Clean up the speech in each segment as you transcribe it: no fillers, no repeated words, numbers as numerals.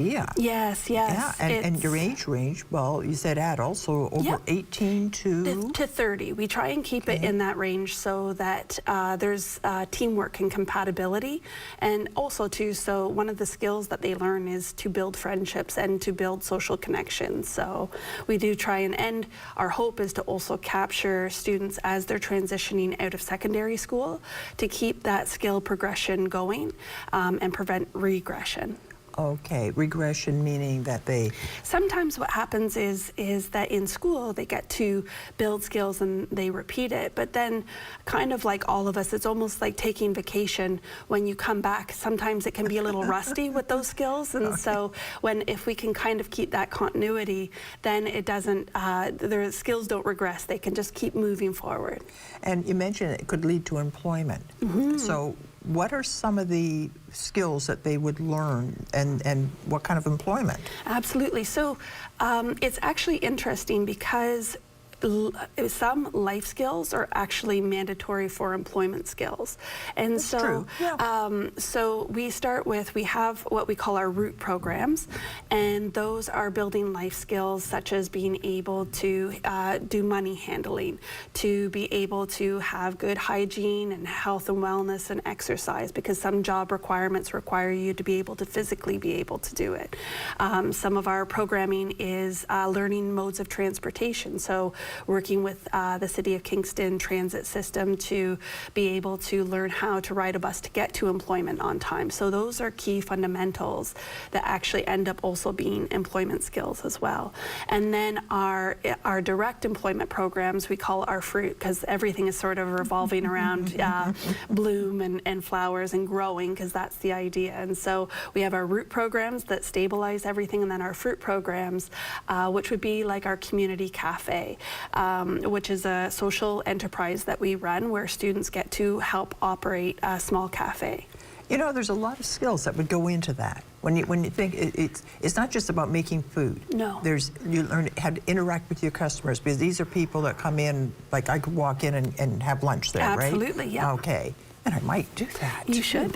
Yeah. Yes, yes. Yeah, and your age range, well, you said adults, so over 18 to 30. We try and keep it in that range so that there's teamwork and compatibility. And also, too, so one of the skills that they learn is to build friendships and to build social connections. So we do try and our hope is to also capture students as they're transitioning out of secondary school to keep that skill progression going and prevent regression. Okay, regression meaning that they... Sometimes what happens is that in school they get to build skills and they repeat it, but then kind of like all of us, it's almost like taking vacation. When you come back, sometimes it can be a little rusty with those skills, and so if we can kind of keep that continuity, then it doesn't, their skills don't regress, they can just keep moving forward. And you mentioned it could lead to employment. So what are some of the skills that they would learn and what kind of employment? Absolutely. So it's actually interesting because some life skills are actually mandatory for employment skills. And That's true. Yeah. So we have what we call our root programs, and those are building life skills such as being able to do money handling, to be able to have good hygiene and health and wellness and exercise, because some job requirements require you to be able to physically be able to do it. Some of our programming is learning modes of transportation. So working with the City of Kingston transit system to be able to learn how to ride a bus to get to employment on time. So those are key fundamentals that actually end up also being employment skills as well. And then our direct employment programs, we call our fruit, because everything is sort of revolving around bloom and flowers and growing, because that's the idea. And so we have our root programs that stabilize everything, and then our fruit programs, which would be like our community cafe. Which is a social enterprise that we run where students get to help operate a small cafe. You know, there's a lot of skills that would go into that. When you think it's not just about making food. No. You learn how to interact with your customers, because these are people that come in, like I could walk in and have lunch there, right? Absolutely, yeah. Okay. And I might do that. You should.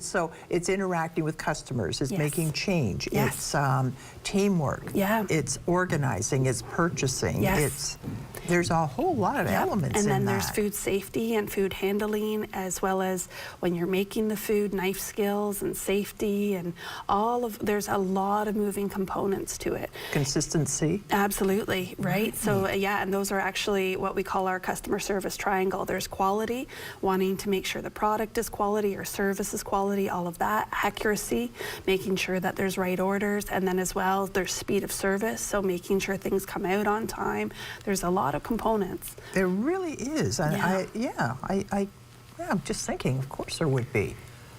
So it's interacting with customers, it's making change, yes. it's teamwork, it's organizing, it's purchasing, there's a whole lot of elements in that. And then there's food safety and food handling, as well as when you're making the food, knife skills and safety, and there's a lot of moving components to it. Consistency. Absolutely, right? So and those are actually what we call our customer service triangle. There's quality, wanting to make sure the product is quality or service is quality, all of that. Accuracy, making sure that there's right orders, and then as well there's speed of service, so making sure things come out on time. There's a lot of components. There really is. I'm just thinking, of course there would be.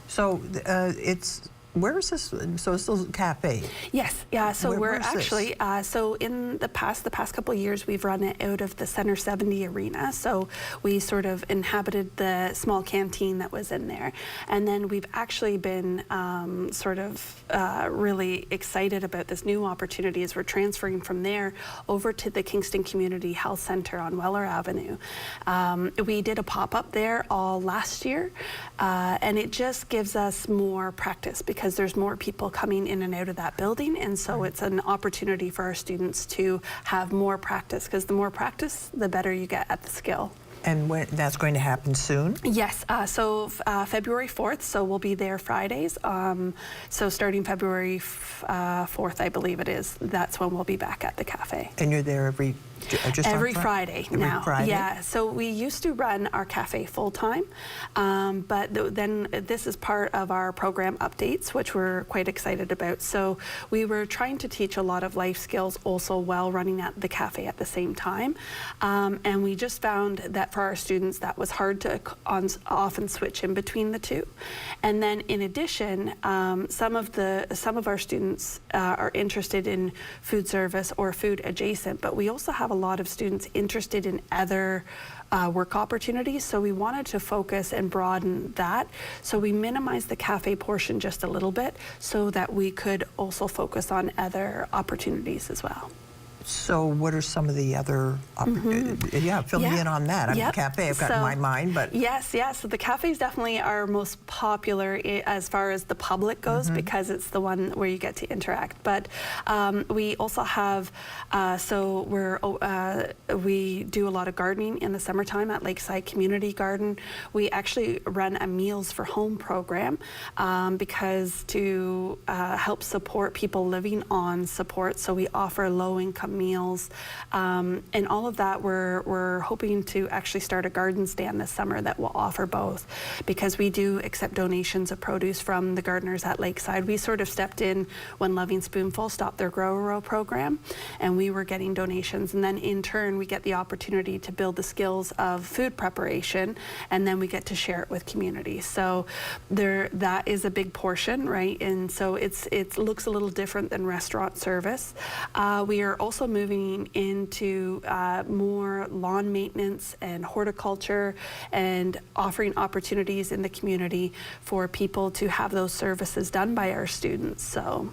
So where is this? So it's a cafe? Yes, yeah. So we're actually, so in the past couple of years, we've run it out of the Center 70 arena. So we sort of inhabited the small canteen that was in there. And then we've actually been really excited about this new opportunity as we're transferring from there over to the Kingston Community Health Center on Weller Avenue. We did a pop-up there all last year, and it just gives us more practice, because there's more people coming in and out of that building, and so it's an opportunity for our students to have more practice, because the more practice, the better you get at the skill. And that's going to happen soon? Yes, so February 4th, so we'll be there Fridays. So starting February 4th, I believe it is, that's when we'll be back at the cafe. And you're there every Friday now. Friday? Yeah, so we used to run our cafe full-time, but then this is part of our program updates, which we're quite excited about. So we were trying to teach a lot of life skills also while running at the cafe at the same time. And we just found that for our students, that was hard to often switch in between the two. And then in addition, some of our students are interested in food service or food adjacent, but we also have a lot of students interested in other work opportunities, so we wanted to focus and broaden that. So we minimized the cafe portion just a little bit so that we could also focus on other opportunities as well. So what are some of the other, fill me in on that. I mean, cafe, I've got in my mind, but. Yes. So the cafe is definitely our most popular as far as the public goes, because it's the one where you get to interact. But we also have, we do a lot of gardening in the summertime at Lakeside Community Garden. We actually run a Meals for Home program because to help support people living on support. So we offer low-income meals, and all of that. We're hoping to actually start a garden stand this summer that will offer both, because we do accept donations of produce from the gardeners at Lakeside. We sort of stepped in when Loving Spoonful stopped their Grow a Row program, and we were getting donations, and then in turn we get the opportunity to build the skills of food preparation, and then we get to share it with community. So that is a big portion, right? And so it looks a little different than restaurant service. We are also moving into more lawn maintenance and horticulture, and offering opportunities in the community for people to have those services done by our students. So,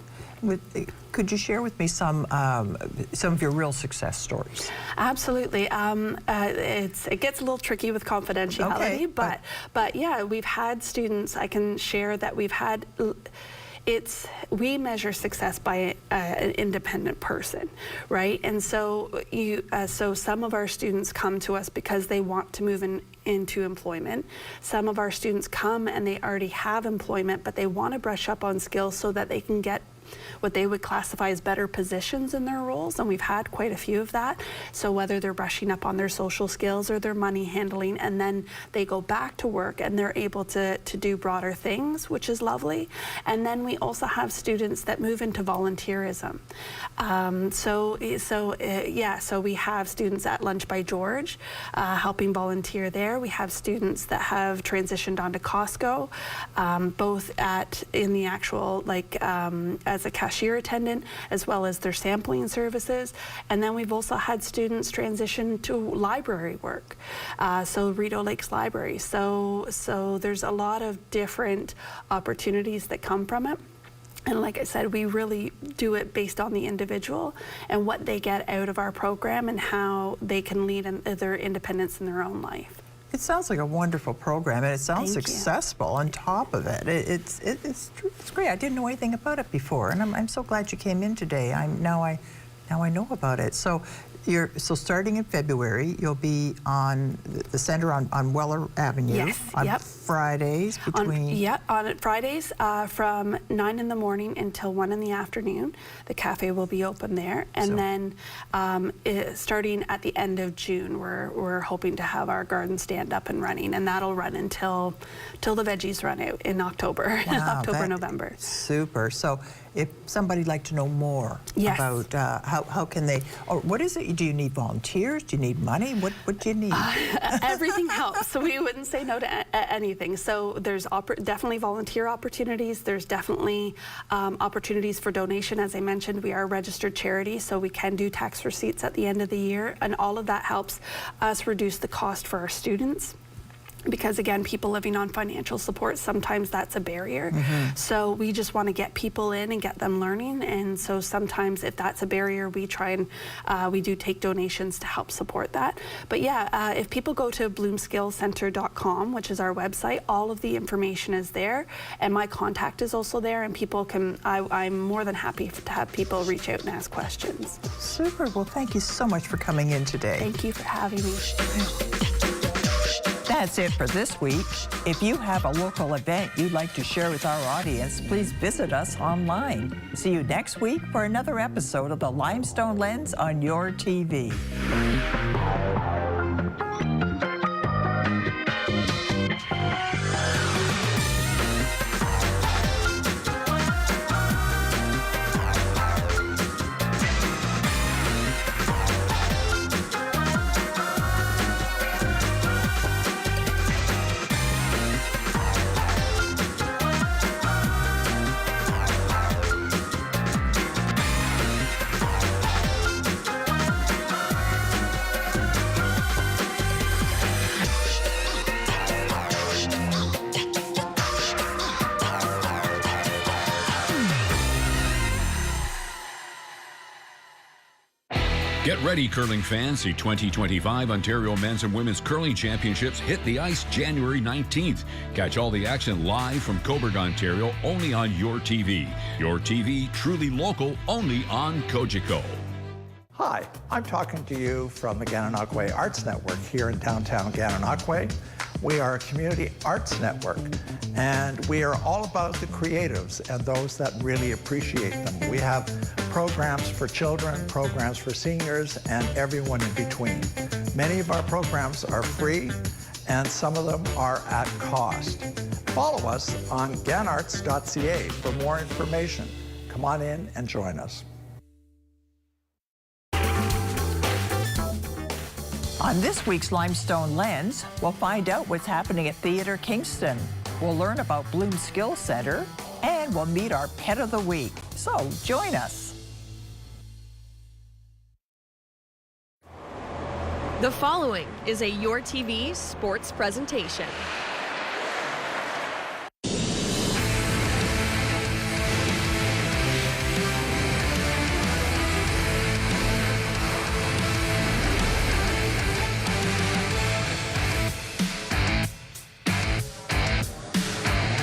could you share with me some of your real success stories? Absolutely. It gets a little tricky with confidentiality, okay, but yeah, we've had students. I can share that we've had. We measure success by an independent person, right? And so so some of our students come to us because they want to move into employment. Some of our students come and they already have employment, but they want to brush up on skills so that they can get what they would classify as better positions in their roles, and we've had quite a few of that. So whether they're brushing up on their social skills or their money handling, and then they go back to work and they're able to do broader things, which is lovely. And then we also have students that move into volunteerism. So we have students at Lunch by George helping volunteer there. We have students that have transitioned onto Costco, both in the actual as a cashier attendant, as well as their sampling services. And then we've also had students transition to library work, so Rideau Lakes Library. So there's a lot of different opportunities that come from it. And like I said, we really do it based on the individual and what they get out of our program and how they can lead their independence in their own life. It sounds like a wonderful program, and it sounds successful on top of it. It's great. I didn't know anything about it before, and I'm so glad you came in today. Now I know about it. So starting in February, you'll be on the center on Weller Avenue. Yes, on Fridays between. On Fridays from 9 in the morning until 1 in the afternoon. The cafe will be open there, and then starting at the end of June, we're hoping to have our garden stand up and running, and that'll run until the veggies run out in October, Wow, November. Super. So if somebody'd like to know more about how can they, or what is it? Do you need volunteers? Do you need money? What do you need? Everything helps. So we wouldn't say no to anything. So there's definitely volunteer opportunities. There's definitely opportunities for donation. As I mentioned, we are a registered charity, so we can do tax receipts at the end of the year, and all of that helps us reduce the cost for our students. Because again, people living on financial support, sometimes that's a barrier. So we just want to get people in and get them learning. And so sometimes if that's a barrier, we try and we do take donations to help support that. But yeah, if people go to bloomskillscenter.com, which is our website, all of the information is there. And my contact is also there, and people can, I'm more than happy to have people reach out and ask questions. Super. Well, thank you so much for coming in today. Thank you for having me. That's it for this week. If you have a local event you'd like to share with our audience, please visit us online. See you next week for another episode of The Limestone Lens on your TV. Get ready, curling fans. The 2025 Ontario Men's and Women's Curling Championships hit the ice January 19th. Catch all the action live from Cobourg, Ontario, only on Your TV. Your TV, truly local, only on Cogeco. Hi, I'm talking to you from the Gananoque Arts Network here in downtown Gananoque. We are a community arts network, and we are all about the creatives and those that really appreciate them. We have programs for children, programs for seniors, and everyone in between. Many of our programs are free, and some of them are at cost. Follow us on ganarts.ca for more information. Come on in and join us. On this week's Limestone Lens, we'll find out what's happening at Theatre Kingston. We'll learn about Bloom Skills Center, and we'll meet our Pet of the Week. So join us. The following is a Your TV sports presentation.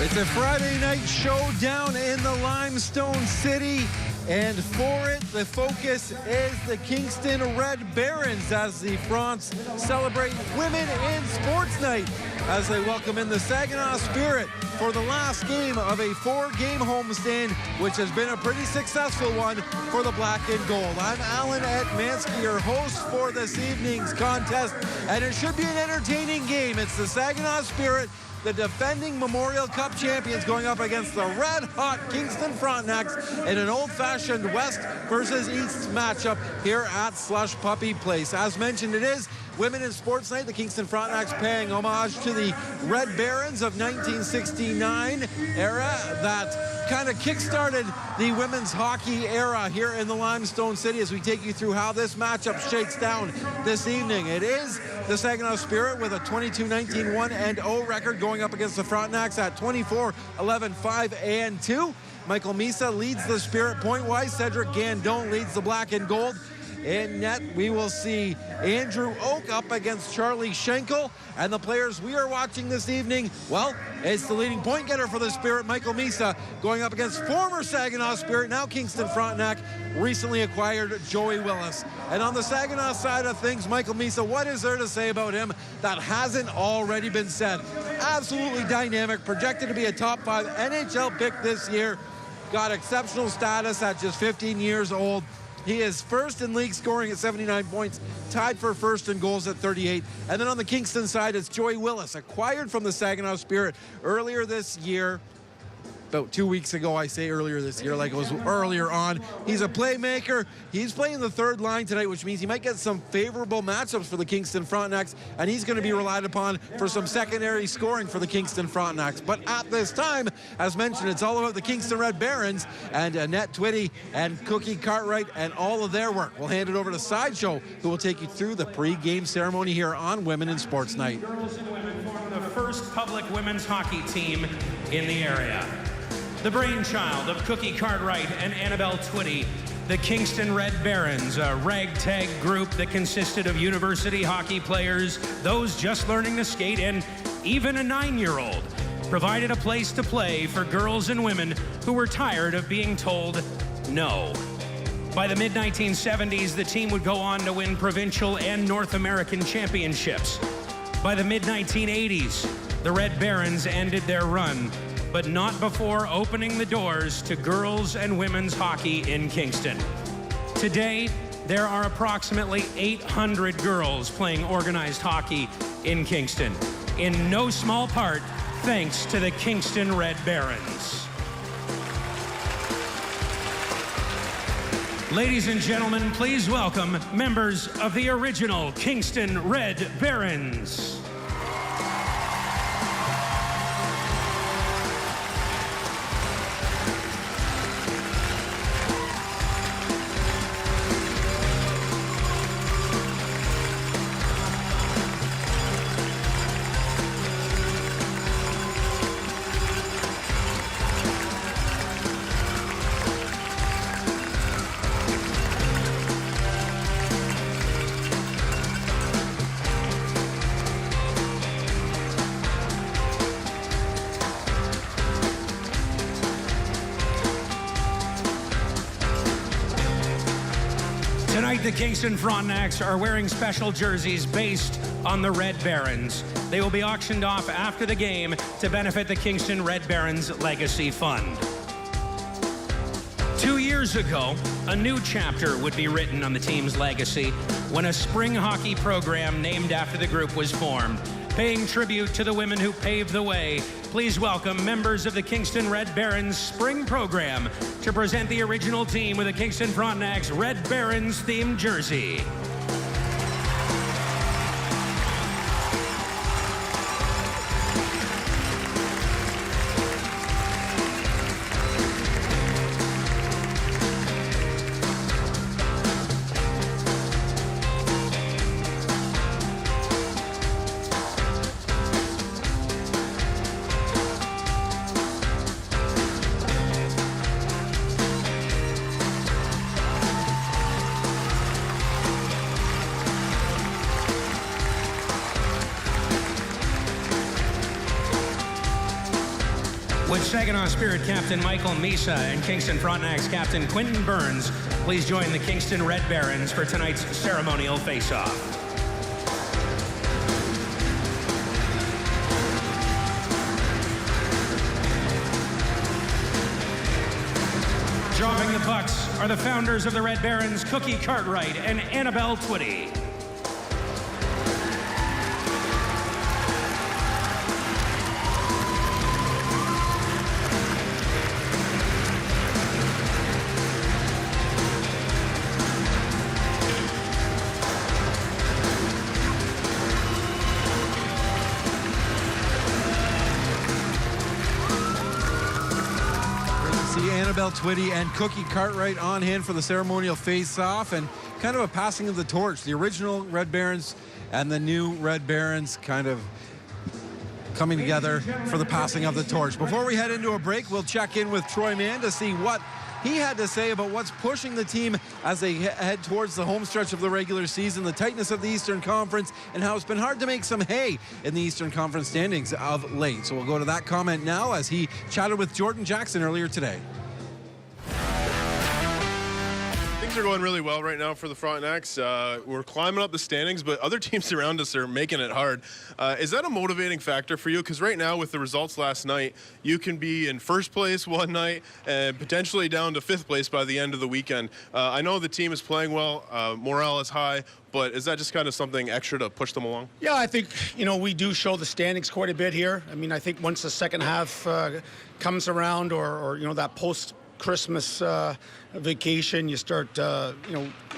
It's a Friday night showdown in the Limestone City, and for it, the focus is the Kingston Red Barons as the Fronts celebrate Women in Sports Night as they welcome in the Saginaw Spirit for the last game of a 4-game homestand, which has been a pretty successful one for the Black and Gold. I'm Alan Etmansky, your host for this evening's contest, and it should be an entertaining game. It's the Saginaw Spirit, the defending Memorial Cup champions, going up against the red-hot Kingston Frontenacs in an old-fashioned West versus East matchup here at Slush Puppy Place. As mentioned, it is Women in Sports Night. The Kingston Frontenacs paying homage to the Red Barons of 1969 era that kind of kick-started the women's hockey era here in the Limestone City as we take you through how this matchup shakes down this evening. It is the Saginaw Spirit with a 22-19 1-0 record going up against the Frontenacs at 24-11-5-2. Michael Misa leads the Spirit point-wise. Cedric Gandon leads the Black and Gold. In net, we will see Andrew Oak up against Charlie Schenkel. And the players we are watching this evening, well, it's the leading point getter for the Spirit, Michael Misa, going up against former Saginaw Spirit, now Kingston Frontenac, recently acquired Joey Willis. And on the Saginaw side of things, Michael Misa, what is there to say about him that hasn't already been said? Absolutely dynamic, projected to be a top 5 NHL pick this year, got exceptional status at just 15 years old. He is first in league scoring at 79 points, tied for first in goals at 38. And then on the Kingston side, it's Joey Willis, acquired from the Saginaw Spirit earlier this year. About 2 weeks ago, I say earlier this year, like it was earlier on. He's a playmaker. He's playing the third line tonight, which means he might get some favorable matchups for the Kingston Frontenacs, and he's going to be relied upon for some secondary scoring for the Kingston Frontenacs. But at this time, as mentioned, it's all about the Kingston Red Barons and Annette Twitty and Cookie Cartwright and all of their work. We'll hand it over to Sideshow, who will take you through the pre-game ceremony here on Women in Sports Night. Girls and women form the first public women's hockey team in the area. The brainchild of Cookie Cartwright and Annabelle Twitty, the Kingston Red Barons, a ragtag group that consisted of university hockey players, those just learning to skate, and even a 9-year-old, provided a place to play for girls and women who were tired of being told no. By the mid-1970s, the team would go on to win provincial and North American championships. By the mid-1980s, the Red Barons ended their run, but not before opening the doors to girls and women's hockey in Kingston. Today, there are approximately 800 girls playing organized hockey in Kingston, in no small part thanks to the Kingston Red Barons. Ladies and gentlemen, please welcome members of the original Kingston Red Barons. Tonight, the Kingston Frontenacs are wearing special jerseys based on the Red Barons. They will be auctioned off after the game to benefit the Kingston Red Barons Legacy Fund. 2 years ago, a new chapter would be written on the team's legacy when a spring hockey program named after the group was formed. Paying tribute to the women who paved the way, please welcome members of the Kingston Red Barons Spring Program to present the original team with the Kingston Frontenacs Red Barons themed jersey. With Saginaw Spirit Captain Michael Misa and Kingston Frontenacs Captain Quentin Burns, please join the Kingston Red Barons for tonight's ceremonial face-off. Dropping the pucks are the founders of the Red Barons, Cookie Cartwright and Annabelle Twitty. Annabelle Twitty and Cookie Cartwright on hand for the ceremonial face-off, and kind of a passing of the torch. The original Red Barons and the new Red Barons kind of coming together for the passing of the torch. Before we head into a break, we'll check in with Troy Mann to see what he had to say about what's pushing the team as they head towards the home stretch of the regular season, the tightness of the Eastern Conference, and how it's been hard to make some hay in the Eastern Conference standings of late. So we'll go to that comment now as he chatted with Jordan Jackson earlier today. Things are going really well right now for the Frontenacs. We're climbing up the standings, but other teams around us are making it hard. Is that a motivating factor for you? Because right now, with the results last night, you can be in first place one night and potentially down to fifth place by the end of the weekend. I know the team is playing well, morale is high, but is that just kind of something extra to push them along? Yeah, I think, we do show the standings quite a bit here. I mean, I think once the second half comes around or that post-Christmas vacation, you start,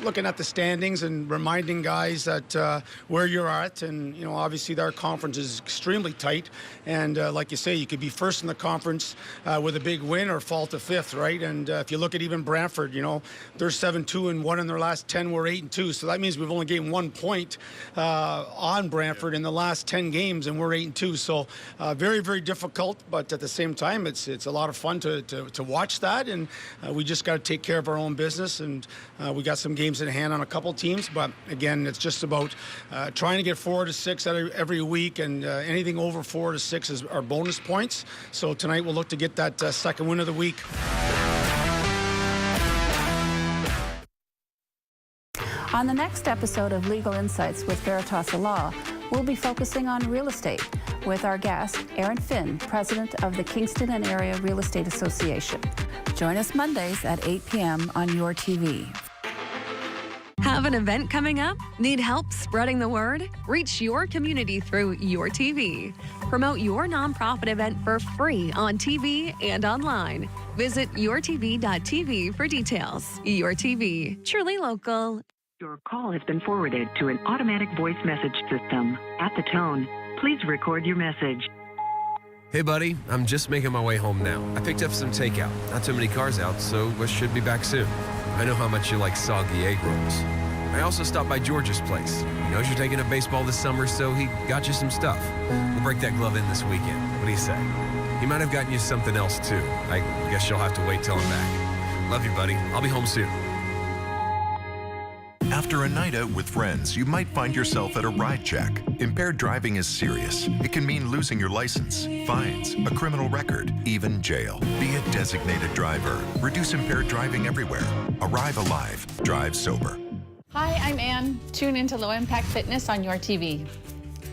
looking at the standings and reminding guys that where you're at. And, obviously our conference is extremely tight. And like you say, you could be first in the conference with a big win or fall to fifth, right? And if you look at even Brantford, they're 7-2-1 in their last 10. We're 8-2. So that means we've only gained 1 point on Brantford in the last 10 games, and we're 8-2. So very, very difficult. But at the same time, it's a lot of fun to watch that. And we just got to take care of our own business. And we got some games in hand on a couple teams, but again, it's just about trying to get 4 to 6 every week, and anything over 4 to 6 is our bonus points. So tonight we'll look to get that second win of the week. On the next episode of Legal Insights with Veritas Law, we'll be focusing on real estate with our guest, Aaron Finn, president of the Kingston and Area Real Estate Association. Join us Mondays at 8 p.m. on Your TV. Have an event coming up? Need help spreading the word? Reach your community through Your TV. Promote your nonprofit event for free on TV and online. Visit yourtv.tv for details. Your TV, truly local. Your call has been forwarded to an automatic voice message system. At the tone, please record your message. Hey buddy, I'm just making my way home now. I picked up some takeout. Not too many cars out, so we should be back soon. I know how much you like soggy egg rolls. I also stopped by George's place. He knows you're taking up baseball this summer, so he got you some stuff. We'll break that glove in this weekend. What do you say? He might have gotten you something else too. I guess you'll have to wait till I'm back. Love you, buddy. I'll be home soon. After a night out with friends, you might find yourself at a ride check. Impaired driving is serious. It can mean losing your license, fines, a criminal record, even jail. Be a designated driver. Reduce impaired driving everywhere. Arrive alive. Drive sober. Hi, I'm Ann. Tune into Low Impact Fitness on your TV.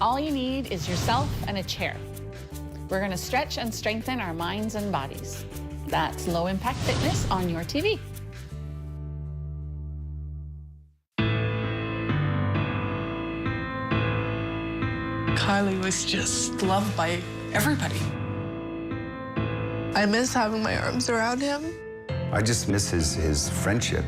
All you need is yourself and a chair. We're going to stretch and strengthen our minds and bodies. That's Low Impact Fitness on your TV. Kylie was just loved by everybody. I miss having my arms around him. I just miss his friendship.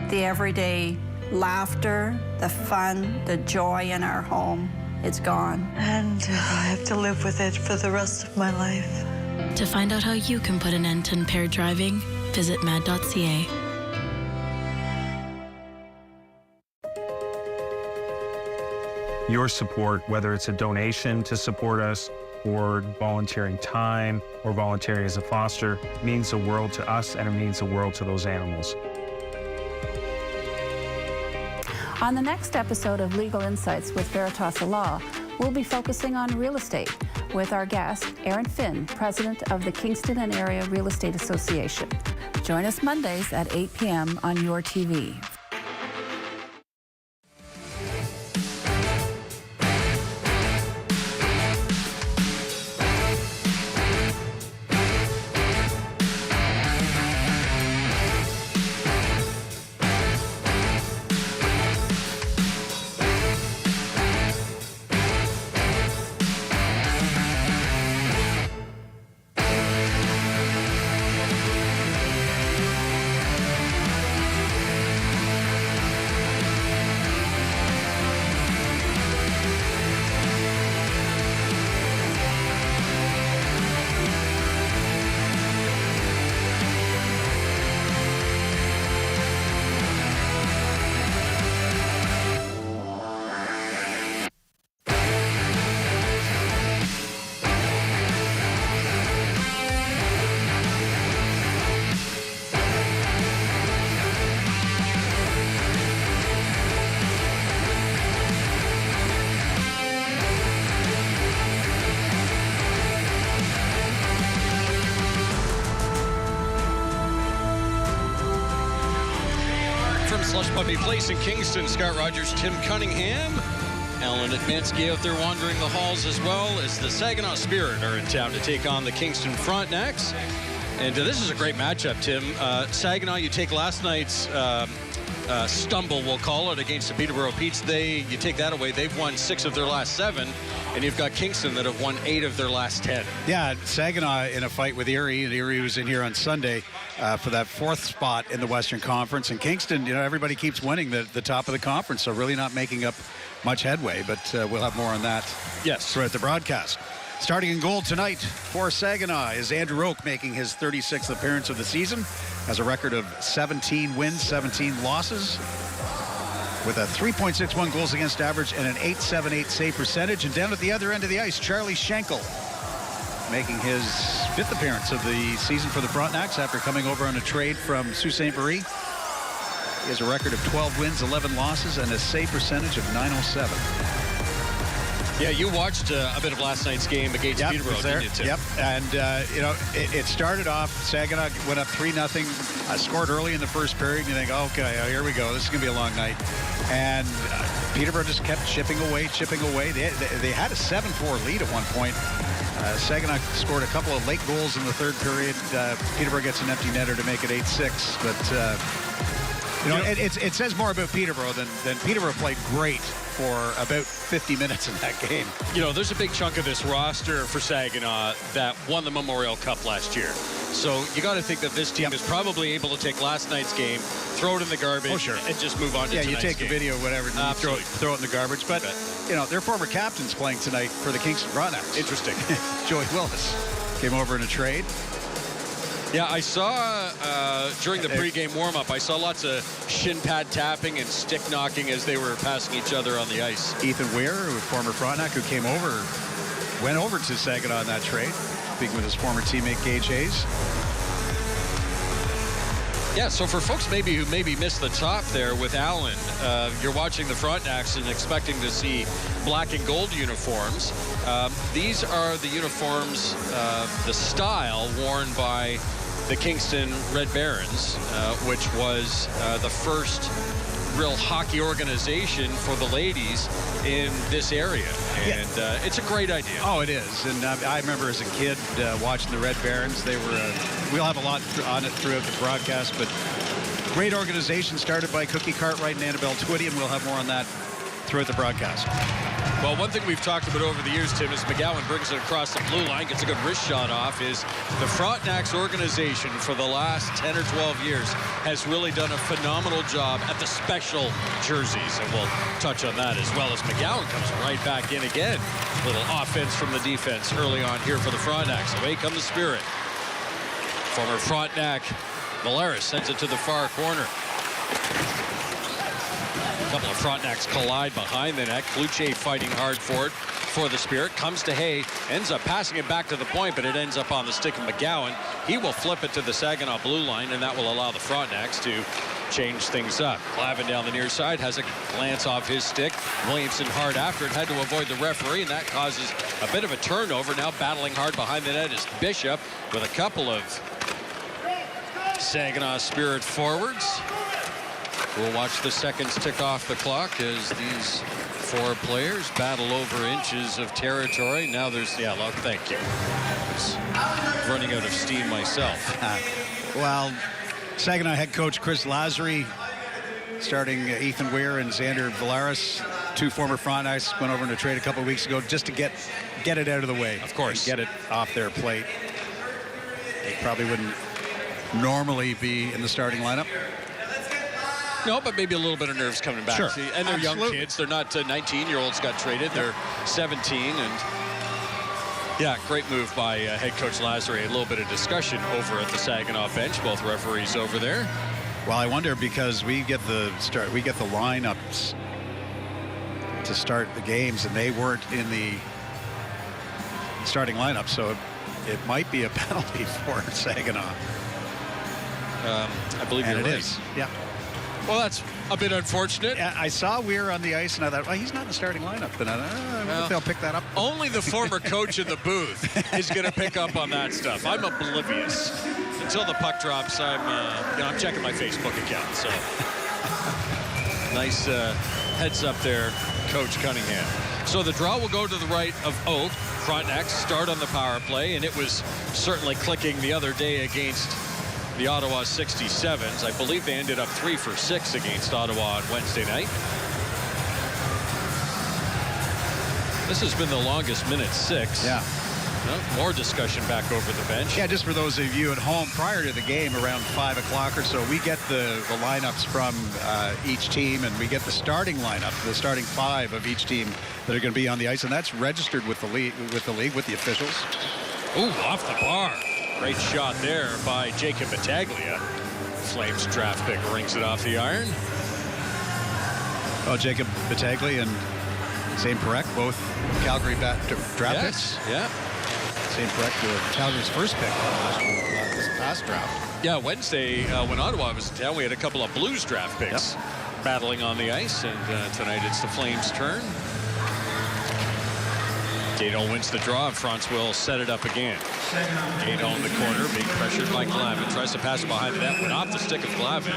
The everyday laughter, the fun, the joy in our home, it's gone. And I have to live with it for the rest of my life. To find out how you can put an end to impaired driving, visit mad.ca. Your support, whether it's a donation to support us or volunteering time or volunteering as a foster, means the world to us and it means the world to those animals. On the next episode of Legal Insights with Veritas Law, we'll be focusing on real estate with our guest, Aaron Finn, president of the Kingston and Area Real Estate Association. Join us Mondays at 8 p.m. on your TV. Slush Puppy Place in Kingston, Scott Rogers, Tim Cunningham, Alan Atmansky out there wandering the halls, as well as the Saginaw Spirit are in town to take on the Kingston Frontenacs. And this is a great matchup, Tim. Saginaw, you take last night's stumble, we'll call it, against the Peterborough Petes. You take that away. They've won 6 of their last 7, and you've got Kingston that have won 8 of their last 10. Yeah, Saginaw in a fight with Erie, and Erie was in here on Sunday for that 4th spot in the Western Conference. And Kingston, everybody keeps winning the top of the conference, so really not making up much headway, but we'll have more on that throughout the broadcast. Starting in goal tonight for Saginaw is Andrew Oak, making his 36th appearance of the season. Has a record of 17 wins, 17 losses, with a 3.61 goals against average and an .878 save percentage. And down at the other end of the ice, Charlie Schenkel, making his 5th appearance of the season for the Frontenacs after coming over on a trade from Sault Ste. Marie. He has a record of 12 wins, 11 losses, and a save percentage of .907. Yeah, you watched a bit of last night's game against Peterborough, didn't you, Tim? Yep, and it started off, Saginaw went up 3-0, scored early in the first period, and you think, okay, here we go, this is going to be a long night. And Peterborough just kept chipping away. They had a 7-4 lead at one point. Saginaw scored a couple of late goals in the third period. Peterborough gets an empty netter to make it 8-6, but it says more about Peterborough than Peterborough played great for about 50 minutes in that game. There's a big chunk of this roster for Saginaw that won the Memorial Cup last year. So you got to think that this team is probably able to take last night's game, throw it in the garbage, and just move on to tonight's game. Yeah, you take the video, whatever, and throw it in the garbage. But, their former captain's playing tonight for the Kingston Frontenacs. Interesting. Joey Willis came over in a trade. Yeah, I saw during the pregame warm-up, I saw lots of shin pad tapping and stick knocking as they were passing each other on the ice. Ethan Weir, former Frontenac, who went over to Saginaw in that trade, speaking with his former teammate Gage Hayes. Yeah, so for folks who maybe missed the top there with Allen, you're watching the Frontenacs and expecting to see black and gold uniforms. These are the uniforms, the style worn by the Kingston Red Barons, which was the first real hockey organization for the ladies in this area. And it's a great idea. Oh, it is. And I remember as a kid watching the Red Barons. They were, we'll have a lot on it throughout the broadcast, but great organization started by Cookie Cartwright and Annabelle Twitty, and we'll have more on that throughout the broadcast. Well, one thing we've talked about over the years, Tim, is McGowan brings it across the blue line, gets a good wrist shot off, is the Frontenacs organization for the last 10 or 12 years has really done a phenomenal job at the special jerseys, and we'll touch on that as well as McGowan comes right back in again. Little offense from the defense early on here for the Frontenacs. Away come the Spirit. Former Frontenac Valaris sends it to the far corner. A couple of Frontenacs collide behind the net. Cloutier fighting hard for it for the Spirit. Comes to Hay. Ends up passing it back to the point, but it ends up on the stick of McGowan. He will flip it to the Saginaw blue line, and that will allow the Frontenacs to change things up. Glavin down the near side has a glance off his stick. Williamson hard after it. Had to avoid the referee, and that causes a bit of a turnover. Now battling hard behind the net is Bishop with a couple of Saginaw Spirit forwards. We'll watch the seconds tick off the clock as these four players battle over inches of territory. Now there's, well, thank you. I was running out of steam myself. Well, Saginaw head coach Chris Lazary, starting Ethan Weir and Xander Valaris, two former Frontenacs, went over in a trade a couple of weeks ago just to get it out of the way. Of course. Get it off their plate. They probably wouldn't normally be in the starting lineup. No, but maybe a little bit of nerves coming back. Sure. See, and they're young kids. They're not 19-year-olds got traded. They're 17. And, yeah, great move by head coach Lazary. A little bit of discussion over at the Saginaw bench. Both referees over there. Well, I wonder because we get the lineups to start the games, and they weren't in the starting lineup, so it might be a penalty for Saginaw. I believe and you're it right. is. Yeah. Well, that's a bit unfortunate. Yeah, I saw Weir on the ice, and I thought, well, he's not in the starting lineup. And I wonder if they'll pick that up. Only the former coach in the booth is going to pick up on that stuff. I'm oblivious. Until the puck drops, I'm checking my Facebook account. So nice heads up there, Coach Cunningham. So the draw will go to the right of Oak. Frontenacs start on the power play, and it was certainly clicking the other day against the Ottawa 67s. I believe they ended up 3 for 6 against Ottawa on Wednesday night. This has been the longest minute 6. Yeah. More discussion back over the bench. Yeah, just for those of you at home, prior to the game, around 5 o'clock or so, we get the lineups from each team, and we get the starting lineup, the starting 5 of each team that are going to be on the ice, and that's registered with the league, with the officials. Ooh, off the bar. Great shot there by Jacob Battaglia. Flames draft pick rings it off the iron. Oh, Jacob Battaglia and Zayne Parekh, both Calgary draft picks. Yeah. Zayne Parekh, Calgary's first pick this past draft. Yeah, Wednesday when Ottawa was in town, we had a couple of Blues draft picks battling on the ice, and tonight it's the Flames' turn. Gaydon wins the draw, and France will set it up again. Gaydon in the corner, being pressured by Glavin. Tries to pass it behind the net, went off the stick of Glavin,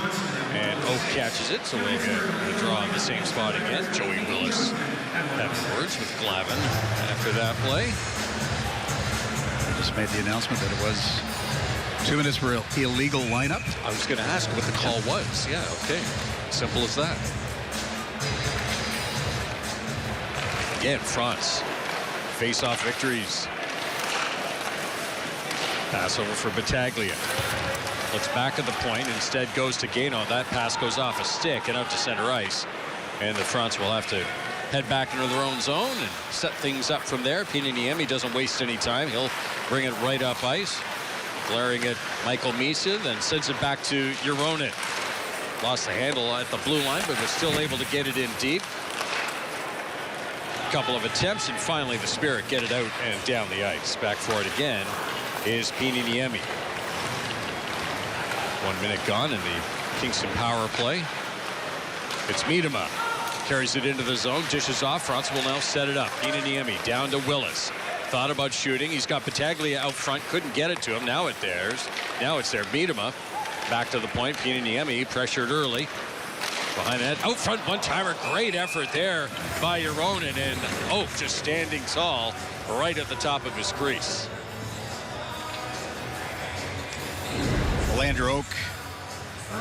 and Oak catches it, so we'll get the draw in the same spot again. Joey Willis having words with Glavin after that play. I just made the announcement that it was 2 minutes for illegal lineup. I was going to ask what the call was. Yeah, okay. Simple as that. Again, France. Face-off victories. Pass over for Battaglia. Looks back at the point, instead goes to Gaydon. That pass goes off a stick and out to center ice. And the France will have to head back into their own zone and set things up from there. Pininiemi doesn't waste any time. He'll bring it right up ice. Glaring at Michael Misa, then sends it back to Euronin. Lost the handle at the blue line, but was still able to get it in deep. Couple of attempts, and finally the Spirit get it out and down the ice. Back for it again is Pininiemi. 1 minute gone in the Kingston power play. It's Miedema. Carries it into the zone, dishes off. France will now set it up. Pininiemi down to Willis. Thought about shooting. He's got Battaglia out front. Couldn't get it to him. Now it's there. Miedema back to the point. Pininiemi pressured early. Behind that, out front one-timer, great effort there by Yoronen, and Oak just standing tall right at the top of his crease. Landry Oak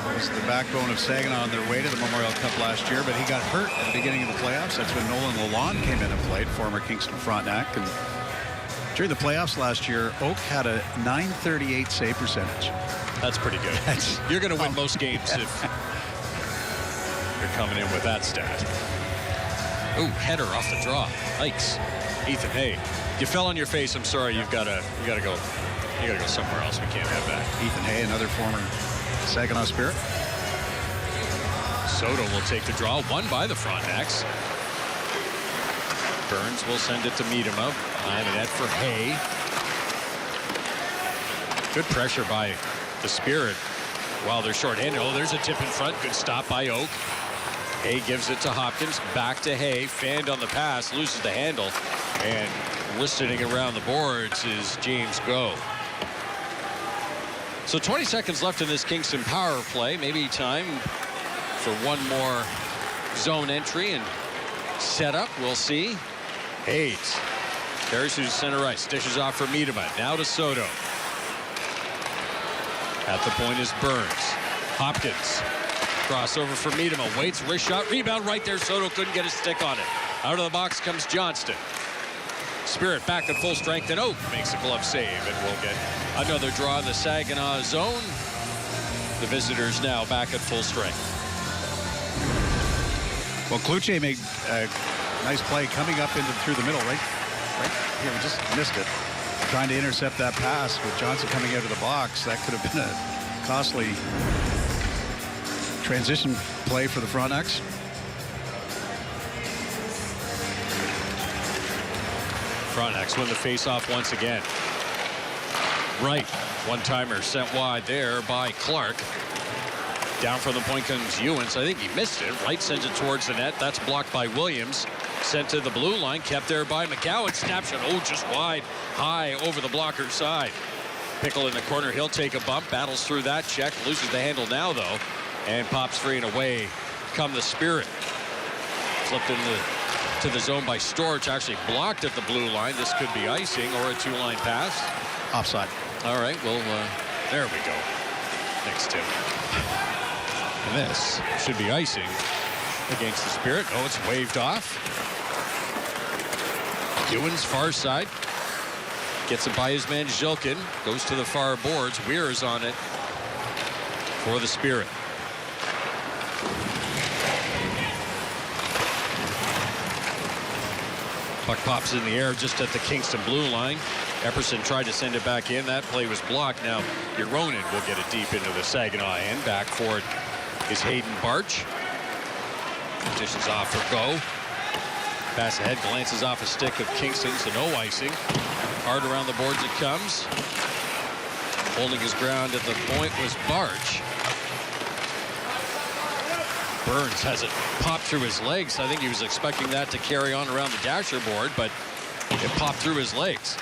was the backbone of Saginaw on their way to the Memorial Cup last year, but he got hurt at the beginning of the playoffs. That's when Nolan Lalonde came in and played, former Kingston Frontenac. And during the playoffs last year, Oak had a .938 save percentage. That's pretty good. You're going to win most games if you're coming in with that stat. Ooh, header off the draw. Yikes. Ethan Hay, you fell on your face. I'm sorry. You gotta go. You gotta go somewhere else. We can't have that. Ethan Hay, another former Saginaw Spirit. Soto will take the draw, won by the Frontenacs. Burns will send it to Miedema. Behind the net for Hay. Good pressure by the Spirit while they're short-handed. Oh, there's a tip in front. Good stop by Oak. Hay gives it to Hopkins. Back to Hay. Fanned on the pass. Loses the handle. And wristing around the boards is James Go. So 20 seconds left in this Kingston power play. Maybe time for one more zone entry and setup. We'll see. Hayes carries to center ice. Dishes off for Miedema. Now to Soto. At the point is Burns. Hopkins. Crossover for Miedema. Waits. Wrist shot. Rebound right there. Soto couldn't get a stick on it. Out of the box comes Johnston. Spirit back at full strength, and Oak makes a glove save, and we'll get another draw in the Saginaw zone. The visitors now back at full strength. Well, Kluche made a nice play coming up through the middle, right here. We just missed it. Trying to intercept that pass with Johnson coming out of the box. That could have been a costly transition play for the Frontenacs. Frontenacs win the faceoff once again. Right, one-timer sent wide there by Clark. Down from the point comes Ewens. I think he missed it. Wright sends it towards the net. That's blocked by Williams. Sent to the blue line, kept there by McGowan. Snapshot, just wide, high over the blocker's side. Pickle in the corner, he'll take a bump, battles through that check, loses the handle now though, and pops free and away come the Spirit. Flipped to the zone by Storch, actually blocked at the blue line. This could be icing or a two-line pass. Offside. All right, well, there we go. Next tip. And this should be icing against the Spirit. Oh, it's waved off. Ewens far side. Gets it by his man Zhilkin. Goes to the far boards. Weir is on it for the Spirit. Puck pops in the air just at the Kingston blue line. Epperson tried to send it back in. That play was blocked. Now Yoronen will get it deep into the Saginaw end. Back for it is Hayden Barch. Dishes off for Go. Pass ahead, glances off a stick of Kingston, so no icing. Hard around the boards it comes. Holding his ground at the point was Barch. Burns has it popped through his legs. I think he was expecting that to carry on around the dasher board, but it popped through his legs.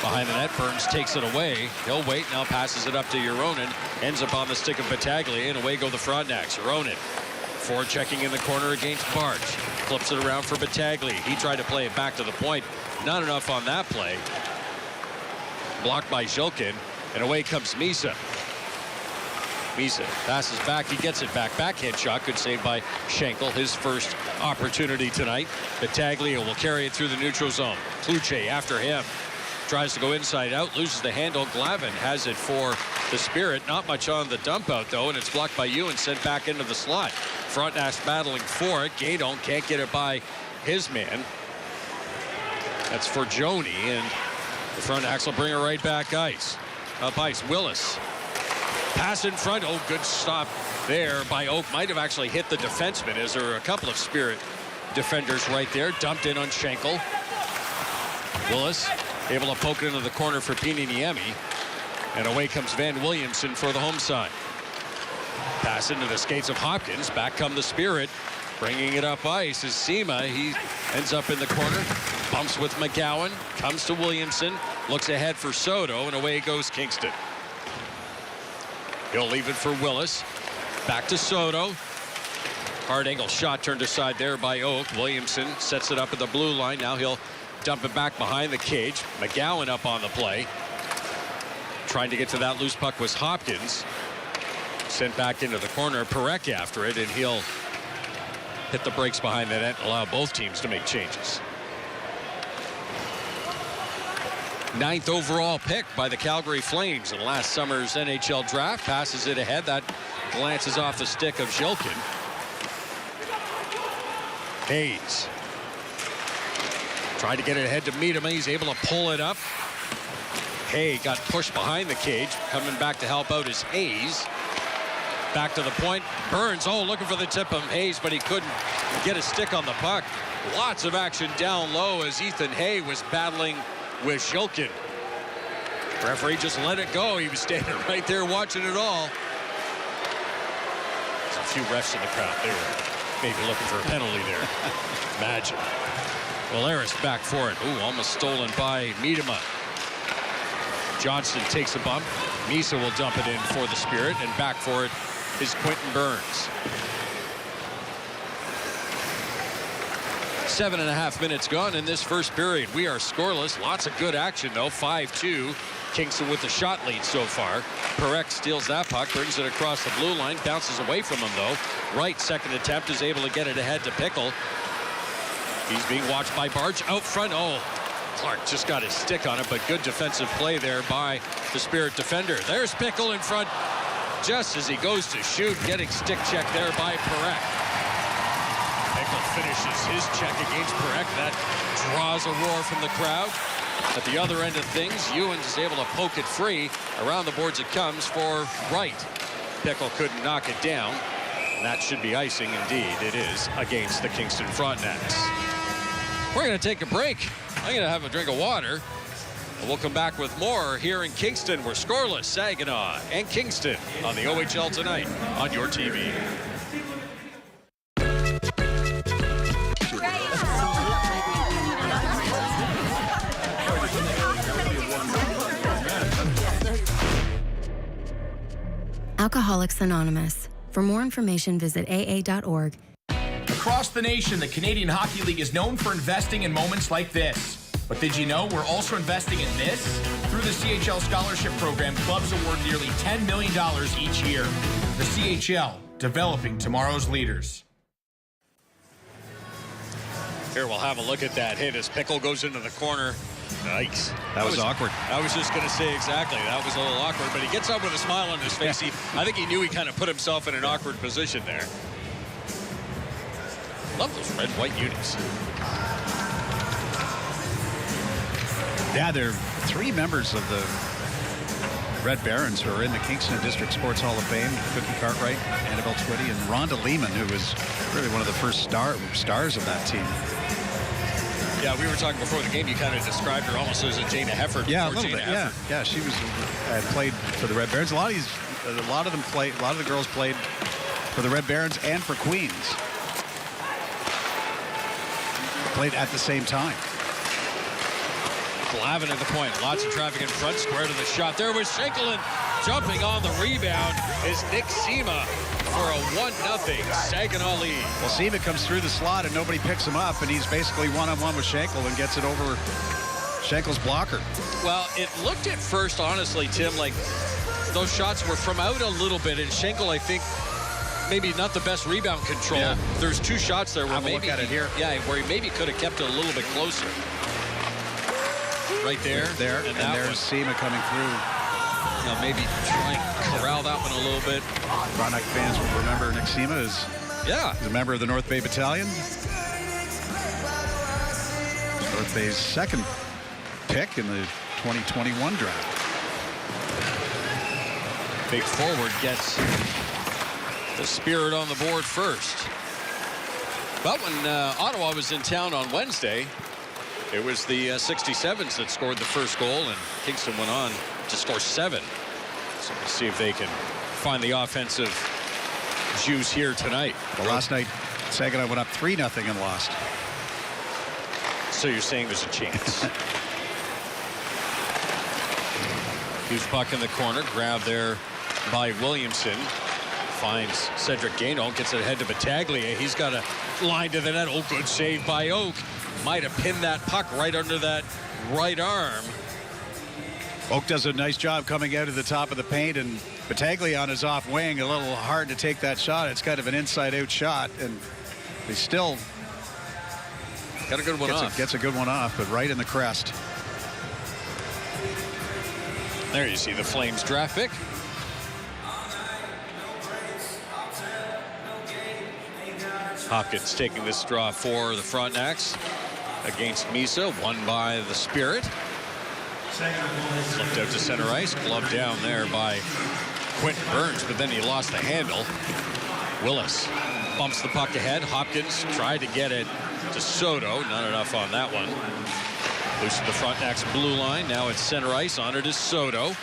Behind the net, Burns takes it away. He'll wait, now passes it up to Yoronen. Ends up on the stick of Battaglia, and away go the Frontenacs. Yoronen, forward checking in the corner against Barch. Flips it around for Battaglia. He tried to play it back to the point. Not enough on that play. Blocked by Zhilkin, and away comes Misa. Misa passes back, he gets it back. Backhand shot, good save by Schenkel, his first opportunity tonight. Battaglia will carry it through the neutral zone. Kluche after him. Tries to go inside out, loses the handle. Glavin has it for the Spirit. Not much on the dump out though, and it's blocked by Ewan, sent back into the slot. Frontenacs battling for it. Gaydon can't get it by his man. That's for Joni, and the Frontenacs will bring her right back ice. Up ice, Willis. Pass in front. Oh, good stop there by Oak. Might have actually hit the defenseman, as there are a couple of Spirit defenders right there. Dumped in on Schenkel. Willis able to poke it into the corner for Pininiemi. And away comes Van Williamson for the home side. Pass into the skates of Hopkins. Back come the Spirit. Bringing it up ice is Sema. He ends up in the corner. Bumps with McGowan. Comes to Williamson. Looks ahead for Soto. And away goes Kingston. He'll leave it for Willis. Back to Soto. Hard angle shot turned aside there by Oak. Williamson sets it up at the blue line. Now he'll dump it back behind the cage. McGowan up on the play. Trying to get to that loose puck was Hopkins. Sent back into the corner. Parekh after it, and he'll hit the brakes behind the net and allow both teams to make changes. 9th overall pick by the Calgary Flames in last summer's NHL draft. Passes it ahead. That glances off the stick of Zhilkin. Hayes tried to get it ahead to meet him. He's able to pull it up. Hay got pushed behind the cage. Coming back to help out is Hayes. Back to the point. Burns, looking for the tip of Hayes, but he couldn't get a stick on the puck. Lots of action down low as Ethan Hay was battling with Zhilkin. Referee just let it go. He was standing right there watching it all. There's a few refs in the crowd. They were maybe looking for a penalty there. Imagine. Willis back for it. Almost stolen by Miedema. Johnston takes a bump. Misa will dump it in for the Spirit, and back for it is Quentin Burns. 7.5 minutes gone in this first period. We are scoreless. Lots of good action, though. 5-2. Kingston with the shot lead so far. Parekh steals that puck, brings it across the blue line, bounces away from him, though. Right, second attempt, is able to get it ahead to Pickle. He's being watched by Barge out front. Clark just got his stick on it, but good defensive play there by the Spirit defender. There's Pickle in front just as he goes to shoot, getting stick check there by Parekh. Pickle finishes his check against Parekh. That draws a roar from the crowd. At the other end of things, Ewens is able to poke it free. Around the boards it comes for Wright. Pickle couldn't knock it down. And that should be icing, indeed. It is against the Kingston Frontenacs. We're going to take a break. I'm going to have a drink of water. And we'll come back with more here in Kingston. We're scoreless, Saginaw and Kingston on the OHL tonight on your TV. Alcoholics Anonymous. For more information, visit aa.org. Across the nation, the Canadian Hockey League is known for investing in moments like this. But did you know we're also investing in this? Through the CHL Scholarship Program, clubs award nearly $10 million each year. The CHL, developing tomorrow's leaders. Here, we'll have a look at that hit as Pickle goes into the corner. Nice. That was awkward. I was just going to say exactly. That was a little awkward, but he gets up with a smile on his face. I think he knew he kind of put himself in an awkward position there. Love those red-white unis. Yeah, there are 3 members of the Red Barons who are in the Kingston District Sports Hall of Fame. Cookie Cartwright, Annabelle Twitty, and Rhonda Lehman, who was really one of the first stars of that team. Yeah, we were talking before the game. You kind of described her almost as a Jana Hefford. Yeah, a little bit. Yeah, she was played for the Red Barons. A lot of the girls played for the Red Barons and for Queens. Played at the same time. Glavin at the point. Lots of traffic in front. Square to the shot. There was Schenkel, jumping on the rebound is Nick Sema for a 1-0 Saginaw lead. Well, Sema comes through the slot and nobody picks him up, and he's basically one-on-one with Schenkel and gets it over Schenkel's blocker. Well, it looked at first, honestly, Tim, like those shots were from out a little bit, and Schenkel, I think, maybe not the best rebound control. Yeah. There's 2 shots there where maybe look at it here. Yeah, where he maybe could have kept it a little bit closer. Right there. And there's Sema coming through. Now maybe try and corral that one a little bit. Frontenac fans will remember Nick Sema is a member of the North Bay Battalion. North Bay's 2nd pick in the 2021 draft. Big forward gets the Spirit on the board first. But when Ottawa was in town on Wednesday, it was the 67s that scored the first goal, and Kingston went on to score 7. So we'll see if they can find the offensive juice here tonight. Well, last night, Saginaw went up 3-0 and lost. So you're saying there's a chance. Huge puck in the corner, grabbed there by Williamson. finds Cedric Gagnon, gets it ahead to Battaglia. He's got a line to the net. Oh, good save by Oak. Might have pinned that puck right under that right arm. Oak does a nice job coming out of the top of the paint, and Battaglia on his off wing, a little hard to take that shot. It's kind of an inside-out shot, and he still got a good one off. Gets a good one off, but right in the crest. There you see the Flames draft pick. Hopkins taking this draw for the Frontenacs against Misa, won by the Spirit. Flipped out to center ice, glove down there by Quentin Burns, but then he lost the handle. Willis bumps the puck ahead. Hopkins tried to get it to Soto, not enough on that one. Loose to the Frontenacs blue line. Now it's center ice. On it is Soto.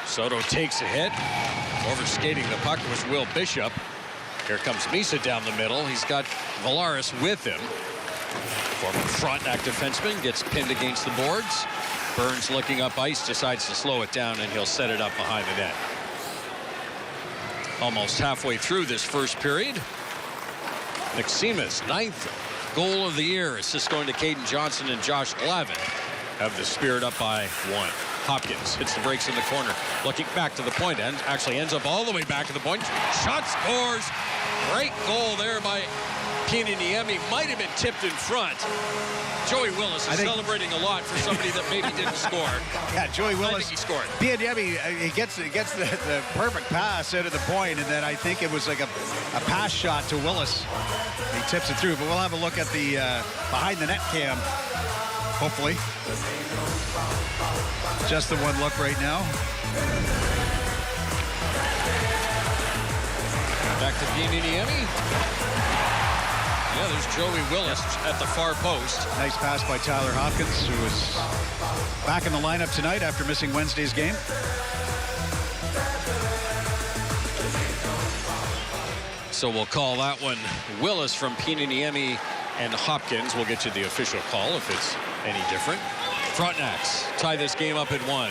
Soto takes a hit. Overskating the puck was Will Bishop. Here comes Misa down the middle. He's got Valaris with him. Former Frontenac defenseman gets pinned against the boards. Burns looking up ice, decides to slow it down, and he'll set it up behind the net. Almost halfway through this first period. Maxima's 9th goal of the year. Assist going to Caden Johnson and Josh Glavin. Have the Spirit up by 1. Hopkins hits the brakes in the corner. Looking back to the point. And actually ends up all the way back to the point. Shot scores. Great goal there by Pieniniemi. Might have been tipped in front. Joey Willis is celebrating a lot for somebody that maybe didn't score. Yeah, Joey Willis. I think he scored. Pieniniemi, he gets the perfect pass out of the point, and then I think it was like a pass shot to Willis. He tips it through, but we'll have a look at the behind the net cam, hopefully. Just the one look right now. Back to Pieniniemi. Yeah, there's Joey Willis at the far post. Nice pass by Tyler Hopkins, who is back in the lineup tonight after missing Wednesday's game. So we'll call that one Willis from Pieniniemi and Hopkins. We'll get you the official call if it's any different. Frontenacs tie this game up at 1.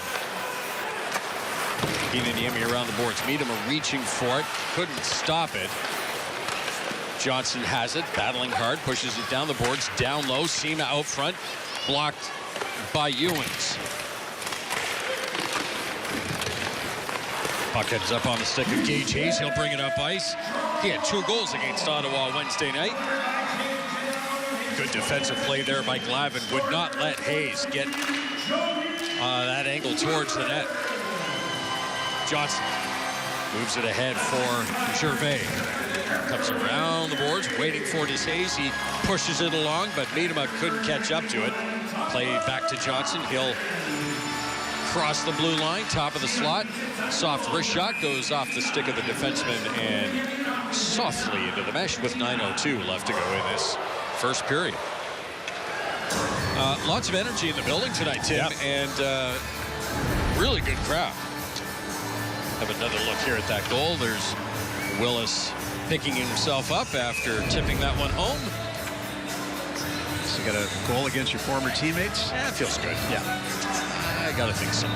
Pieniniemi around the boards. Miedema reaching for it. Couldn't stop it. Johnson has it, battling hard, pushes it down the boards, down low, Sima out front, blocked by Ewens. Puck ends up on the stick of Gage Hayes. He'll bring it up ice. He had 2 goals against Ottawa Wednesday night. Good defensive play there by Glavin. Would not let Hayes get that angle towards the net. Johnson moves it ahead for Gervais. Comes around the boards, waiting for Hayes. He pushes it along, but Miedema couldn't catch up to it. Play back to Johnson. He'll cross the blue line, top of the slot. Soft wrist shot goes off the stick of the defenseman and softly into the mesh with 9:02 left to go in this first period. Lots of energy in the building tonight, Tim, and really good crowd. Have another look here at that goal. There's Willis picking himself up after tipping that one home. So you got a goal against your former teammates? Yeah, it feels good. Yeah, I gotta think so.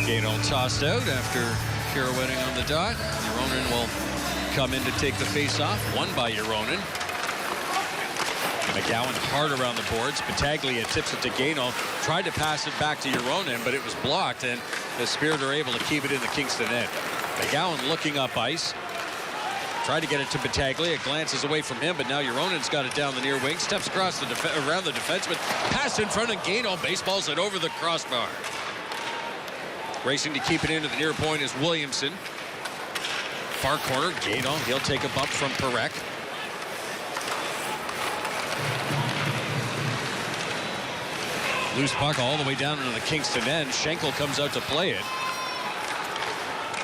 Gagnon tossed out after pirouetting on the dot. Euronen will come in to take the face-off. Won by Euronen. McGowan hard around the boards. Battaglia tips it to Gagnon. Tried to pass it back to Euronen, but it was blocked, and the Spirit are able to keep it in the Kingston end. McGowan looking up ice. Tried to get it to Battaglia. Glances away from him, but now Euronen's got it down the near wing. Steps across the around the defenseman. Pass in front of Gagnon. Baseballs it over the crossbar. Racing to keep it into the near point is Williamson. Far corner, Gagnon. He'll take a bump from Parekh. Loose puck all the way down into the Kingston end. Schenkel comes out to play it.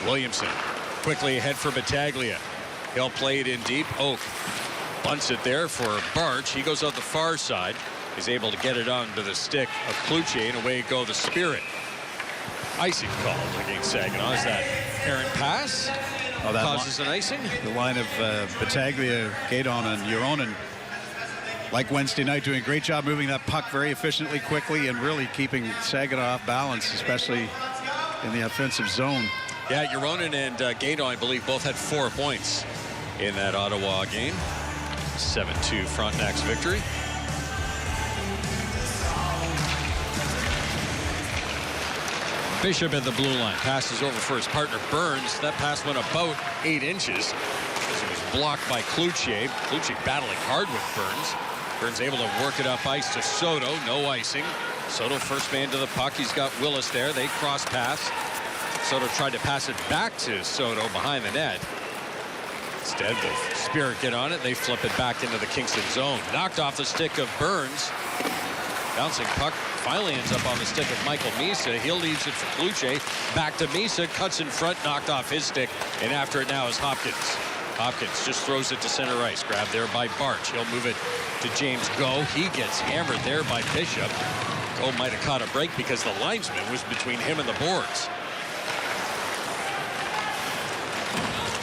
Williamson quickly ahead for Battaglia. He'll play it in deep. Oak bunts it there for Barch. He goes out the far side. He's able to get it onto the stick of Cloutier, and away go the Spirit. Icing called against Saginaw. Is that errant pass? Oh, that causes an icing? The line of Battaglia, Gagnon, and Euronen like Wednesday night, doing a great job moving that puck very efficiently, quickly, and really keeping Saginaw off balance, especially in the offensive zone. Yeah, Euronen and Gaydon, I believe, both had 4 points in that Ottawa game. 7-2 Frontenacs victory. Bishop at the blue line. Passes over for his partner, Burns. That pass went about 8 inches. It was blocked by Cloutier. Cloutier battling hard with Burns. Burns able to work it up ice to Soto. No icing. Soto first man to the puck. He's got Willis there. They cross pass. Soto tried to pass it back to Soto behind the net. Instead, the Spirit get on it. They flip it back into the Kingston zone. Knocked off the stick of Burns. Bouncing puck finally ends up on the stick of Michael Misa. He leaves it for Cloutier. Back to Misa. Cuts in front. Knocked off his stick. And after it now is Hopkins. Hopkins just throws it to center ice. Grabbed there by Barch. He'll move it to James Go. He gets hammered there by Bishop. Go might have caught a break because the linesman was between him and the boards.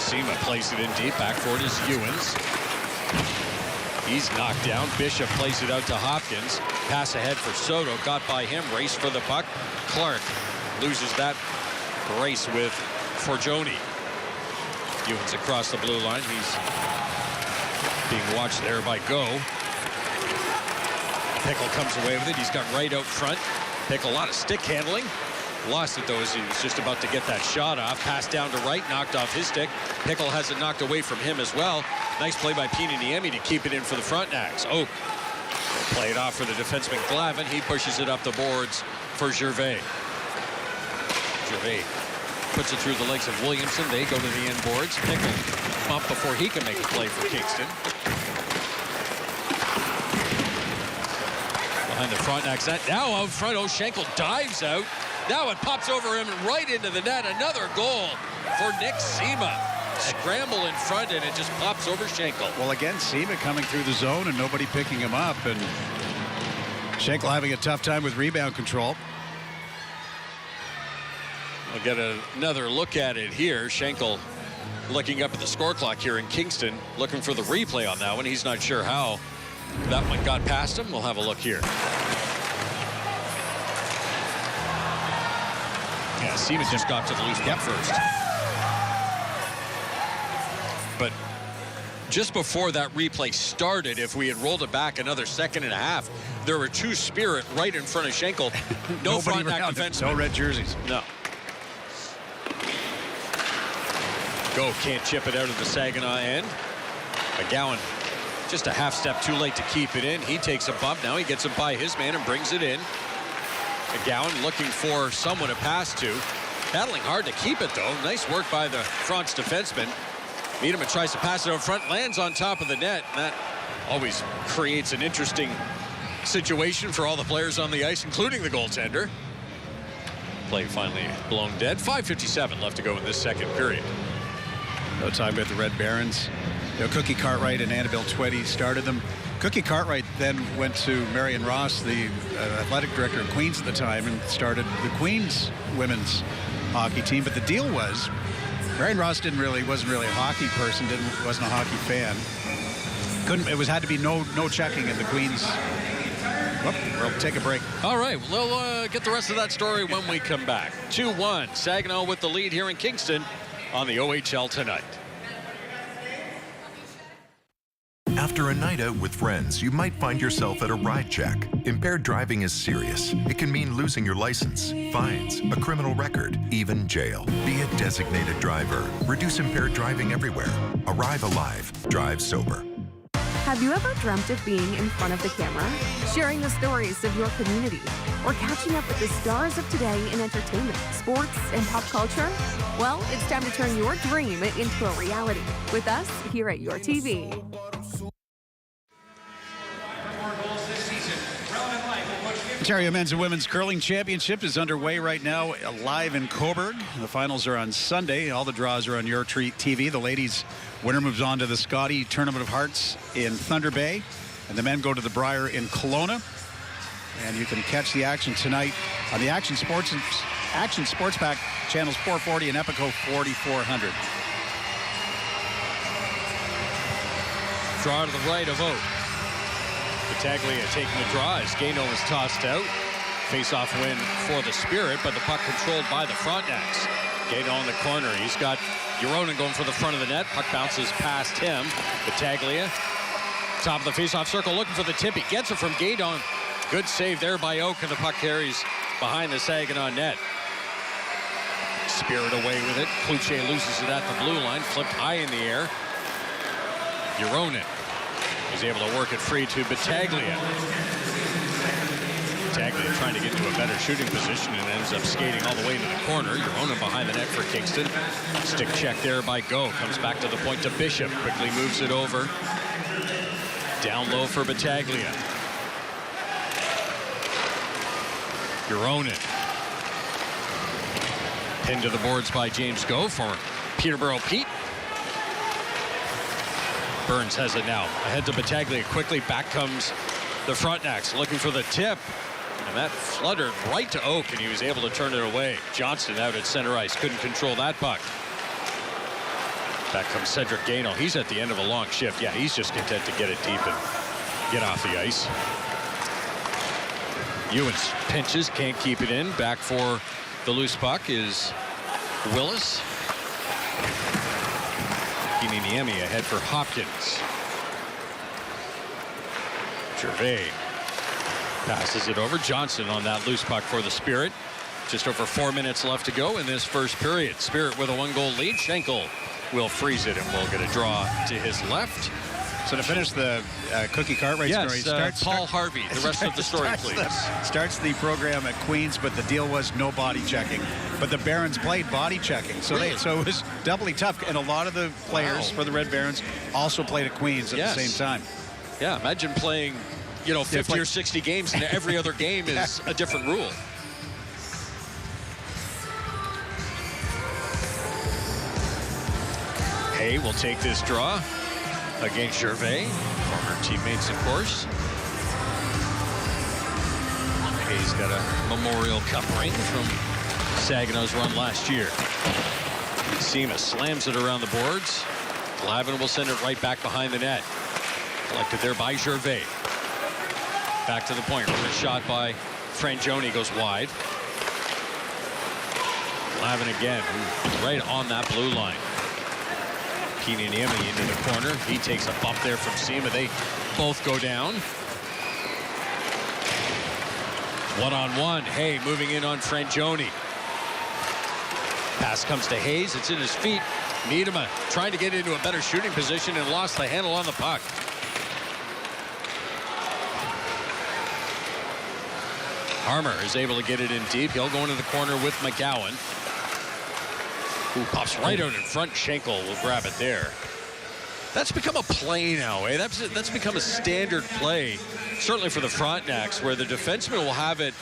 Sima plays it in deep. Back for it is Ewens. He's knocked down. Bishop plays it out to Hopkins. Pass ahead for Soto. Got by him. Race for the puck. Clark loses that race with Forgione. Ewens across the blue line. He's being watched there by Go. Pickle comes away with it. He's got right out front. Pickle, a lot of stick handling. Lost it though as he was just about to get that shot off. Pass down to right, knocked off his stick. Pickle has it knocked away from him as well. Nice play by Niemi to keep it in for the Frontenacs. Oh, play it off for the defenseman Glavin. He pushes it up the boards for Gervais. Gervais puts it through the legs of Williamson. They go to the end boards. Pickle bump before he can make a play for Kingston. Behind the Frontenacs net. Now out front, Schenkel dives out. Now it pops over him and right into the net. Another goal for Nick Sima. Scramble in front and it just pops over Schenkel. Well, again, Sima coming through the zone and nobody picking him up, and Schenkel having a tough time with rebound control. We'll get another look at it here. Schenkel looking up at the score clock here in Kingston, looking for the replay on that one. He's not sure how that one got past him. We'll have a look here. Yeah, Sima just got to the loose puck first. But just before that replay started, if we had rolled it back another second and a half, there were 2 Spirit right in front of Schenkel. No Frontenac defenseman. No red jerseys. No. Go can't chip it out of the Saginaw end. McGowan just a half step too late to keep it in. He takes a bump. Now he gets it by his man and brings it in. McGowan looking for someone to pass to. Battling hard to keep it, though. Nice work by the France defenseman. Miedemann tries to pass it out front, lands on top of the net. That always creates an interesting situation for all the players on the ice, including the goaltender. Play finally blown dead. 5:57 left to go in this second period. No time about the Red Barons. You know, Cookie Cartwright and Annabelle Twitty started them. Cookie Cartwright then went to Marion Ross, the athletic director of Queens at the time, and started the Queens women's hockey team. But the deal was, Marion Ross wasn't really a hockey person, wasn't a hockey fan. Had to be no checking in the Queens. We'll take a break. All right, we'll get the rest of that story when we come back. 2-1, Saginaw with the lead here in Kingston on the OHL tonight. After a night out with friends, you might find yourself at a ride check. Impaired driving is serious. It can mean losing your license, fines, a criminal record, even jail. Be a designated driver. Reduce impaired driving everywhere. Arrive alive. Drive sober. Have you ever dreamt of being in front of the camera, sharing the stories of your community, or catching up with the stars of today in entertainment, sports, and pop culture? Well, it's time to turn your dream into a reality with us here at Your TV. Ontario Men's and Women's Curling Championship is underway right now, live in Cobourg. The finals are on Sunday. All the draws are on Your TV. The ladies' winner moves on to the Scotty Tournament of Hearts in Thunder Bay, and the men go to the Briar in Kelowna. And you can catch the action tonight on the Action Sports Pack channels 440 and Epico 4400. Draw to the right of Oak. Battaglia taking the draw as Gano is tossed out. Face-off win for the Spirit, but the puck controlled by the Frontenacs. Gano in the corner. He's got Euronin going for the front of the net. Puck bounces past him. Battaglia, top of the face-off circle, looking for the tip. He gets it from Gano. Good save there by Oak, and the puck carries behind the Saginaw net. Spirit away with it. Cloutier loses it at the blue line, flipped high in the air. Euronin is able to work it free to Battaglia. Battaglia trying to get to a better shooting position and ends up skating all the way into the corner. Euronin behind the net for Kingston. Stick check there by Go. Comes back to the point to Bishop. Quickly moves it over. Down low for Battaglia. Euronin. Pinned to the boards by James Go for Peterborough Pete. Burns has it now. Ahead to Battaglia quickly. Back comes the Frontenacs looking for the tip. And that fluttered right to Oak, and he was able to turn it away. Johnston out at center ice. Couldn't control that puck. Back comes Cedric Gano. He's at the end of a long shift. Yeah, he's just content to get it deep and get off the ice. Ewens pinches, can't keep it in. Back for the loose puck is Willis. Niemi ahead for Hopkins. Gervais passes it over. Johnson on that loose puck for the Spirit. Just over 4 minutes left to go in this first period. Spirit with a 1-goal lead. Schenkel will freeze it and will get a draw to his left. So to finish the Cookie Cartwright story, Paul Harvey, the rest of the story, please. Starts the program at Queens, but the deal was no body checking. But the Barons played body checking, so it was doubly tough. And a lot of the players for the Red Barons also played at Queens at the same time. Yeah, imagine playing, 50 or 60 games, and every other game is a different rule. Hay will take this draw against Gervais, former teammates, of course. Hay's got a Memorial Cup ring from Saginaw's run last year. Misa slams it around the boards. Glavin will send it right back behind the net. Collected there by Gervais. Back to the point. A shot by Frangioni goes wide. Glavin again, right on that blue line. Niemi into the corner. He takes a bump there from Sima. They both go down. One-on-one. Hay moving in on Frangioni. Pass comes to Hayes. It's in his feet. Niedema trying to get into a better shooting position and lost the handle on the puck. Harmer is able to get it in deep. He'll go into the corner with McGowan. Who pops right out in front. Schenkel will grab it there. That's become a play now, eh? That's become a standard play, certainly for the Frontenacs, where the defenseman will have it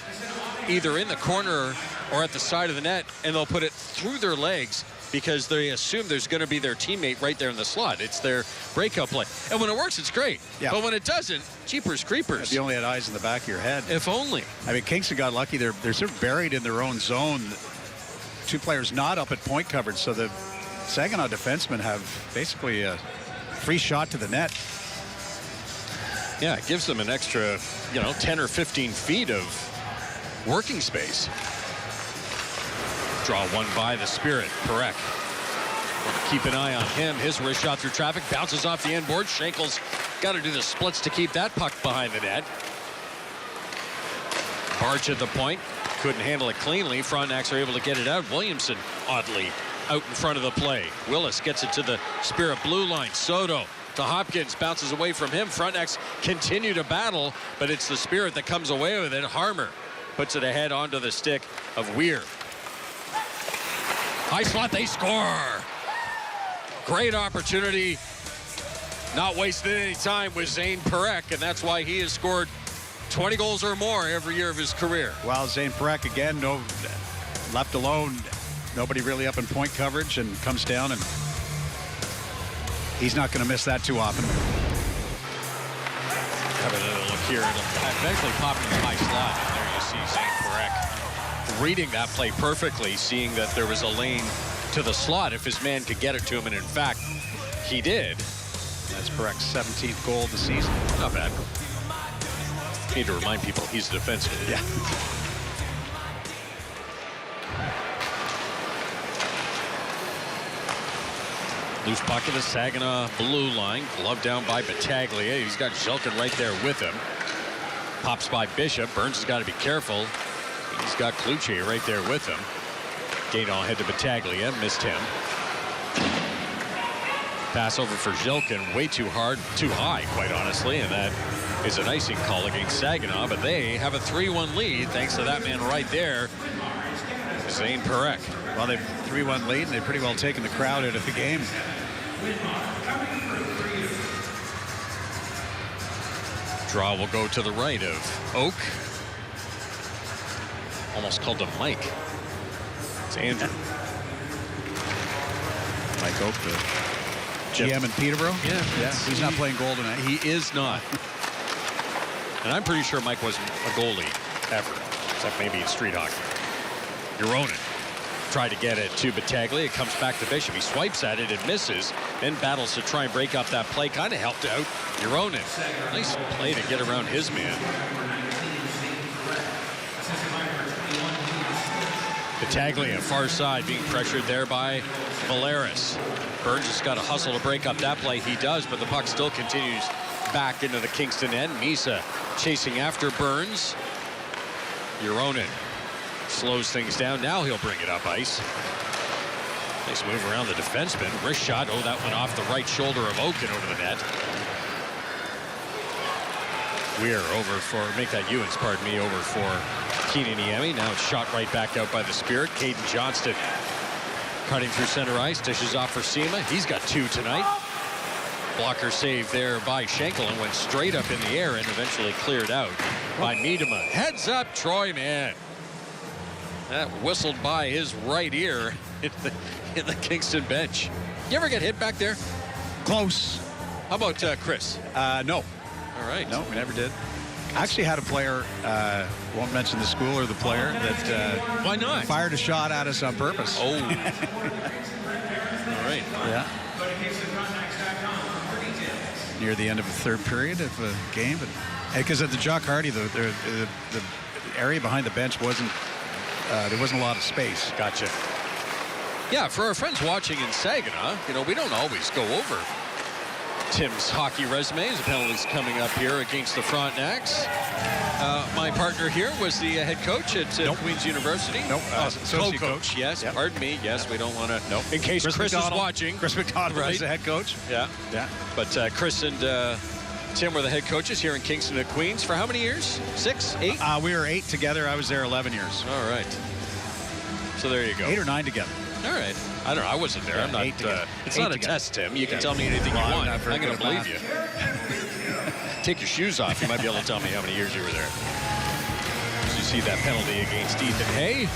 either in the corner or at the side of the net, and they'll put it through their legs because they assume there's going to be their teammate right there in the slot. It's their breakout play. And when it works, it's great. Yeah. But when it doesn't, jeepers creepers. If you only had eyes in the back of your head. If only. I mean, Kingston got lucky. They're sort of buried in their own zone. Two players not up at point coverage, so the Saginaw defensemen have basically a free shot to the net. Yeah, it gives them an extra, 10 or 15 feet of working space. Draw one by the Spirit. Parekh. Keep an eye on him. His wrist shot through traffic. Bounces off the end board. Schenkel's got to do the splits to keep that puck behind the net. Barch at the point. Couldn't handle it cleanly. Frontenacs are able to get it out. Williamson, oddly, out in front of the play. Willis gets it to the Spirit blue line. Soto to Hopkins. Bounces away from him. Frontenacs continue to battle, but it's the Spirit that comes away with it. Harmer puts it ahead onto the stick of Weir. High slot, they score. Great opportunity. Not wasting any time with Zayne Parekh, and that's why he has scored 20 goals or more every year of his career. Well, Zayne Parekh again, left alone. Nobody really up in point coverage, and comes down, and he's not going to miss that too often. Have another look here. Eventually popping the high slot, and there you see Zayne Parekh reading that play perfectly, seeing that there was a lane to the slot if his man could get it to him, and in fact, he did. That's Parekh's 17th goal of the season. Not bad. Just need to remind people he's a defenseman. Yeah. Loose puck in the Saginaw blue line. Glove down by Battaglia. He's got Shilkin right there with him. Pops by Bishop. Burns has got to be careful. He's got Cloutier right there with him. Gaydon head to Battaglia. Missed him. Pass over for Zilkin. Way too hard. Too high, quite honestly. And that is an icing call against Saginaw. But they have a 3-1 lead thanks to that man right there, Zayne Parekh. Well, they've 3-1 lead, and they've pretty well taken the crowd out of the game. Draw will go to the right of Oak. Almost called him Mike. It's Andrew. Mike Oak, the GM in Peterborough? Yeah. He's not playing goal tonight. He is not. And I'm pretty sure Mike wasn't a goalie ever, except maybe in street hockey. Euronin tried to get it to Battaglia. It comes back to Bishop. He swipes at it and misses. Then battles to try and break up that play. Kind of helped out Euronin. Nice play to get around his man. Battaglia, far side, being pressured there by Valeris. Burns has got to hustle to break up that play. He does, but the puck still continues back into the Kingston end. Misa chasing after Burns. Euronin slows things down. Now he'll bring it up ice. Nice move around the defenseman. Wrist shot. Oh, that went off the right shoulder of Oaken over the net. Weir over for, make that Ewens, pardon me, over for Keenan Niemi. Now it's shot right back out by the Spirit. Caden Johnston cutting through center ice. Dishes off for Sema. He's got 2 tonight. Blocker save there by Schenkel and went straight up in the air and eventually cleared out by Miedema. Heads up, Troy, man. That whistled by his right ear in the Kingston bench. You ever get hit back there? Close. How about Chris? No. All right. No, we never did. I actually had a player, won't mention the school or the player, that why not? Fired a shot at us on purpose. Oh. All right. Yeah. Near the end of the third period of a game. Because at the Jock Hardy, the area behind the bench wasn't, there wasn't a lot of space. Gotcha. Yeah, for our friends watching in Saginaw, we don't always go over Tim's hockey resume. His penalties coming up here against the Frontenacs. My partner here was the head coach at Queen's University. Nope. Co-coach, yes. Yep. Pardon me. Yes, we don't want to. Nope. In case Chris is watching. Chris McDonald right? was the head coach. Yeah. Yeah. But Chris and Tim were the head coaches here in Kingston at Queen's for how many years? 6, 8? We were 8 together. I was there 11 years. All right. So there you go. 8 or 9 together. All right. I don't know. I wasn't there. Yeah, I'm not. It's not a test, Tim. You can tell me anything you want. I'm going to believe you. Take your shoes off. You might be able to tell me how many years you were there. As you see that penalty against Ethan Hay.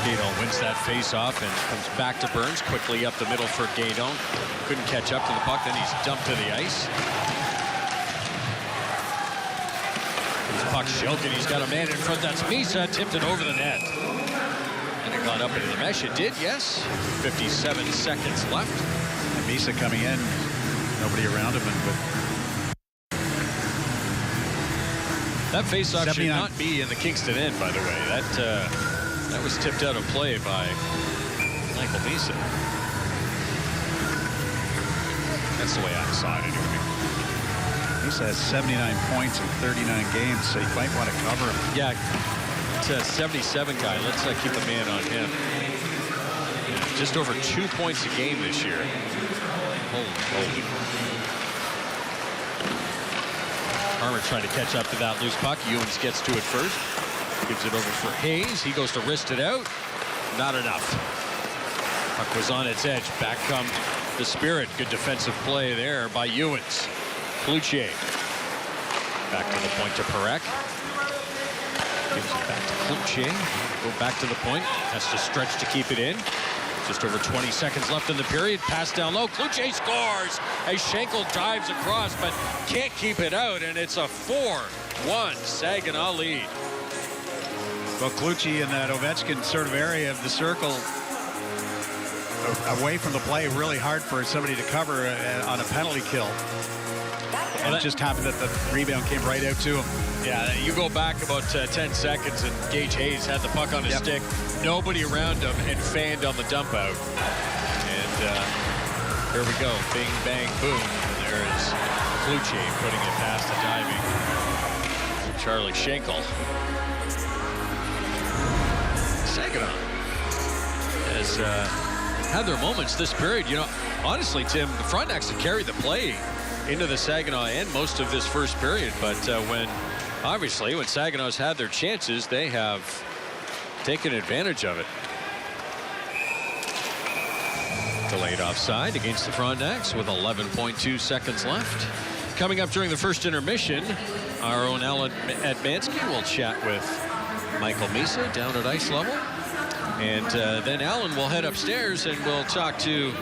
Gaydon wins that face-off and comes back to Burns. Quickly up the middle for Gaydon. Couldn't catch up to the puck. Then he's dumped to the ice. Puck Shilkin, he's got a man in front. That's Misa, tipped it over the net. And it got up into the mesh. It did, yes. 57 seconds left. And Misa coming in, nobody around him. And with that faceoff should not be in the Kingston end, by the way. That was tipped out of play by Michael Misa. That's the way I saw it anyway. Misa has 79 points in 39 games, so you might want to cover him. Yeah, it's a 77 guy. Let's keep a man on him. Just over 2 points a game this year. Holy. Armour trying to catch up to that loose puck. Ewens gets to it first. Gives it over for Hayes. He goes to wrist it out. Not enough. Puck was on its edge. Back come the Spirit. Good defensive play there by Ewens. Cloutier. Back to the point to Parekh. Gives it back to Cloutier. Go back to the point. Has to stretch to keep it in. Just over 20 seconds left in the period. Pass down low. Cloutier scores as Schenkel dives across, but can't keep it out, and it's a 4-1 Saginaw lead. Well, Cloutier in that Ovechkin sort of area of the circle away from the play, really hard for somebody to cover on a penalty kill. And it just happened that the rebound came right out to him. Yeah, you go back about 10 seconds and Gage Hayes had the puck on his stick. Nobody around him and fanned on the dump out. And here we go. Bing, bang, boom. And there is Kluche putting it past the diving Charlie Schenkel. Saginaw has had their moments this period. You know, honestly, Tim, the Frontenacs have carried the play into the Saginaw end most of this first period, but when Saginaw's had their chances, they have taken advantage of it. Delayed offside against the Frontenacs with 11.2 seconds left. Coming up during the first intermission, our own Alan Admansky will chat with Michael Misa down at ice level, and then Alan will head upstairs and we'll talk to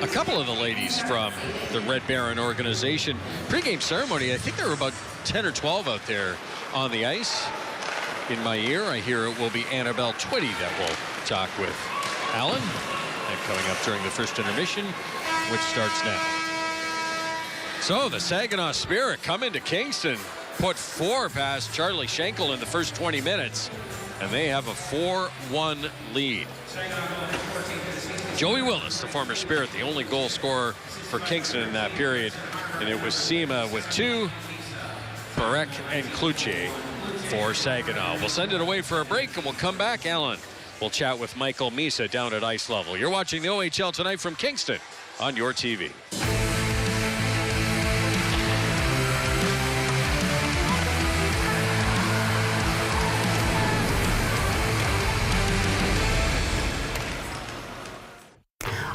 a couple of the ladies from the Red Baron organization. Pre-game ceremony, I think there were about 10 or 12 out there on the ice. In my ear, I hear it will be Annabelle Twitty that will talk with Alan. And coming up during the first intermission, which starts now. So the Saginaw Spirit come into Kingston, put 4 past Charlie Schenkel in the first 20 minutes, and they have a 4-1 lead. Joey Willis, the former Spirit, the only goal scorer for Kingston in that period. And it was Sima with 2, Parekh and Kluche for Saginaw. We'll send it away for a break and we'll come back. Alan, we'll chat with Michael Misa down at ice level. You're watching the OHL Tonight from Kingston on your TV.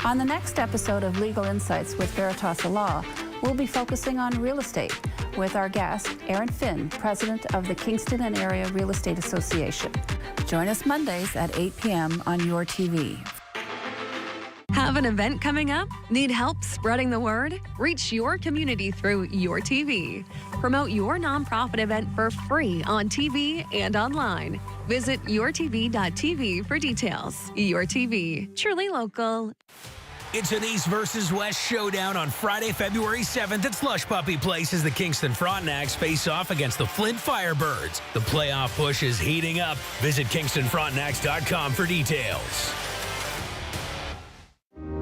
On the next episode of Legal Insights with Veritas Law, we'll be focusing on real estate with our guest, Aaron Finn, president of the Kingston and Area Real Estate Association. Join us Mondays at 8 p.m. on your TV. Have an event coming up? Need help spreading the word? Reach your community through your TV. Promote your nonprofit event for free on TV and online. Visit yourtv.tv for details. Your TV, truly local. It's an East versus West showdown on Friday, February 7th at Slush Puppy Place as the Kingston Frontenacs face off against the Flint Firebirds. The playoff push is heating up. Visit KingstonFrontenacs.com for details.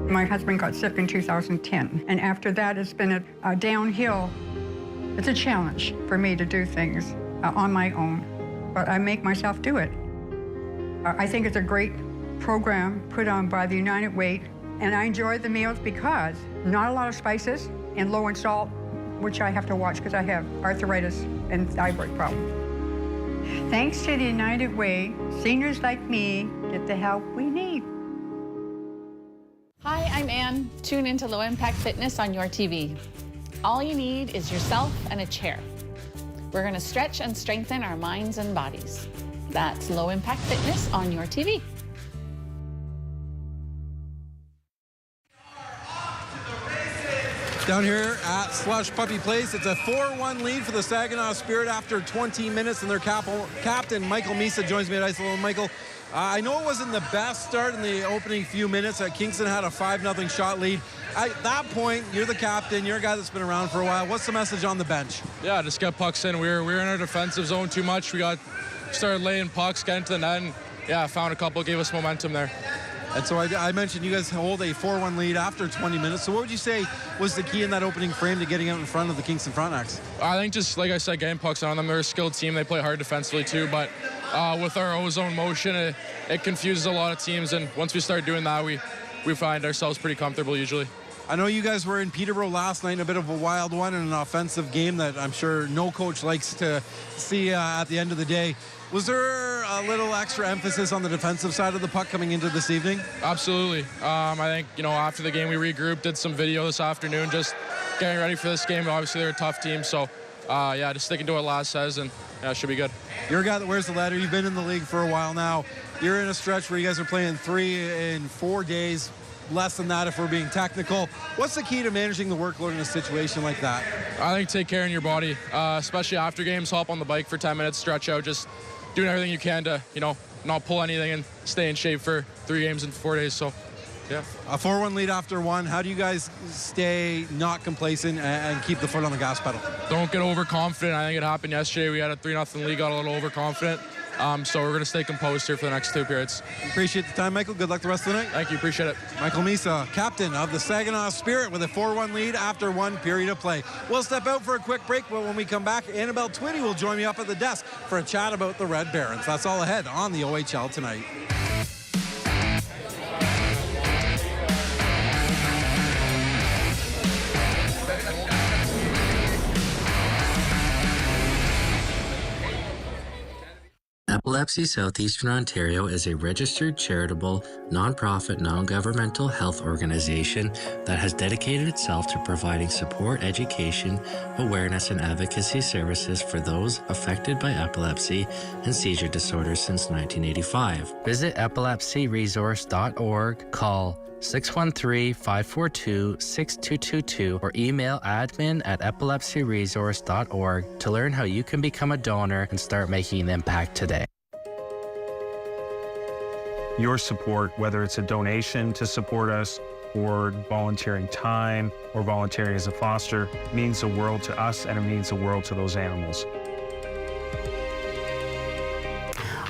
My husband got sick in 2010, and after that it's been a downhill. It's a challenge for me to do things on my own, but I make myself do it. I think it's a great program put on by the United Way, and I enjoy the meals because not a lot of spices and low in salt, which I have to watch because I have arthritis and thyroid problem. Thanks to the United Way, seniors like me get the help we need. Hi, I'm Ann. Tune into Low Impact Fitness on your TV. All you need is yourself and a chair. We're going to stretch and strengthen our minds and bodies. That's Low Impact Fitness on your TV. Down here at Slush Puppy Place, it's a 4-1 lead for the Saginaw Spirit after 20 minutes, and their captain, Michael Misa, joins me at ice level. Michael, I know it wasn't the best start in the opening few minutes. Kingston had a 5-0 shot lead. At that point, you're the captain. You're a guy that's been around for a while. What's the message on the bench? Yeah, just get pucks in. We were in our defensive zone too much. We started laying pucks, got into the net, and yeah, found a couple, gave us momentum there. And so I mentioned you guys hold a 4-1 lead after 20 minutes. So what would you say was the key in that opening frame to getting out in front of the Kingston Frontenacs? I think just, like I said, getting pucks on them. They're a skilled team. They play hard defensively too, but with our ozone motion, it confuses a lot of teams. And once we start doing that, we find ourselves pretty comfortable usually. I know you guys were in Peterborough last night in a bit of a wild one and an offensive game that I'm sure no coach likes to see at the end of the day. Was there a little extra emphasis on the defensive side of the puck coming into this evening? Absolutely. I think, after the game we regrouped, did some video this afternoon, just getting ready for this game. Obviously, they're a tough team, so just sticking to what Laz says, and it should be good. You're a guy that wears the letter. You've been in the league for a while now. You're in a stretch where you guys are playing 3 in 4 days, less than that if we're being technical. What's the key to managing the workload in a situation like that? I think take care of your body, especially after games. Hop on the bike for 10 minutes, stretch out, just doing everything you can to, not pull anything and stay in shape for 3 games in 4 days. So Yeah. A 4-1 lead after one. How do you guys stay not complacent and keep the foot on the gas pedal? Don't get overconfident. I think it happened yesterday. We had a 3-0 lead, got a little overconfident. So we're going to stay composed here for the next 2 periods. Appreciate the time, Michael. Good luck the rest of the night. Thank you. Appreciate it. Michael Misa, captain of the Saginaw Spirit, with a 4-1 lead after 1 period of play. We'll step out for a quick break, but when we come back, Annabelle Twitty will join me up at the desk for a chat about the Red Barons. That's all ahead on the OHL tonight. Epilepsy Southeastern Ontario is a registered, charitable, non-profit, non-governmental health organization that has dedicated itself to providing support, education, awareness, and advocacy services for those affected by epilepsy and seizure disorders since 1985. Visit epilepsyresource.org, call 613-542-6222 or email admin@epilepsyresource.org to learn how you can become a donor and start making an impact today. Your support, whether it's a donation to support us or volunteering time or volunteering as a foster, means the world to us and it means the world to those animals.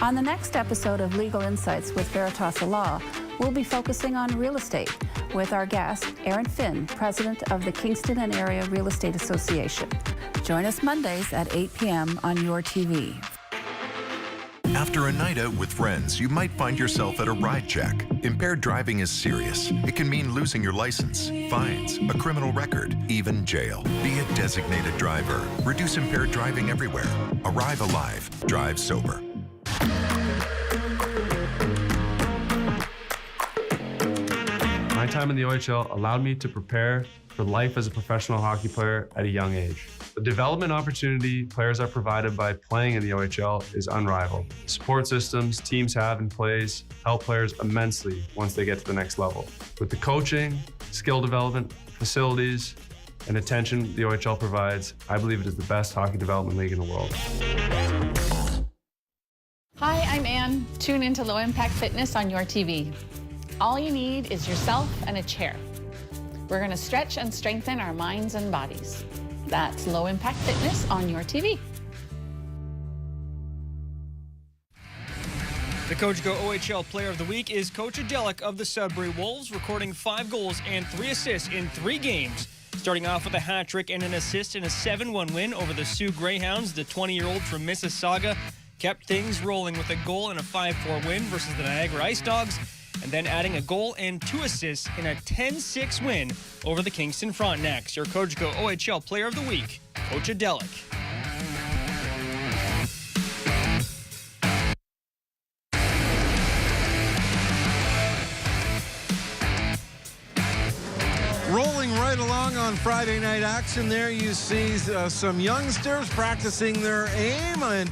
On the next episode of Legal Insights with Veritas Law, we'll be focusing on real estate with our guest, Aaron Finn, president of the Kingston and Area Real Estate Association. Join us Mondays at 8 p.m. on your TV. After a night out with friends, you might find yourself at a ride check. Impaired driving is serious. It can mean losing your license, fines, a criminal record, even jail. Be a designated driver. Reduce impaired driving everywhere. Arrive alive. Drive sober. My time in the OHL allowed me to prepare for life as a professional hockey player at a young age. The development opportunity players are provided by playing in the OHL is unrivaled. Support systems teams have in place help players immensely once they get to the next level. With the coaching, skill development, facilities, and attention the OHL provides, I believe it is the best hockey development league in the world. Hi, I'm Ann. Tune into Low Impact Fitness on your TV. All you need is yourself and a chair. We're going to stretch and strengthen our minds and bodies. That's Low Impact Fitness on your TV. The Coach Go OHL Player of the Week is Coach Adelek of the Sudbury Wolves, recording 5 goals and 3 assists in 3 games. Starting off with a hat trick and an assist in a 7-1 win over the Sioux Greyhounds, the 20-year-old from Mississauga kept things rolling with a goal and a 5-4 win versus the Niagara Ice Dogs, and then adding a goal and 2 assists in a 10-6 win over the Kingston Frontenacs. Your Coach Go OHL Player of the Week, Coach Adelek. Rolling right along on Friday night action there, you see some youngsters practicing their aim, and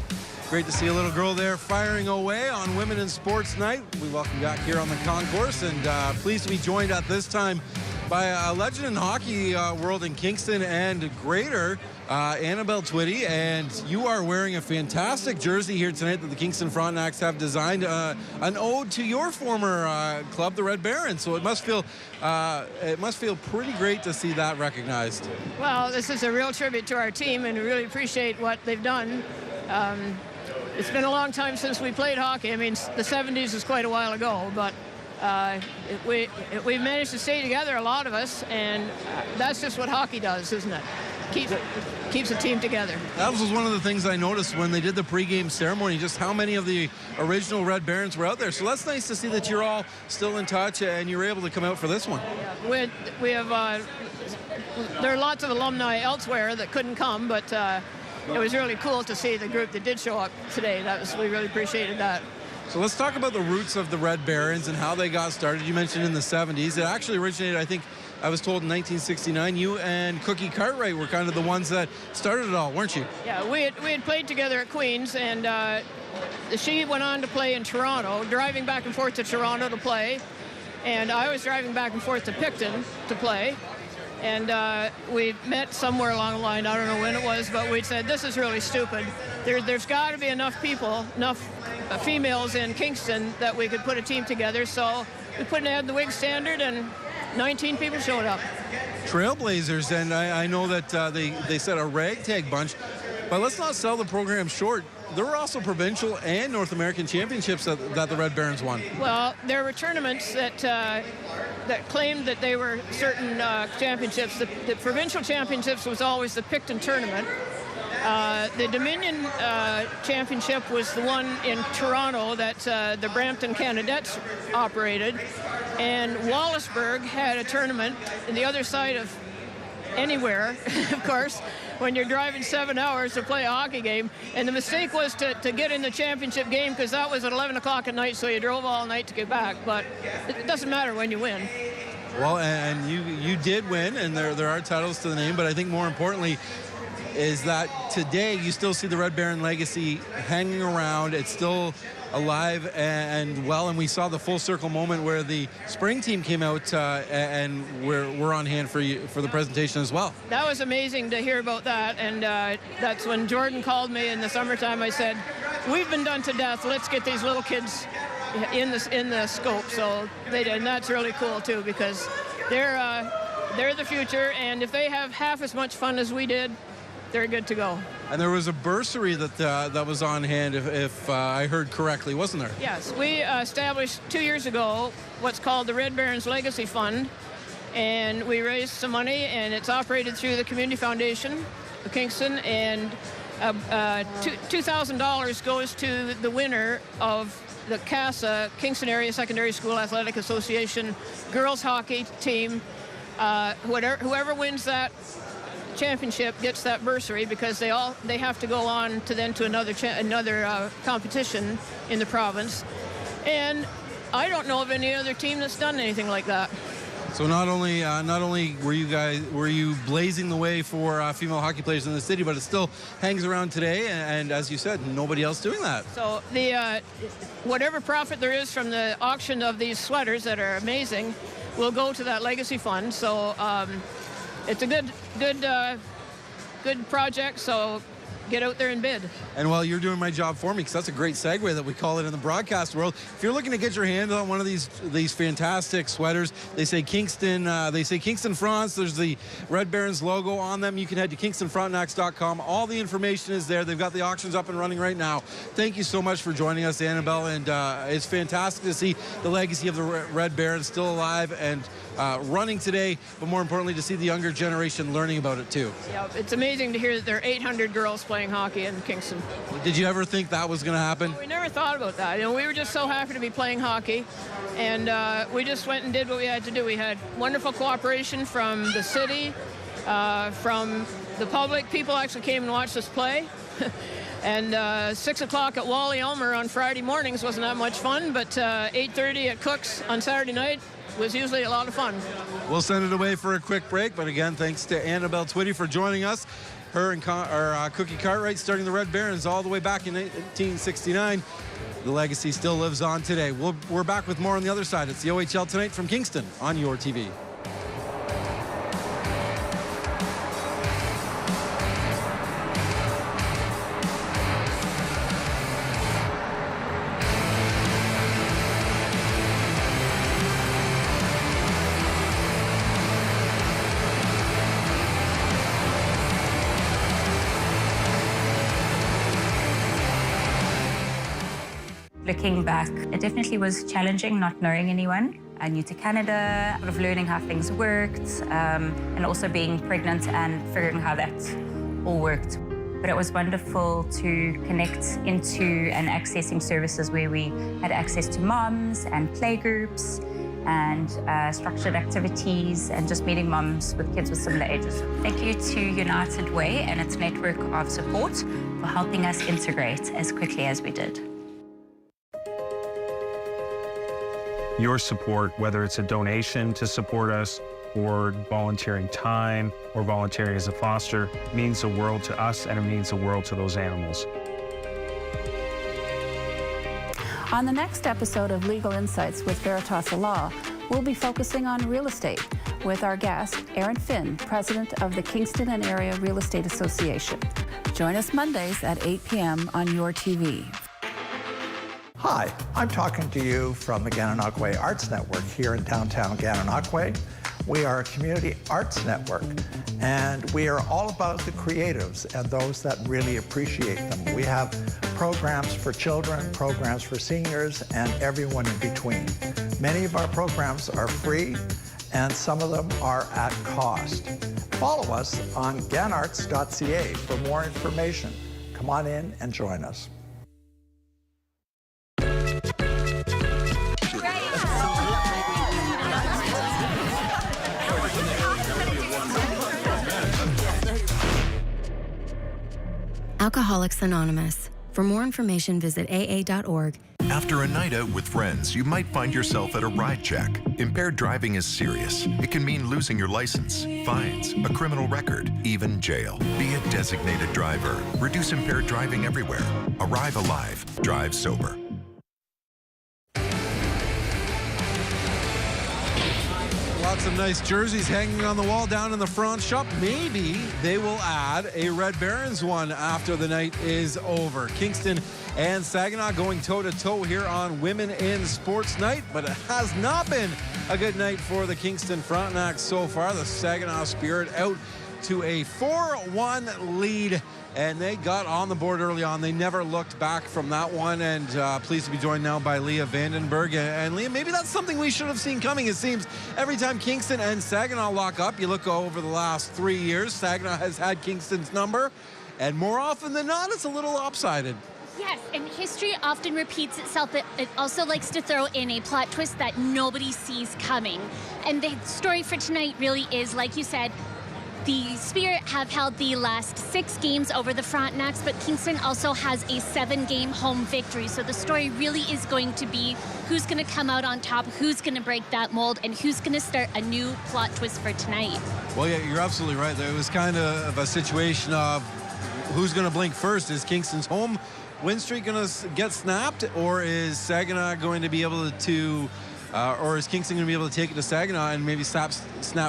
great to see a little girl there firing away on Women in Sports Night. We welcome you back here on the concourse, and pleased to be joined at this time by a legend in hockey world in Kingston and greater, Annabelle Twitty, and you are wearing a fantastic jersey here tonight that the Kingston Frontenacs have designed, an ode to your former club, the Red Barons. So it must feel pretty great to see that recognized. Well, this is a real tribute to our team, and we really appreciate what they've done. It's been a long time since we played hockey. I mean, the 70s is quite a while ago, but we've managed to stay together, a lot of us, and that's just what hockey does, isn't it? Keeps a team together. That was one of the things I noticed when they did the pregame ceremony, just how many of the original Red Barons were out there. So that's nice to see that you're all still in touch and you're able to come out for this one. Yeah, we have there are lots of alumni elsewhere that couldn't come, but it was really cool to see the group that did show up today. We really appreciated that. So let's talk about the roots of the Red Barons and how they got started. You mentioned in the 70s. It actually originated, I think, I was told in 1969. You and Cookie Cartwright were kind of the ones that started it all, weren't you? Yeah, we had played together at Queens, and she went on to play in Toronto, driving back and forth to Toronto to play, and I was driving back and forth to Picton to play. And we met somewhere along the line, I don't know when it was, but we said, this is really stupid. There's got to be enough people, enough females in Kingston that we could put a team together. So we put an ad in the Whig Standard, and 19 people showed up. Trailblazers, and I know that they said a ragtag bunch, but let's not sell the program short. There were also provincial and North American championships that the Red Barons won. Well, there were tournaments that claimed that they were certain championships. The provincial championships was always the Picton tournament. The Dominion Championship was the one in Toronto that the Brampton Canadettes operated. And Wallaceburg had a tournament on the other side of anywhere, of course, when you're driving 7 hours to play a hockey game. And the mistake was to get in the championship game, because that was at 11 o'clock at night, so you drove all night to get back. But it doesn't matter when you win. Well, and you did win, and there are titles to the name, but I think more importantly is that today you still see the Red Baron legacy hanging around. It's still alive and well, and we saw the full circle moment where the spring team came out and we're on hand for the presentation as well. That was amazing to hear about that, and that's when Jordan called me in the summertime. I said, we've been done to death, let's get these little kids in the scope. So they did, and that's really cool too, because they're the future, and if they have half as much fun as we did, they're good to go. And there was a bursary that was on hand, if I heard correctly, wasn't there? Yes, we established 2 years ago what's called the Red Barons Legacy Fund, and we raised some money, and it's operated through the Community Foundation of Kingston, and $2,000 goes to the winner of the CASA, Kingston Area Secondary School Athletic Association girls hockey team. Whoever wins that championship gets that bursary, because they have to go on to another competition in the province. And I don't know of any other team that's done anything like that. So not only were you blazing the way for female hockey players in the city, but it still hangs around today, and as you said, nobody else doing that. So the whatever profit there is from the auction of these sweaters that are amazing will go to that legacy fund. So it's a good project, so get out there and bid. And while you're doing my job for me, because that's a great segue that we call it in the broadcast world, if you're looking to get your hands on one of these fantastic sweaters, they say Kingston France, there's the Red Barons logo on them. You can head to kingstonfrontenacs.com. All the information is there. They've got the auctions up and running right now. Thank you so much for joining us, Annabelle, and it's fantastic to see the legacy of the Red Barons still alive and running today, but more importantly to see the younger generation learning about it too. Yeah, it's amazing to hear that there are 800 girls playing hockey in Kingston. Did you ever think that was going to happen? We never thought about that. We were just so happy to be playing hockey, and we just went and did what we had to do. We had wonderful cooperation from the city, from the public. People actually came and watched us play. And 6 o'clock at Wally Elmer on Friday mornings wasn't that much fun, but 8:30 at Cook's on Saturday night was usually a lot of fun. We'll send it away for a quick break, but again, thanks to Annabelle Twitty for joining us. Her and Cookie Cartwright starting the Red Barons all the way back in 1869. The legacy still lives on today. We're back with more on the other side. It's the OHL Tonight from Kingston on your TV. Looking back, it definitely was challenging not knowing anyone. I new to Canada, sort of learning how things worked, and also being pregnant and figuring how that all worked. But it was wonderful to connect into and accessing services where we had access to moms and playgroups and structured activities and just meeting moms with kids with similar ages. Thank you to United Way and its network of support for helping us integrate as quickly as we did. Your support, whether it's a donation to support us or volunteering time or volunteering as a foster, means the world to us and it means the world to those animals. On the next episode of Legal Insights with Veritas Law, we'll be focusing on real estate with our guest, Aaron Finn, president of the Kingston and Area Real Estate Association. Join us Mondays at 8 p.m. on your TV. Hi, I'm talking to you from the Gananoque Arts Network here in downtown Gananoque. We are a community arts network, and we are all about the creatives and those that really appreciate them. We have programs for children, programs for seniors, and everyone in between. Many of our programs are free, and some of them are at cost. Follow us on ganarts.ca for more information. Come on in and join us. Alcoholics Anonymous. For more information, visit aa.org. After a night out with friends, you might find yourself at a ride check. Impaired driving is serious. It can mean losing your license, fines, a criminal record, even jail. Be a designated driver. Reduce impaired driving everywhere. Arrive alive. Drive sober. Lots of nice jerseys hanging on the wall down in the front shop. Maybe they will add a Red Barons one after the night is over. Kingston and Saginaw going toe-to-toe here on Women in Sports Night, but it has not been a good night for the Kingston Frontenacs so far. The Saginaw Spirit out to a 4-1 lead, and they got on the board early on. They never looked back from that one, and pleased to be joined now by Leah Vandenberg. And Leah, maybe that's something we should have seen coming. It seems every time Kingston and Saginaw lock up, you look over the last 3 years, Saginaw has had Kingston's number, and more often than not, it's a little lopsided. Yes, and history often repeats itself. It also likes to throw in a plot twist that nobody sees coming. And the story for tonight really is, like you said, the Spirit have held the last 6 games over the Frontenacs, but Kingston also has a 7-game home victory. So the story really is going to be who's going to come out on top, who's going to break that mold, and who's going to start a new plot twist for tonight. Well, yeah, you're absolutely right. There was kind of a situation of who's going to blink first. Is Kingston's home win streak going to get snapped, or is Saginaw going to be able to or is Kingston going to be able to take it to Saginaw and maybe snap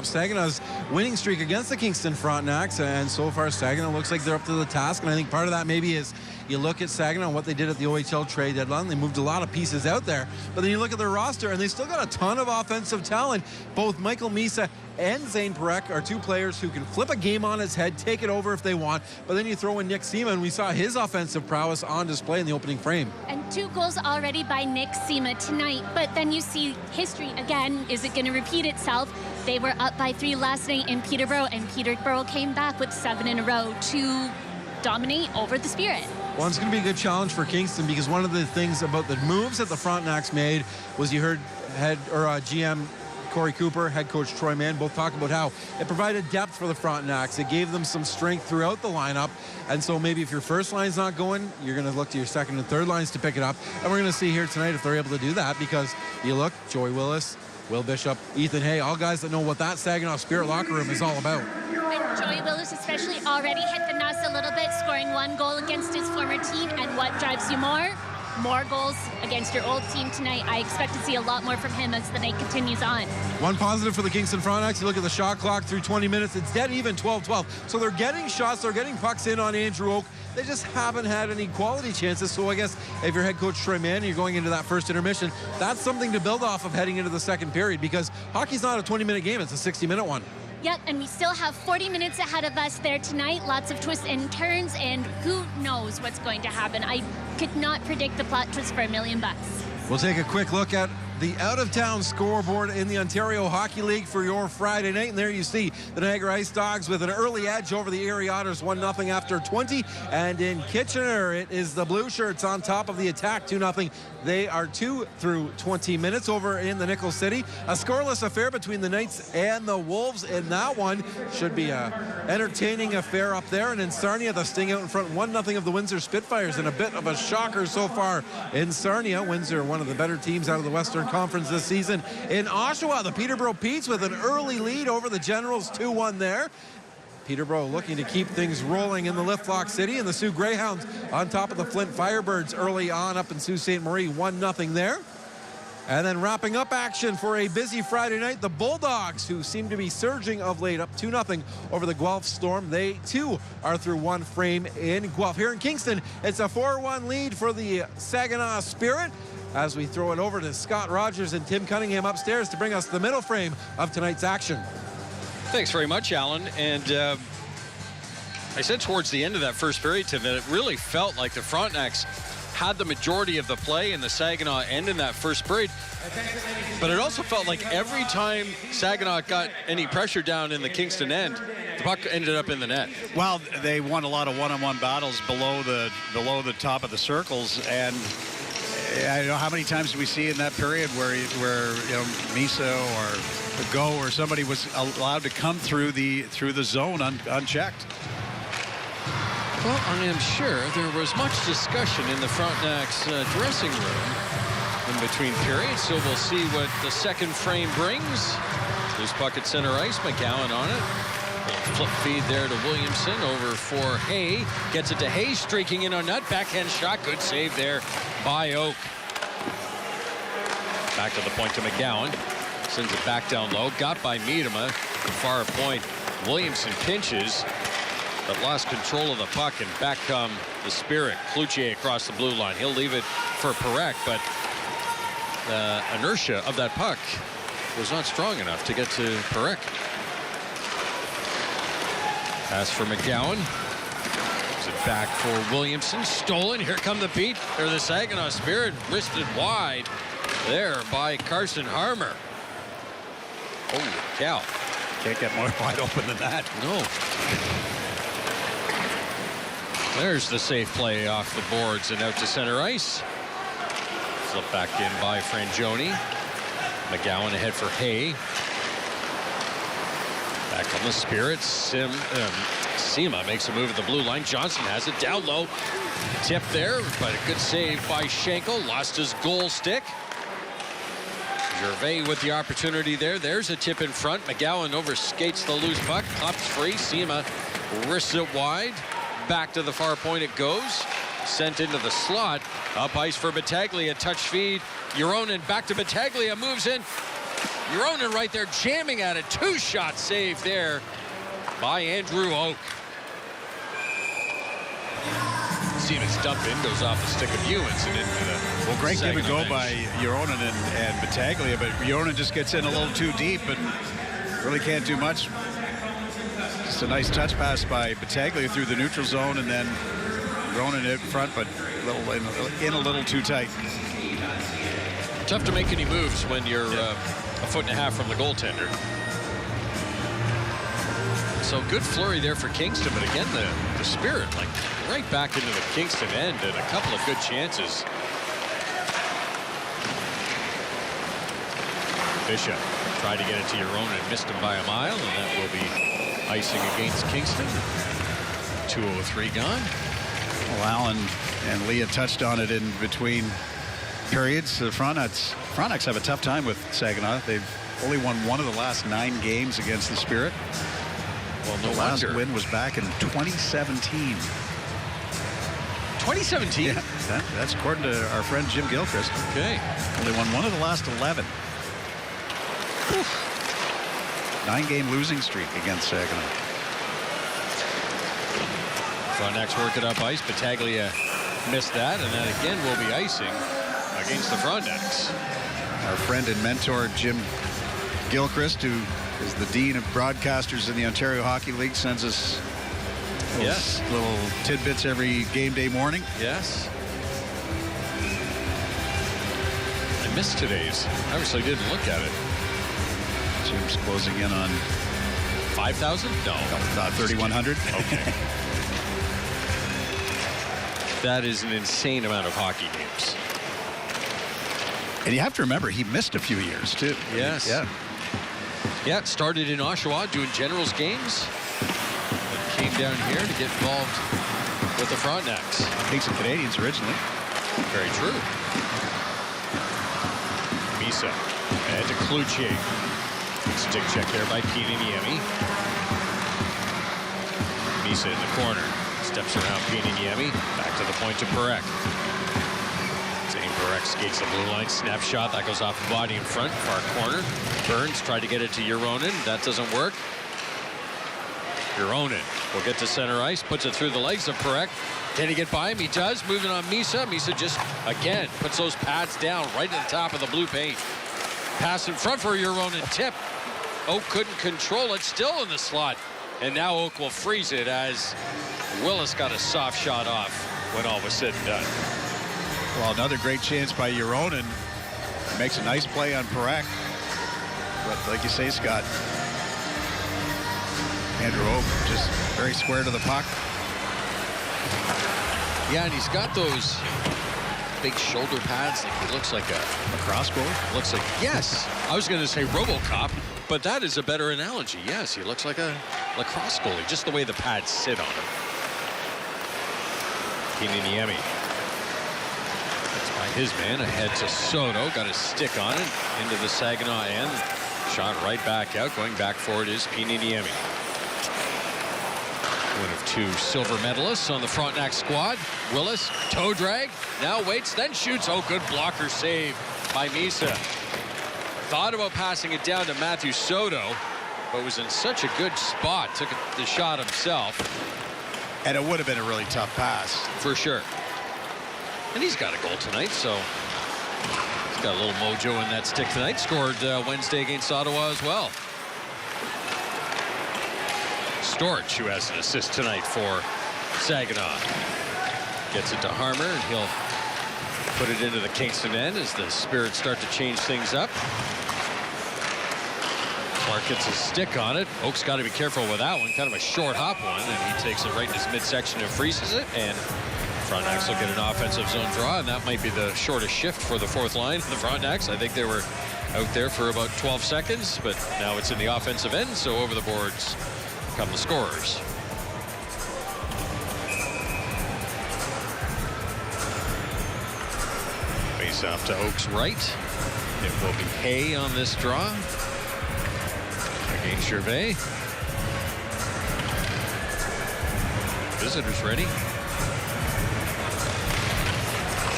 Saginaw's winning streak against the Kingston Frontenacs? And so far, Saginaw looks like they're up to the task. And I think part of that maybe is you look at Saginaw and what they did at the OHL trade deadline. They moved a lot of pieces out there. But then you look at their roster, and they still got a ton of offensive talent. Both Michael Misa and Zayne Parekh are 2 players who can flip a game on its head, take it over if they want. But then you throw in Nick Sema, and we saw his offensive prowess on display in the opening frame. And 2 goals already by Nick Sema tonight. But then you see history again. Is it going to repeat itself? They were up by 3 last night in Peterborough, and Peterborough came back with 7 in a row to dominate over the Spirit. Well, it's going to be a good challenge for Kingston, because one of the things about the moves that the Frontenacs made was you heard GM Corey Cooper, head coach Troy Mann, both talk about how it provided depth for the Frontenacs. It gave them some strength throughout the lineup. And so maybe if your first line's not going, you're going to look to your second and third lines to pick it up. And we're going to see here tonight if they're able to do that, because you look, Joey Willis, Will Bishop, Ethan Hay, all guys that know what that Saginaw Spirit locker room is all about. And Joey Willis especially already hit the nuts a little bit, scoring 1 goal against his former team. And what drives you more? More goals against your old team tonight. I expect to see a lot more from him as the night continues on. One positive for the Kingston Frontenacs, you look at the shot clock through 20 minutes, it's dead even, 12-12. So they're getting shots, they're getting pucks in on Andrew Oak. They just haven't had any quality chances. So I guess if you're head coach Troy Mann and you're going into that first intermission, that's something to build off of heading into the second period, because hockey's not a 20-minute game, it's a 60-minute one. Yep, and we still have 40 minutes ahead of us there tonight. Lots of twists and turns, and who knows what's going to happen. I could not predict the plot twist for $1 million. We'll take a quick look at the out-of-town scoreboard in the Ontario Hockey League for your Friday night. And there you see the Niagara Ice Dogs with an early edge over the Erie Otters, 1-0 after 20. And in Kitchener, it is the Blue Shirts on top of the attack, 2-0. They are 2 through 20 minutes over in the Nickel City. A scoreless affair between the Knights and the Wolves in that one. Should be an entertaining affair up there. And in Sarnia, the Sting out in front, 1-0 of the Windsor Spitfires, and a bit of a shocker so far in Sarnia. Windsor, one of the better teams out of the Western Conference this season. In Oshawa, the Peterborough Petes with an early lead over the Generals, 2-1 there. Peterborough looking to keep things rolling in the Lift Lock City, and the Sioux Greyhounds on top of the Flint Firebirds early on up in Sault Ste. Marie, 1-0 there. And then wrapping up action for a busy Friday night, the Bulldogs, who seem to be surging of late, up 2-0 over the Guelph Storm. They, too, are through one frame in Guelph. Here in Kingston, it's a 4-1 lead for the Saginaw Spirit, as we throw it over to Scott Rogers and Tim Cunningham upstairs to bring us the middle frame of tonight's action. Thanks very much, Alan. And I said towards the end of that first period, Tim, that it really felt like the Frontenacs had the majority of the play in the Saginaw end in that first period. But it also felt like every time Saginaw got any pressure down in the Kingston end, the puck ended up in the net. Well, they won a lot of one-on-one battles below the top of the circles, and I don't know how many times do we see in that period where Misa or Go or somebody was allowed to come through the zone unchecked. Well, I am sure there was much discussion in the Frontenacs dressing room in between periods, so we'll see what the second frame brings. Loose puck at center ice, McGowan on it. Flip feed there to Williamson, over for Hay. Gets it to Hay, streaking in on net. Backhand shot, good save there by Oak. Back to the point to McGowan. Sends it back down low. Got by Miedema. Far point. Williamson pinches, but lost control of the puck, and back come the Spirit. Cloutier across the blue line. He'll leave it for Parekh, but the inertia of that puck was not strong enough to get to Parekh. Pass for McGowan. Gives it back for Williamson. Stolen. Here come the the Saginaw Spirit. Wristed wide there by Carson Harmer. Holy cow. Can't get more wide open than that. No. There's the safe play off the boards and out to center ice. Flip back in by Frangioni. McGowan ahead for Hay. Back on the Spirit. Sima makes a move at the blue line. Johnson has it down low. Tip there, but a good save by Schenkel. Lost his goal stick. Gervais with the opportunity there. There's a tip in front. McGowan overskates the loose puck. Pops free. Sima wrists it wide. Back to the far point it goes. Sent into the slot. Up ice for Battaglia. Touch feed. Euronen back to Battaglia. Moves in. Euronen right there jamming at it. Two-shot save there by Andrew Oak. Stevens dump in, goes off the stick of Ewens and into the great give and go by Euronen and Battaglia, but Euronen just gets in a little too deep and really can't do much. Just a nice touch pass by Battaglia through the neutral zone, and then Euronen in front, but in a little too tight. Tough to make any moves when you're a foot and a half from the goaltender. So good flurry there for Kingston, but again, the Spirit like right back into the Kingston end, and a couple of good chances. Bishop tried to get it to Euronen, missed him by a mile, and that will be icing against Kingston. 2:03 gone. Well, Alan and Leah touched on it in between periods. The Frontenacs have a tough time with Saginaw. They've only won one of the last 9 games against the Spirit. Well, no the last wonder. win was back in 2017. 2017? Yeah, that's according to our friend Jim Gilchrist. Okay. Only won one of the last 11. 9-game losing streak against Saginaw. Frontenacs work it up ice. Battaglia missed that, and then again will be icing against the Frontenacs. Our friend and mentor Jim Gilchrist, who is the Dean of Broadcasters in the Ontario Hockey League, sends us little tidbits every game day morning. Yes. I missed today's. I actually didn't look at it. Jim's closing in on 5,000? No. 3,100. Okay. That is an insane amount of hockey games. And you have to remember, he missed a few years, too. Yes. Yeah. Yeah, it started in Oshawa doing Generals games. And came down here to get involved with the Frontenacs. Kingston Canadians originally. Very true. Misa. And to Cloutier. Stick check there by Pieniemi. Misa in the corner. Steps around Pieniemi. Back to the point to Parekh. Zayne Parekh skates the blue line. Snapshot. That goes off the body in front. Far corner. Burns tried to get it to Euronen. That doesn't work. Euronen will get to center ice. Puts it through the legs of Parekh. Can he get by him? He does. Moving on Misa. Misa just, again, puts those pads down right at the top of the blue paint. Pass in front for Euronen. Tip. Oak couldn't control it. Still in the slot. And now Oak will freeze it as Willis got a soft shot off when all was said and done. Well, another great chance by Euronen. Makes a nice play on Parekh. But like you say, Scott, Andrew Oak just very square to the puck. Yeah, and he's got those big shoulder pads. He looks like a cross goalie. Looks like, yes. I was going to say RoboCop, but that is a better analogy. Yes, he looks like a lacrosse goalie, just the way the pads sit on him. Piiniemi. That's by his man. Ahead to Soto. Got a stick on it. Into the Saginaw end. Shot right back out. Going back forward is Piiniemi. One of two silver medalists on the Frontenac squad. Willis, toe drag. Now waits, then shoots. Oh, good blocker save by Misa. Thought about passing it down to Matthew Soto, but was in such a good spot. Took the shot himself. And it would have been a really tough pass. For sure. And he's got a goal tonight, so he's got a little mojo in that stick tonight. Scored Wednesday against Ottawa as well. Storch, who has an assist tonight for Saginaw. Gets it to Harmer, and he'll put it into the Kingston end as the Spirit start to change things up. Clark gets a stick on it. Oak's got to be careful with that one. Kind of a short hop one, and he takes it right in his midsection and freezes it. And Frontenacs will get an offensive zone draw, and that might be the shortest shift for the fourth line. The Frontenacs, I think they were out there for about 12 seconds, but now it's in the offensive end, so over the boards come the scorers. Face off to Oak's right. It will be Hay on this draw against Gervais. Visitors ready.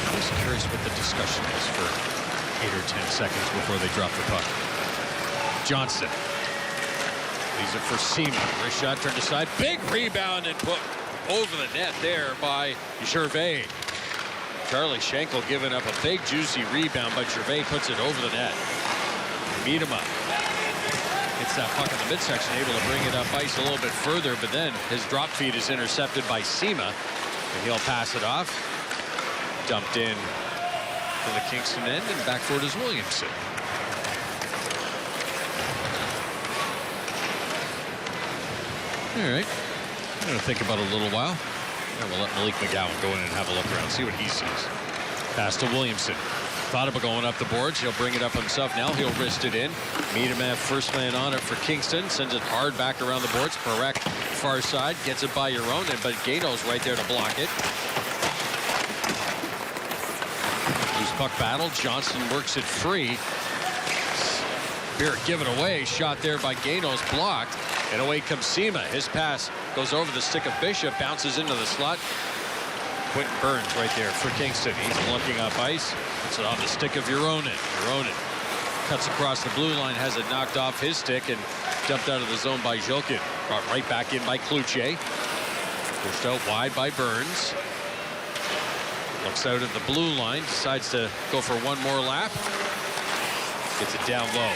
I'm just curious what the discussion is for 8 or 10 seconds before they drop the puck. Johnson. These are for Sima. Wrist shot turned aside. Big rebound and put over the net there by Gervais. Charlie Schenkel giving up a big juicy rebound, but Gervais puts it over the net. Beat him up. Gets that puck in the midsection, able to bring it up ice a little bit further, but then his drop feed is intercepted by Sima, and he'll pass it off. Dumped in to the Kingston end, and back for it is Williamson. All right, I'm going to think about it a little while. And we'll let Malik McGowan go in and have a look around, see what he sees. Pass to Williamson. Thought about going up the boards. He'll bring it up himself now. He'll wrist it in. Miedema, first man on it for Kingston. Sends it hard back around the boards. Parekh, far side. Gets it by Euronen, but Gato's right there to block it. Loose puck battle. Johnson works it free. Spirit give it away. Shot there by Gato's blocked. And away comes Sima. His pass goes over the stick of Bishop, bounces into the slot. Quentin Burns right there for Kingston. He's looking up ice. Puts it on the stick of Euronen. Euronen cuts across the blue line, has it knocked off his stick and dumped out of the zone by Jilkin. Brought right back in by Cloutier. Pushed out wide by Burns. Looks out at the blue line, decides to go for one more lap. Gets it down low.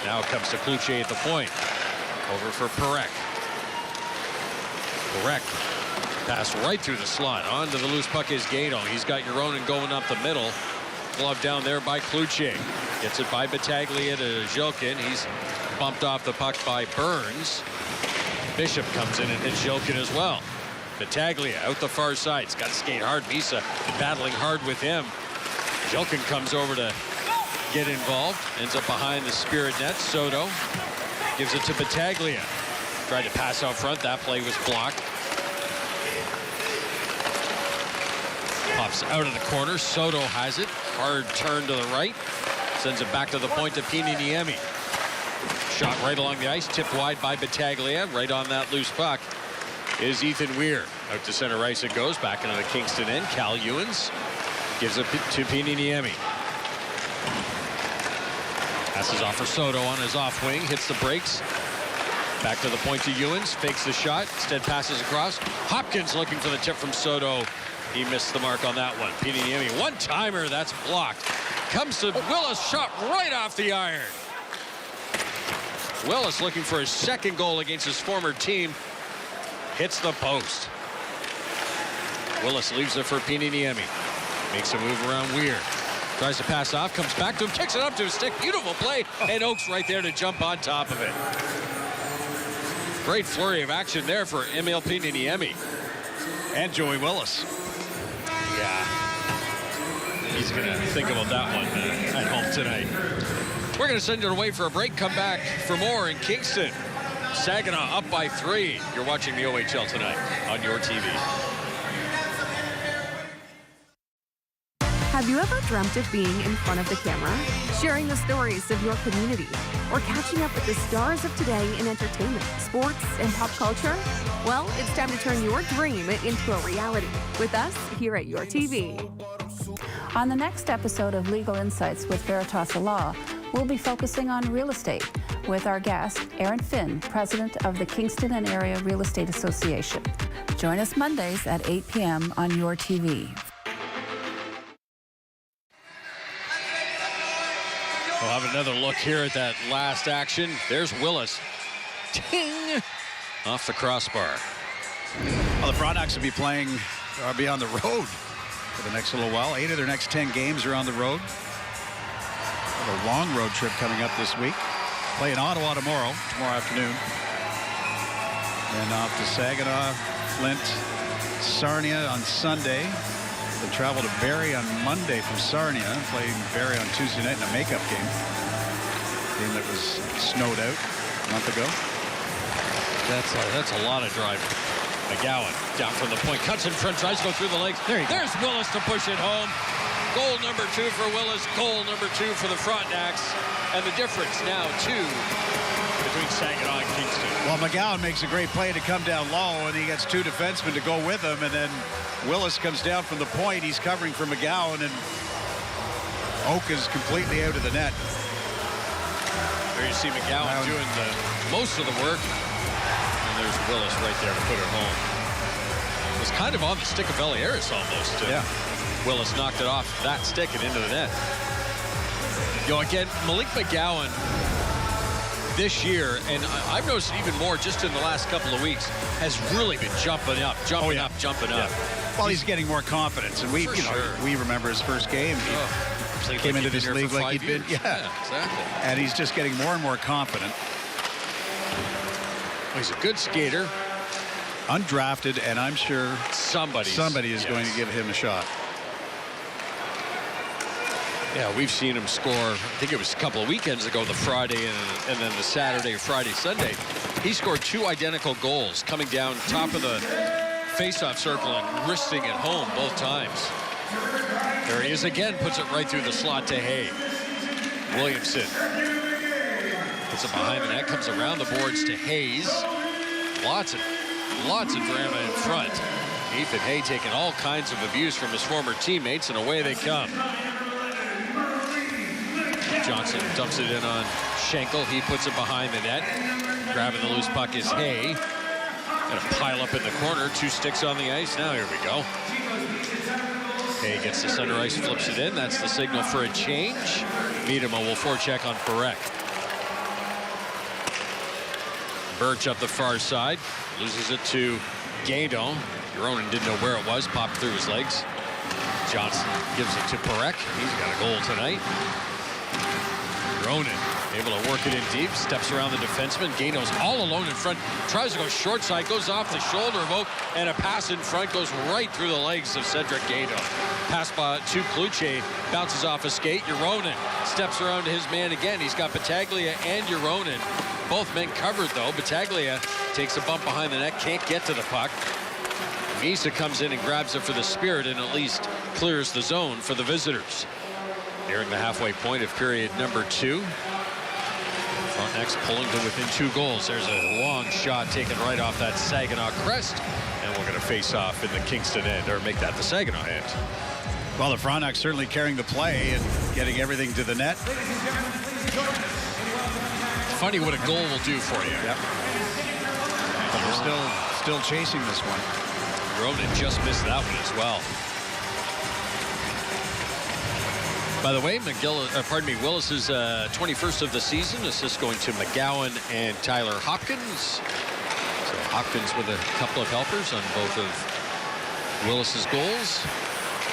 Now it comes to Cloutier at the point. Over for Parekh. Parekh pass right through the slot. Onto the loose puck is Gato. He's got Euronen going up the middle. Glove down there by Cloutier. Gets it by Battaglia to Jilkin. He's bumped off the puck by Burns. Bishop comes in and hits Jilkin as well. Battaglia out the far side. He's got to skate hard. Misa battling hard with him. Jilkin comes over to get involved. Ends up behind the Spirit net. Soto gives it to Battaglia. Tried to pass out front. That play was blocked. Pops out of the corner. Soto has it. Hard turn to the right. Sends it back to the point to Piiniemi. Shot right along the ice. Tipped wide by Battaglia. Right on that loose puck is Ethan Weir. Out to center ice it goes. Back into the Kingston end. Cal Ewens Gives it to Pininiemi. Passes off for Soto on his off wing. Hits the brakes. Back to the point to Ewens. Fakes the shot. Instead passes across. Hopkins looking for the tip from Soto. He missed the mark on that one. Pininiemi, one-timer. That's blocked. Comes to Willis. Shot right off the iron. Willis looking for his second goal against his former team. Hits the post. Willis leaves it for Pininiemi. Makes a move around Weir. Tries to pass off, comes back to him, kicks it up to his stick. Beautiful play, and Oakes right there to jump on top of it. Great flurry of action there for Emil Pininiemi. And Joey Willis. Yeah. He's going to think about that one at home tonight. We're going to send it away for a break. Come back for more in Kingston. Saginaw up by 3. You're watching the OHL tonight on your TV. Have you ever dreamt of being in front of the camera, sharing the stories of your community, or catching up with the stars of today in entertainment, sports, and pop culture? Well, it's time to turn your dream into a reality with us here at your TV. On the next episode of Legal Insights with Veritas Law, we'll be focusing on real estate with our guest, Aaron Finn, president of the Kingston and Area Real Estate Association. Join us Mondays at 8 p.m. on your TV. We'll have another look here at that last action. There's Willis. Ting! Off the crossbar. Well, the Frontenacs will be playing, or be on the road for the next little while. 8 of their next 10 games are on the road. A long road trip coming up this week. Play in Ottawa tomorrow afternoon. And off to Saginaw, Flint, Sarnia on Sunday. They travel to Barrie on Monday from Sarnia, playing Barrie on Tuesday night in a makeup game. Game that was snowed out a month ago. That's a lot of driving. McGowan down from the point, cuts in front, tries to go through the legs. There's Willis to push it home. Goal number 2 for Willis, goal number 2 for the Frontenacs. And the difference now 2 between Saginaw and Kingston. Well, McGowan makes a great play to come down low, and he gets 2 defensemen to go with him, and then Willis comes down from the point. He's covering for McGowan, and Oak is completely out of the net. There you see McGowan doing most of the work. And there's Willis right there to put it home. It was kind of on the stick of Belliaris almost. Yeah. Willis knocked it off that stick and into the net. Again, Malik McGowan this year, and I've noticed even more just in the last couple of weeks, has really been jumping up. Well, he's getting more confidence, and we remember his first game. He came into this league like he'd been, exactly. And he's just getting more and more confident. Well, he's a good skater, undrafted, and I'm sure somebody is going to give him a shot. Yeah, we've seen him score, I think it was a couple of weekends ago, the Friday and then the Saturday, Friday, Sunday. He scored 2 identical goals coming down top of the face-off circle and wristing it home both times. There he is again, puts it right through the slot to Hay. Williamson puts it behind the net, comes around the boards to Hayes. Lots of drama in front. Ethan Hay taking all kinds of abuse from his former teammates, and away they come. Johnson dumps it in on Schenkel. He puts it behind the net. Grabbing the loose puck is Hay. Got a pile up in the corner. 2 sticks on the ice. Now here we go. Hay gets the center ice, flips it in. That's the signal for a change. Miedema will forecheck on Parekh. Birch up the far side. Loses it to Gaydon. Ronan didn't know where it was. Popped through his legs. Johnson gives it to Parekh. He's got a goal tonight. Ronan able to work it in deep, steps around the defenseman. Gaino's all alone in front, tries to go short side, goes off the shoulder of Oak, and a pass in front goes right through the legs of Cedric Gaino. Pass by to Kluche, bounces off a skate. Ronan steps around to his man again. He's got Battaglia and Ronan. Both men covered though. Battaglia takes a bump behind the net, can't get to the puck. Misa comes in and grabs it for the Spirit and at least clears the zone for the visitors. Nearing the halfway point of period number 2. Frontenacs pulling to within 2 goals. There's a long shot taken right off that Saginaw crest. And we're going to face off in the Kingston end, or make that the Saginaw end. Well, the Frontenacs certainly carrying the play and getting everything to the net. Funny what a goal will do for you. Yep. But they're still chasing this one. Ronan just missed that one as well. By the way, Willis's 21st of the season. Assist going to McGowan and Tyler Hopkins. So Hopkins with a couple of helpers on both of Willis's goals.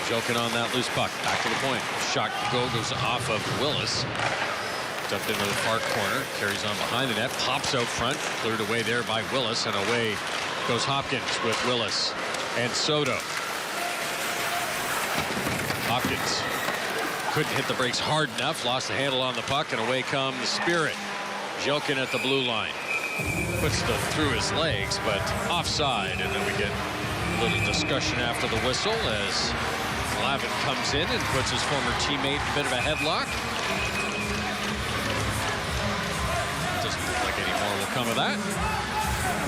Joking on that loose puck. Back to the point. Shot goes off of Willis. Dumped into the far corner. Carries on behind the net. Pops out front. Cleared away there by Willis. And away goes Hopkins with Willis and Soto. Hopkins couldn't hit the brakes hard enough. Lost the handle on the puck. And away come the Spirit. Joking at the blue line. Puts it through his legs, but offside. And then we get a little discussion after the whistle as Lavin comes in and puts his former teammate in a bit of a headlock. Doesn't look like any more will come of that.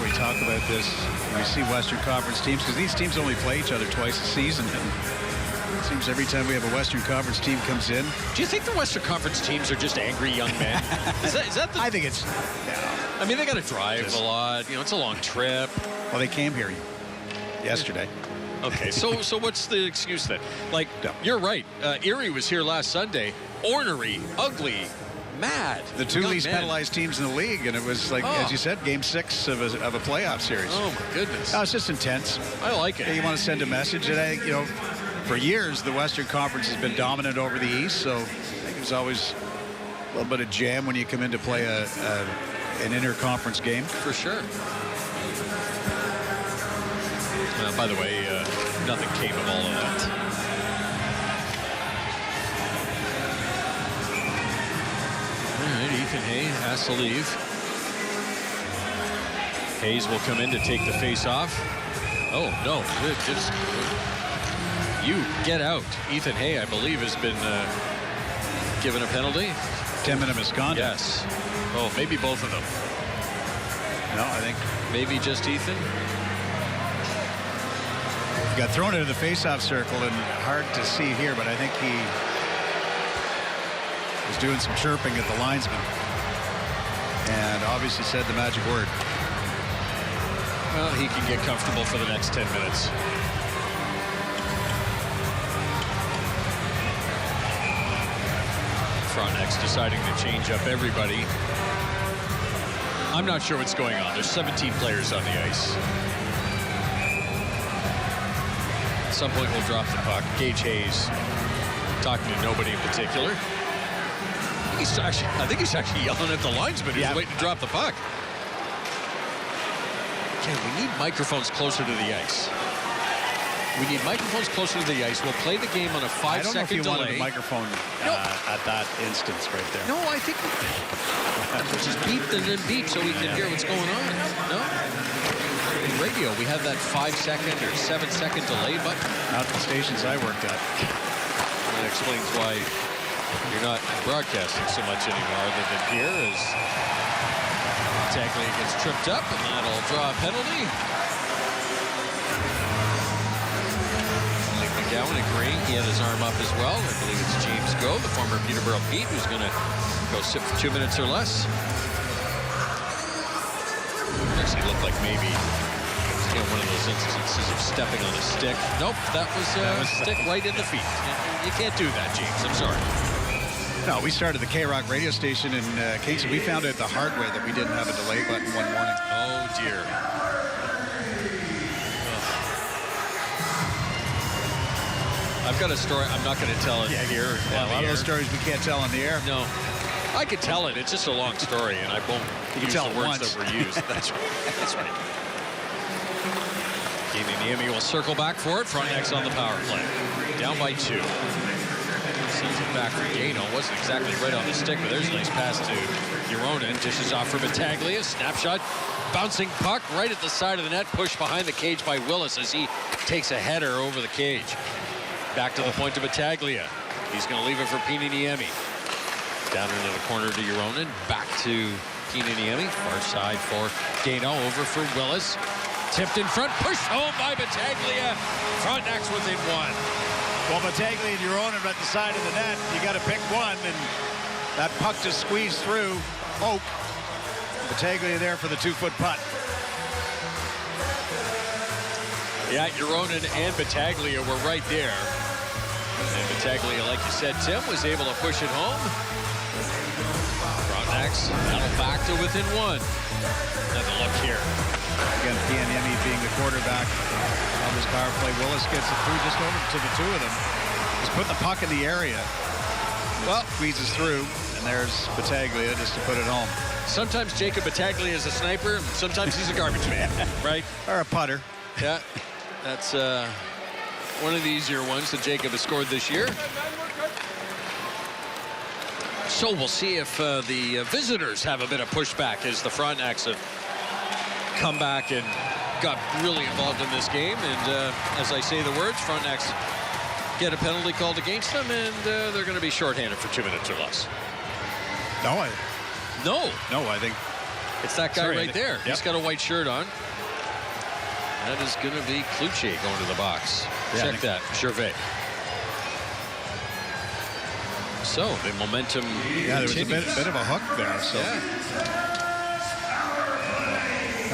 We talk about this when we see Western Conference teams, because these teams only play each other twice a season. And it seems every time we have a Western Conference team comes in. Do you think the Western Conference teams are just angry young men? is that the... I think it's... I mean, they got to drive a lot. You know, it's a long trip. Well, they came here yesterday. Okay, so what's the excuse then? Like, you're right. Erie was here last Sunday. Ornery, ugly, mad. The two least penalized teams in the league, and it was like, as you said, Game 6 of a playoff series. Oh my goodness! No, it's just intense. I like it. You want to send a message, and I think, for years the Western Conference has been dominant over the East, so I think there's always a little bit of jam when you come in to play an inter-conference game. For sure. By the way, nothing came of all of that. All right, Ethan Hay has to leave. Hayes will come in to take the face-off. Oh, no. Just you get out. Ethan Hay, I believe, has been given a penalty. 10-minute misconduct. Yes. Oh, maybe both of them. No, I think maybe just Ethan. Got thrown into the face-off circle, and hard to see here, but I think he was doing some chirping at the linesman and obviously said the magic word. Well, he can get comfortable for the next 10 minutes. Frontenacs deciding to change up everybody. I'm not sure what's going on. There's 17 players on the ice. At some point we'll drop the puck. Gage Hayes talking to nobody in particular. I think he's actually yelling at the linesman who's waiting to drop the puck. Okay, we need microphones closer to the ice. We need microphones closer to the ice. We'll play the game on a 5-second delay. I don't know if you wanted a microphone at that instance right there. No, I think we'll just beep and then beep so we can hear what's going on. No? In radio, we have that 5-second or 7-second delay button. Not the stations I worked at. That explains why you're not broadcasting so much anymore other than here as Taglia gets tripped up, and that'll draw a penalty. Mike McGowan agreeing. He had his arm up as well. I believe it's James Go, the former Peterborough Pete, who's going to go sit for 2 minutes or less. Actually looked like maybe one of those instances of stepping on a stick. Nope, that was a stick right in the feet. You can't do that, James. I'm sorry. No, we started the K-Rock radio station in Kingston. We found out the hard way that we didn't have a delay button one morning. Oh, dear. I've got a story. I'm not going to tell it here. Yeah, a lot of those stories we can't tell on the air. No. I could tell it. It's just a long story, and I won't use the words that were used. That's right. That's right. Niemi will circle back for it. Frontenacs on the power play. Down by 2. Sends it back for Gano. Wasn't exactly right on the stick, but there's a nice pass to Euronin. Dishes off for Battaglia. Snapshot. Bouncing puck right at the side of the net. Pushed behind the cage by Willis as he takes a header over the cage. Back to the point to Battaglia. He's going to leave it for Niemi. Down into the corner to Euronin. Back to Niemi. Far side for Gano. Over for Willis. Tipped in front, pushed home by Battaglia. Frontenacs within 1. Well, Battaglia and Juronen at the side of the net. You got to pick one, and that puck just squeezed through Oak. Battaglia there for the 2-foot putt. Yeah, Juronen and Battaglia were right there. And Battaglia, like you said, Tim, was able to push it home. Frontenacs now back to within one. Another look here. Again, Pianiemi being the quarterback on this power play. Willis gets it through just over to the two of them. Just put the puck in the area. Well, squeezes through, and there's Battaglia just to put it home. Sometimes Jacob Battaglia is a sniper, sometimes he's a garbage man, right? Or a putter. Yeah, that's one of the easier ones that Jacob has scored this year. So we'll see if the visitors have a bit of pushback as the Frontenacs have come back and got really involved in this game. And as I say the words, Frontenacs get a penalty called against them, and they're going to be shorthanded for 2 minutes or less. No, I think it's that guy right there. Yep. He's got a white shirt on. That is going to be Cloutier going to the box. Yeah, Check that, Gervais. So the momentum Yeah, there was continues. a bit of a hook there. So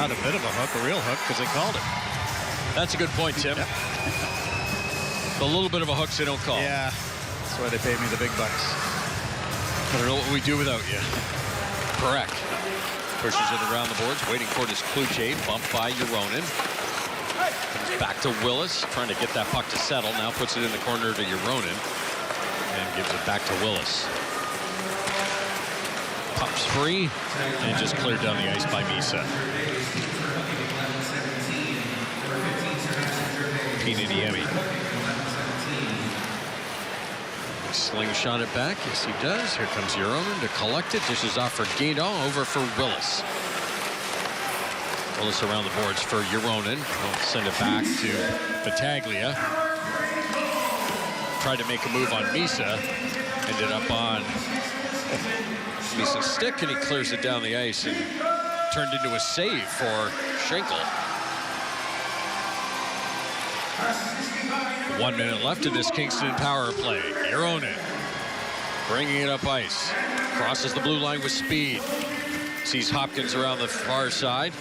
not a bit of a hook, a real hook, because they called it. That's a good point, Tim. Yep. A little bit of a hooks they don't call. Yeah, that's why they paid me the big bucks. I don't know what we do without you. Parekh pushes it around the boards, waiting for this Cloutier, bumped by Juronen. Back to Willis, trying to get that puck to settle. Now puts it in the corner to Juronen and gives it back to Willis. Pops free and just cleared down the ice by Misa. Pianiemi. Slingshot it back. Yes, he does. Here comes Juronen to collect it. Dishes off for Guidon, over for Willis. Willis around the boards for Juronen. He'll send it back to Battaglia. Tried to make a move on Misa. Ended up on Misa's stick, and he clears it down the ice and turned into a save for Schenkel. 1 minute left in this Kingston power play. Juronen bringing it up ice. Crosses the blue line with speed. Sees Hopkins around the far side.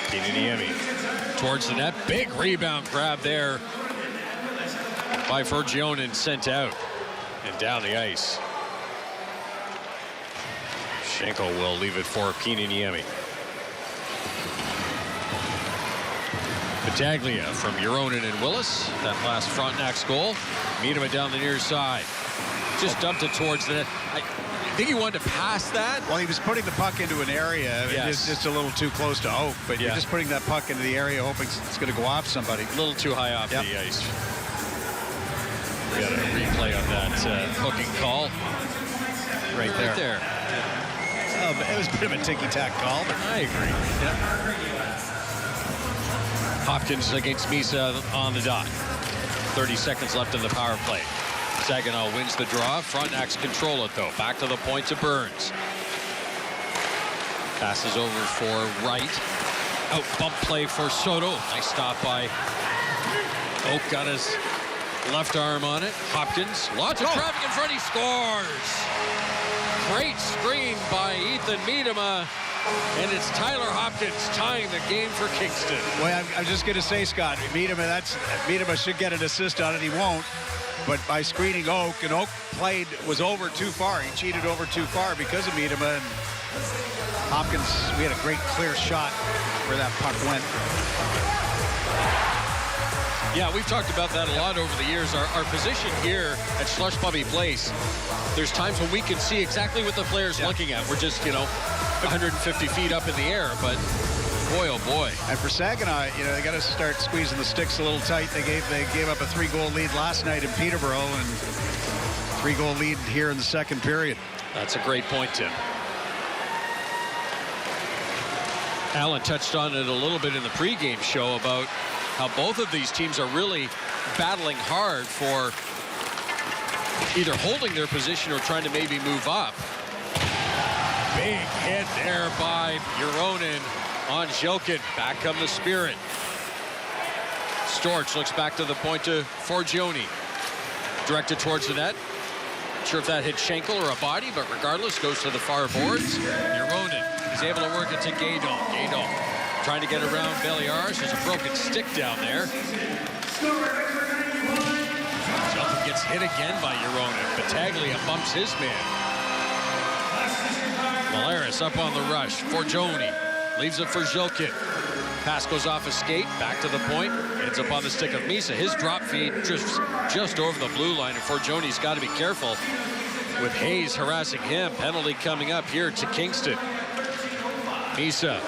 Pianiemi towards the net. Big rebound grab there by Fergionen, sent out and down the ice. Schenkel will leave it for Pianiemi. Battaglia from Juronen and Willis. That last Frontenacs goal. Meet him down the near side. Just dumped it towards the net. I think he wanted to pass that. Well, he was putting the puck into an area. Yes. Just a little too close to Oak, but you're just putting that puck into the area hoping it's going to go off somebody. A little too high off the ice. We got a replay on that hooking call. Right there. It was a bit of a ticky-tack call, but I agree. Hopkins against Misa on the dot. 30 seconds left in the power play. Saginaw wins the draw. Frontenacs control it, though. Back to the point to Burns. Passes over for Wright. Out bump play for Soto. Nice stop by Oak. Got his left arm on it. Hopkins. Lots of traffic in front. He scores. Great screen by Ethan Miedema. And it's Tyler Hopkins tying the game for Kingston. Well, I'm just going to say, Scott, Miedema should get an assist on it. He won't. But by screening Oak, and Oak was over too far. He cheated over too far because of Miedema. And Hopkins, we had a great clear shot where that puck went. Yeah, we've talked about that a lot over the years. Our position here at Slush Puppy Place, there's times when we can see exactly what the player's looking at. We're just, 150 feet up in the air, but boy, oh boy. And for Saginaw, they got to start squeezing the sticks a little tight. They gave up a 3-goal lead last night in Peterborough, and 3-goal lead here in the second period. That's a great point, Tim. Alan touched on it a little bit in the pregame show about how both of these teams are really battling hard for either holding their position or trying to maybe move up. Big hit there by Juronen on Jokin. Back come the Spirit. Storch looks back to the point to Forgione. Directed towards the net. Not sure if that hit Schenkel or a body, but regardless, goes to the far boards. Yaronen is able to work it to Gaydon. Gaydon trying to get around Beliars. There's a broken stick down there. Shelton gets hit again by Yaronen. Battaglia bumps his man. Malaris up on the rush. Forgione leaves it for Zilkin. Pass goes off a skate, back to the point, ends up on the stick of Misa. His drop feed just over the blue line, and Forgione's got to be careful with Hayes harassing him. Penalty coming up here to Kingston. Misa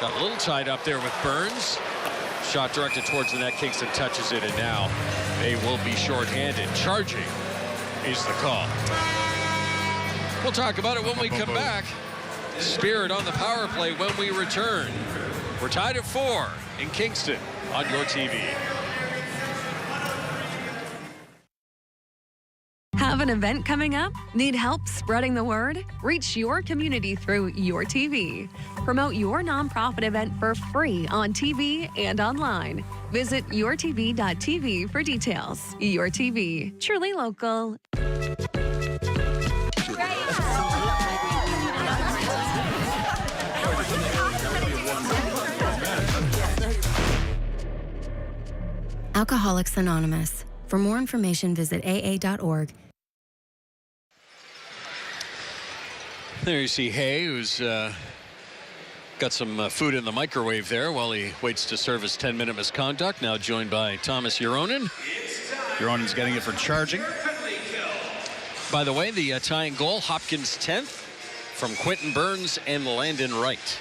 got a little tied up there with Burns. Shot directed towards the net. Kingston touches it, and now they will be shorthanded. Charging is the call. We'll talk about it when we come back. Spirit on the power play when we return. We're tied at 4 in Kingston on your TV. Have an event coming up? Need help spreading the word? Reach your community through your TV. Promote your nonprofit event for free on TV and online. Visit yourtv.tv for details. Your TV, truly local. Alcoholics Anonymous. For more information, visit aa.org. There you see Hay, who's got some food in the microwave there while he waits to serve his 10-minute misconduct. Now joined by Thomas Yaronen. Yaronen's getting it for charging. By the way, the tying goal, Hopkins' 10th from Quentin Burns and Landon Wright.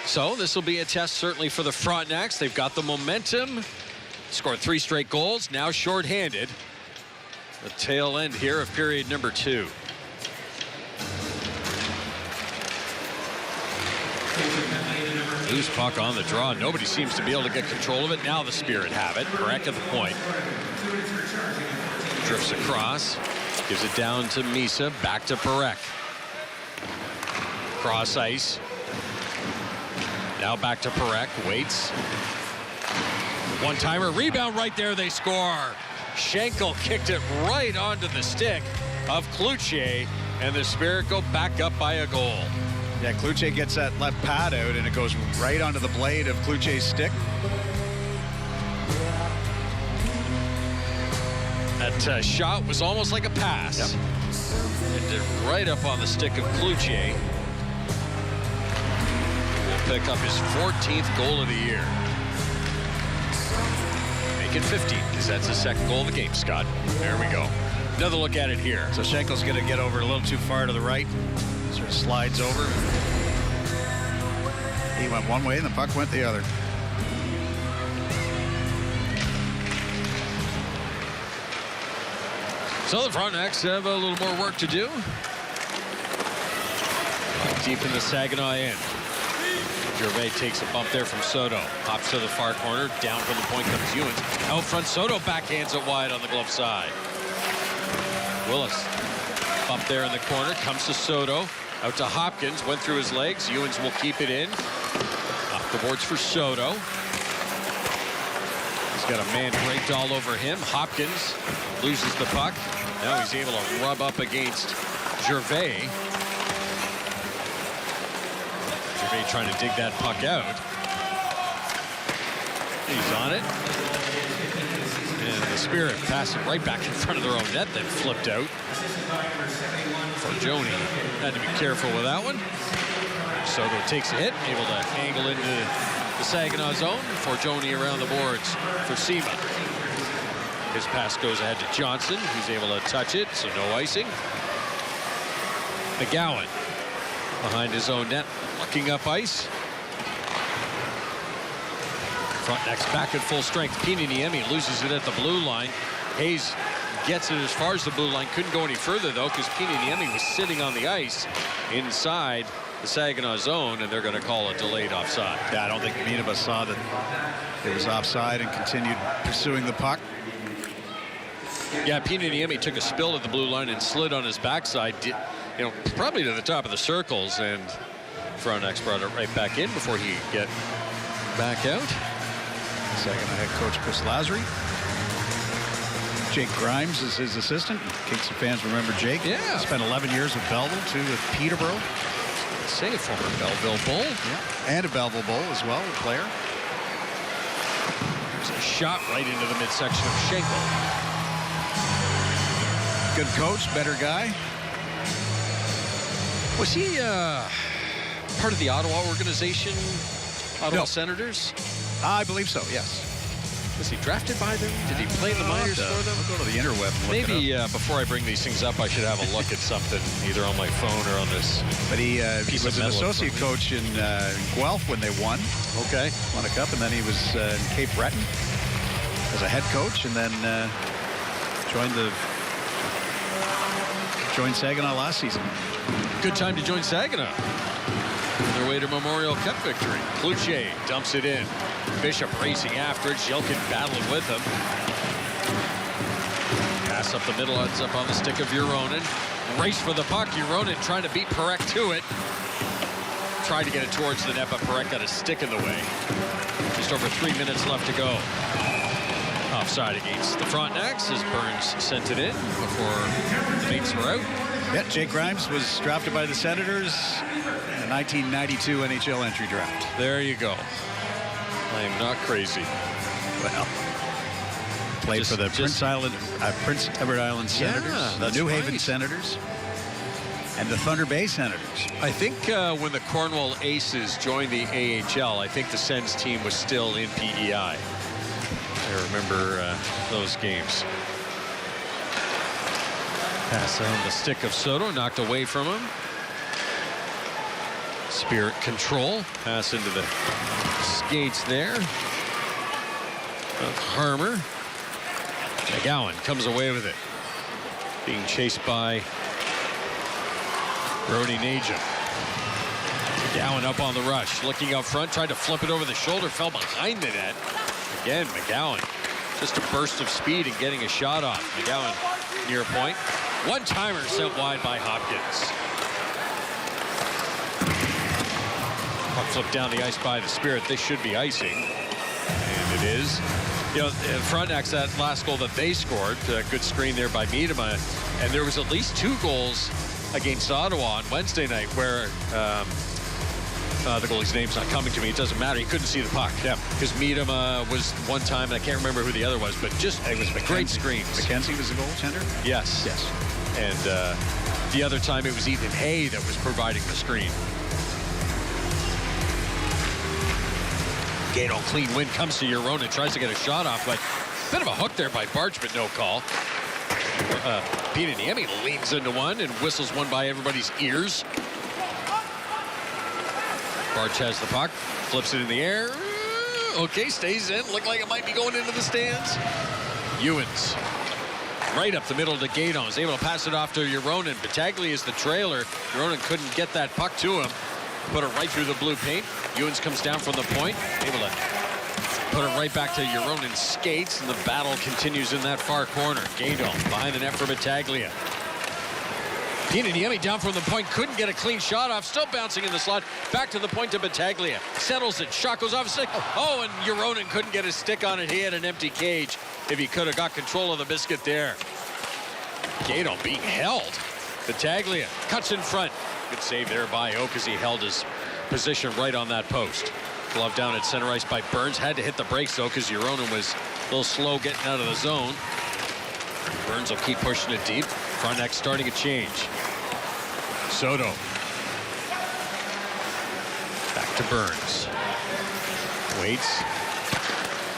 So this will be a test certainly for the Frontenacs. They've got the momentum, scored 3 straight goals, now shorthanded. The tail end here of period number 2. Loose puck on the draw. Nobody seems to be able to get control of it. Now the Spirit have it. Parekh at the point. Drifts across. Gives it down to Misa. Back to Parekh. Cross ice. Now back to Parekh. Waits. One-timer. Rebound right there. They score. Schenkel kicked it right onto the stick of Cloutier, and the Spirit go back up by a goal. Yeah, Cloutier gets that left pad out, and it goes right onto the blade of Cloutier's stick. That shot was almost like a pass. Yep. It did right up on the stick of Cloutier. Will pick up his 14th goal of the year. Make it 15, because that's his 2nd goal of the game, Scott. There we go. Another look at it here. So Schenkel's going to get over a little too far to the right. Sort of slides over. He went one way and the puck went the other. So the Frontenacs have a little more work to do. Deep in the Saginaw end. Gervais takes a bump there from Soto. Hops to the far corner. Down from the point comes Ewens. Out front, Soto backhands it wide on the glove side. Willis. Bump there in the corner. Comes to Soto. Out to Hopkins. Went through his legs. Ewens will keep it in. Off the boards for Soto. He's got a man draped all over him. Hopkins loses the puck. Now he's able to rub up against Gervais. Gervais trying to dig that puck out. He's on it. And the Spirit passed it right back in front of their own net, then flipped out. Forgione had to be careful with that one. Soto takes a hit, able to angle into the Saginaw zone. Forgione around the boards for Sima. His pass goes ahead to Johnson. He's able to touch it, so no icing. McGowan behind his own net, looking up ice. Frontenacs back at full strength. Pininiemi loses it at the blue line. Hayes gets it as far as the blue line. Couldn't go any further, though, because Pininiemi was sitting on the ice inside the Saginaw zone, and they're going to call a delayed offside. Yeah, I don't think Minaba saw that it was offside and continued pursuing the puck. Yeah, Pininiemi took a spill at the blue line and slid on his backside, probably to the top of the circles, and Frontenacs brought it right back in before he could get back out. Saginaw head coach Chris Lazary. Jake Grimes is his assistant. Kingston fans remember Jake. Yeah. Spent 11 years with Belleville, too, with Peterborough. Say a former Belleville Bull. Yeah. And a Belleville Bull as well, a player. There's a shot right into the midsection of Schenkel. Good coach, better guy. Was he part of the Ottawa organization? Ottawa Senators? I believe so, yes. Was he drafted by them? Did he play in the minors for them? I'll go to the interweb and look Maybe it up. before I bring these things up, I should have a look at something, either on my phone or on this. But he was an associate coach in Guelph when they won. Okay. Won a cup, and then he was in Cape Breton as a head coach, and then joined Saginaw last season. Good time to join Saginaw. On their way to Memorial Cup victory. Cloutier dumps it in. Bishop racing after it. Shelkin battling with him. Pass up the middle, ends up on the stick of Euronen. Race for the puck. Euronen trying to beat Parekh to it. Tried to get it towards the net, but Parekh got a stick in the way. Just over 3 minutes left to go. Offside against the Frontenacs as Burns sent it in before the mates were out. Yeah, Jake Grimes was drafted by the Senators in the 1992 NHL entry draft. There you go. I am not crazy. Well, played for the Prince Edward Island Senators, the New Haven Senators, and the Thunder Bay Senators. I think when the Cornwall Aces joined the AHL, I think the Sens team was still in PEI. I remember those games. Pass on the stick of Soto, knocked away from him. Spirit control. Pass into the skates there of Harmer. McGowan comes away with it. Being chased by Brody Najum. McGowan up on the rush. Looking up front, tried to flip it over the shoulder, fell behind the net. Again, McGowan. Just a burst of speed and getting a shot off. McGowan near point. One-timer sent wide by Hopkins. Puck flipped down the ice by the Spirit. This should be icing. And it is. You know, Frontenacs, that last goal that they scored, good screen there by Miedema. And there was at least 2 goals against Ottawa on Wednesday night where the goalie's name's not coming to me. It doesn't matter. He couldn't see the puck. Yeah. Because Miedema was one time, and I can't remember who the other was, but just it was great screens. McKenzie was the goaltender? Yes. Yes. And the other time it was Ethan Hay that was providing the screen. Gato, clean win, comes to Euronen, tries to get a shot off, but bit of a hook there by Barch, but no call. Peter Niemi leans into one and whistles one by everybody's ears. Barch has the puck, flips it in the air. Okay, stays in. Looked like it might be going into the stands. Ewens right up the middle to Gato. Is able to pass it off to Euronen. Battaglia is the trailer. Euronen couldn't get that puck to him. Put it right through the blue paint. Ewens comes down from the point. Able to put it right back to Euronen's skates. And the battle continues in that far corner. Gato behind the net for Battaglia. Niemi down from the point, couldn't get a clean shot off, still bouncing in the slot, back to the point to Battaglia, settles it, shot goes off his stick, oh, and Euronen couldn't get his stick on it. He had an empty cage. If he could have got control of the biscuit there. Gato being held. Battaglia cuts in front. Good save there by Oak as he held his position right on that post. Glove down at center ice by Burns, had to hit the brakes though because Euronen was a little slow getting out of the zone. Burns will keep pushing it deep. Frontenac starting a change. Soto. Back to Burns. Waits.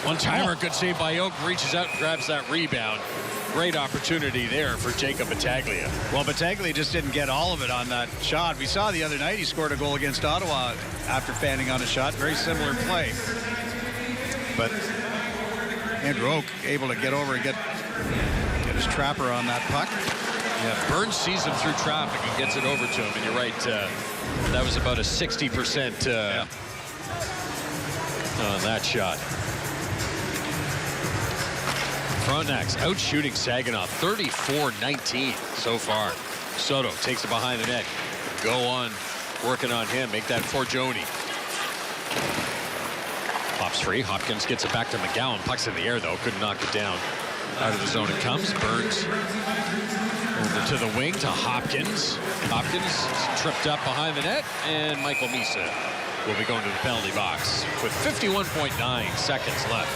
One-timer, good save by Oak. Reaches out and grabs that rebound. Great opportunity there for Jacob Battaglia. Well, Battaglia just didn't get all of it on that shot. We saw the other night he scored a goal against Ottawa after fanning on a shot. Very similar play. But Andrew Oak able to get over and get his trapper on that puck. Yeah, Burns sees him through traffic and gets it over to him. And you're right, that was about a 60% on that shot. Frontenacs out shooting Saginaw 34-19 so far. Soto takes it behind the net. Go on working on him. Make that for Joni. pops free. Hopkins gets it back to McGowan. Puck's in the air, though. Couldn't knock it down. Out of the zone it comes. Burns over to the wing to Hopkins. Hopkins tripped up behind the net, and Michael Misa will be going to the penalty box with 51.9 seconds left.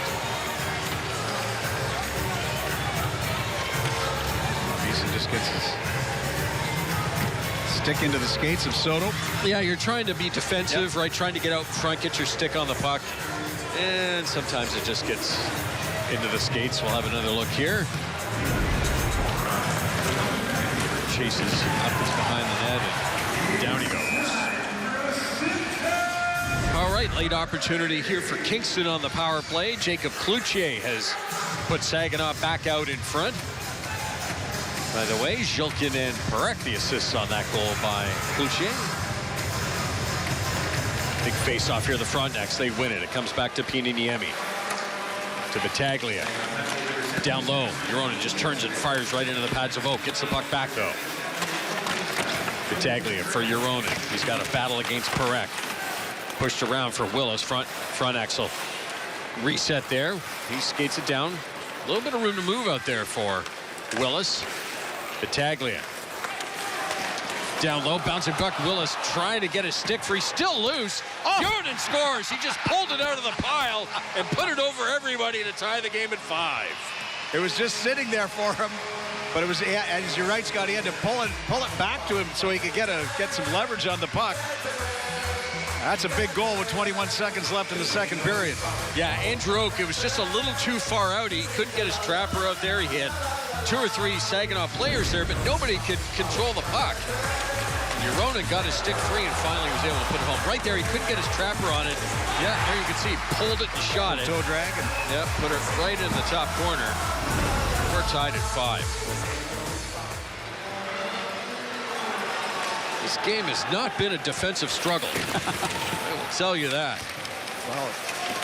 Misa just gets his stick into the skates of Soto. Yeah, you're trying to be defensive, right? Trying to get out front, get your stick on the puck. And sometimes it just gets into the skates. We'll have another look here. Chases up behind the net, and down he goes. All right, late opportunity here for Kingston on the power play. Jacob Cloutier has put Saginaw back out in front. By the way, Zhilkin and Parekh, the assists on that goal by Cloutier. Big face-off here, the Frontenacs. They win it. It comes back to Pininiemi. To Battaglia. Down low. Joronen just turns it and fires right into the pads of Oak. Gets the puck back, though. Battaglia for Joronen. He's got a battle against Parekh. Pushed around for Willis. Front axle. Reset there. He skates it down. A little bit of room to move out there for Willis. Battaglia. Down low, bouncing puck. Willis trying to get his stick free. Still loose. Joronen scores. He just pulled it out of the pile and put it over everybody to tie the game at 5. It was just sitting there for him, but it was, as you're right, Scott, he had to pull it back to him so he could get some leverage on the puck. That's a big goal with 21 seconds left in the second period. Yeah, Andrew Oak, it was just a little too far out. He couldn't get his trapper out there. He had 2 or 3 Saginaw players there, but nobody could control the puck. Joronen got his stick free and finally was able to put it home. Right there, he couldn't get his trapper on it. Yeah, there you can see, pulled it and shot it. Toe drag. Yep, put it right in the top corner. We're tied at 5. This game has not been a defensive struggle. I will tell you that. Well,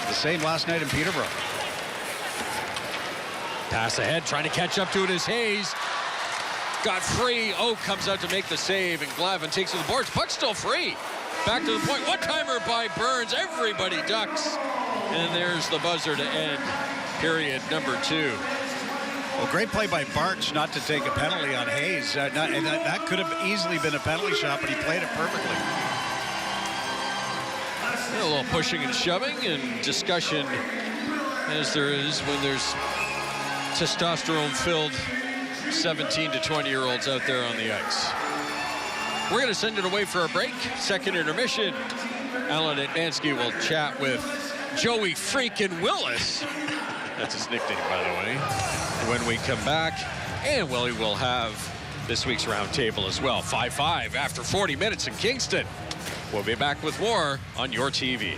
the same last night in Peterborough. Pass ahead, trying to catch up to it is Hayes. Got free. Oak comes out to make the save, and Glavin takes to the boards. Puck's still free. Back to the point. One-timer by Burns. Everybody ducks. And there's the buzzer to end period number 2. Well, great play by Bartsch not to take a penalty on Hayes. And that could have easily been a penalty shot, but he played it perfectly. A little pushing and shoving and discussion, as there is when there's testosterone-filled 17 to 20-year-olds out there on the ice. We're going to send it away for a break. Second intermission. Alan Edmansky will chat with Joey freaking Willis. That's his nickname, by the way. When we come back, and Willie will have this week's roundtable as well. 5-5 after 40 minutes in Kingston. We'll be back with more on your TV.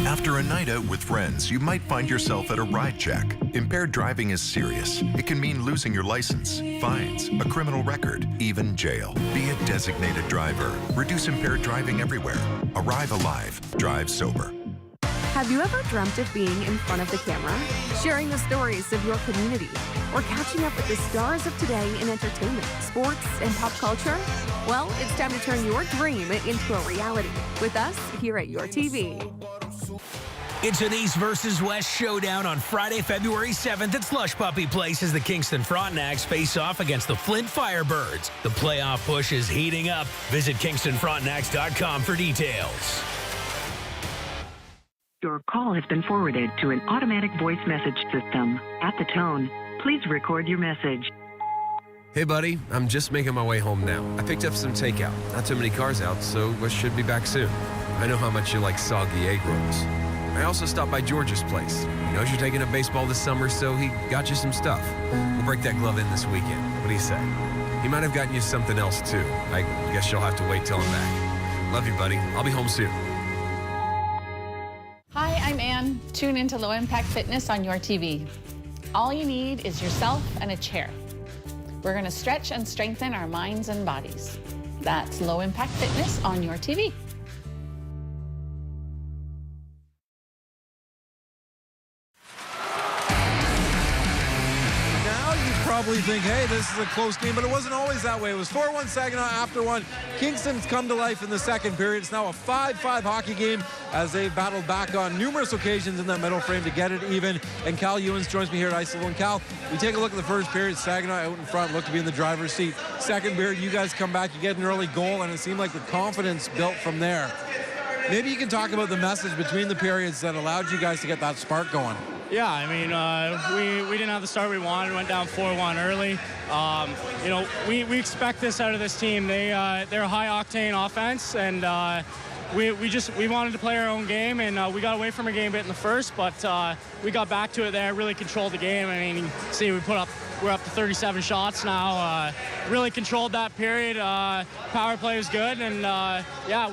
After a night out with friends, you might find yourself at a ride check. Impaired driving is serious. It can mean losing your license, fines, a criminal record, even jail. Be a designated driver. Reduce impaired driving everywhere. Arrive alive. Drive sober. Have you ever dreamt of being in front of the camera, sharing the stories of your community, or catching up with the stars of today in entertainment, sports, and pop culture? Well, it's time to turn your dream into a reality with us here at Your TV. It's an East versus West showdown on Friday, February 7th at Slush Puppy Place as the Kingston Frontenacs face off against the Flint Firebirds. The playoff push is heating up. Visit KingstonFrontenacs.com for details. Your call has been forwarded to an automatic voice message system. At the tone, please record your message. Hey, buddy, I'm just making my way home now. I picked up some takeout. Not too many cars out, so we should be back soon. I know how much you like soggy egg rolls. I also stopped by George's place. He knows you're taking up baseball this summer, so he got you some stuff. We'll break that glove in this weekend. What do you say? He might have gotten you something else, too. I guess you'll have to wait till I'm back. Love you, buddy. I'll be home soon. Hi, I'm Ann. Tune into Low Impact Fitness on your TV. All you need is yourself and a chair. We're going to stretch and strengthen our minds and bodies. That's Low Impact Fitness on your TV. probably think, hey, this is a close game, but it wasn't always that way. It was 4-1 Saginaw after one. Kingston's come to life in the second period. It's now a 5-5 hockey game as they battled back on numerous occasions in that middle frame to get it even. And Cal Ewens joins me here at Ice Level. And Cal, we take a look at the first period. Saginaw out in front, looked to be in the driver's seat. Second period, you guys come back, you get an early goal, and it seemed like the confidence built from there. Maybe you can talk about the message between the periods that allowed you guys to get that spark going. Yeah, I mean, we didn't have the start we wanted. Went down 4-1 early. You know, we expect this out of this team. They're a high-octane offense, and we wanted to play our own game, and we got away from a game bit in the first, but we got back to it there, really controlled the game. I mean, you can see we're up to 37 shots now. Really controlled that period. Power play was good, and yeah,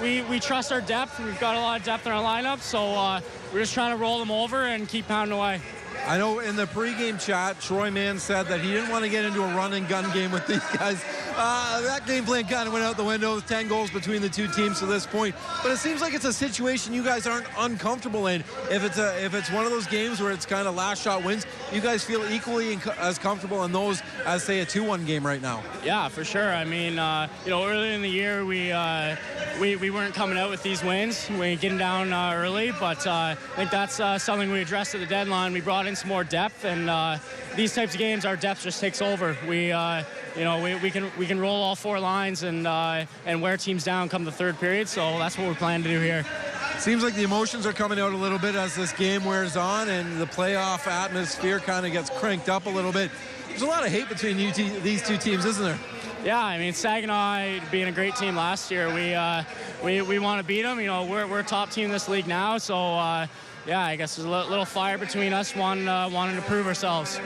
we trust our depth. We've got a lot of depth in our lineup, so we're just trying to roll them over and keep pounding away. I know in the pregame chat, Troy Mann said that he didn't want to get into a run and gun game with these guys. That game plan kind of went out the window with 10 goals between the two teams to this point. But it seems like it's a situation you guys aren't uncomfortable in. If it's one of those games where it's kind of last shot wins, you guys feel equally as comfortable in those as, say, a 2-1 game right now. Yeah, for sure. I mean, you know, earlier in the year, we weren't coming out with these wins. We getting down early, but I think that's something we addressed at the deadline. We brought in some more depth, and these types of games, our depth just takes over. You know, we can roll all four lines and wear teams down come the third period. So that's what we're planning to do here. Seems like the emotions are coming out a little bit as this game wears on, and the playoff atmosphere kind of gets cranked up a little bit. There's a lot of hate between these two teams, isn't there? Yeah, I mean, Saginaw being a great team last year, we want to beat them. You know, we're a top team in this league now, so yeah, I guess there's a little fire between us, wanting to prove ourselves.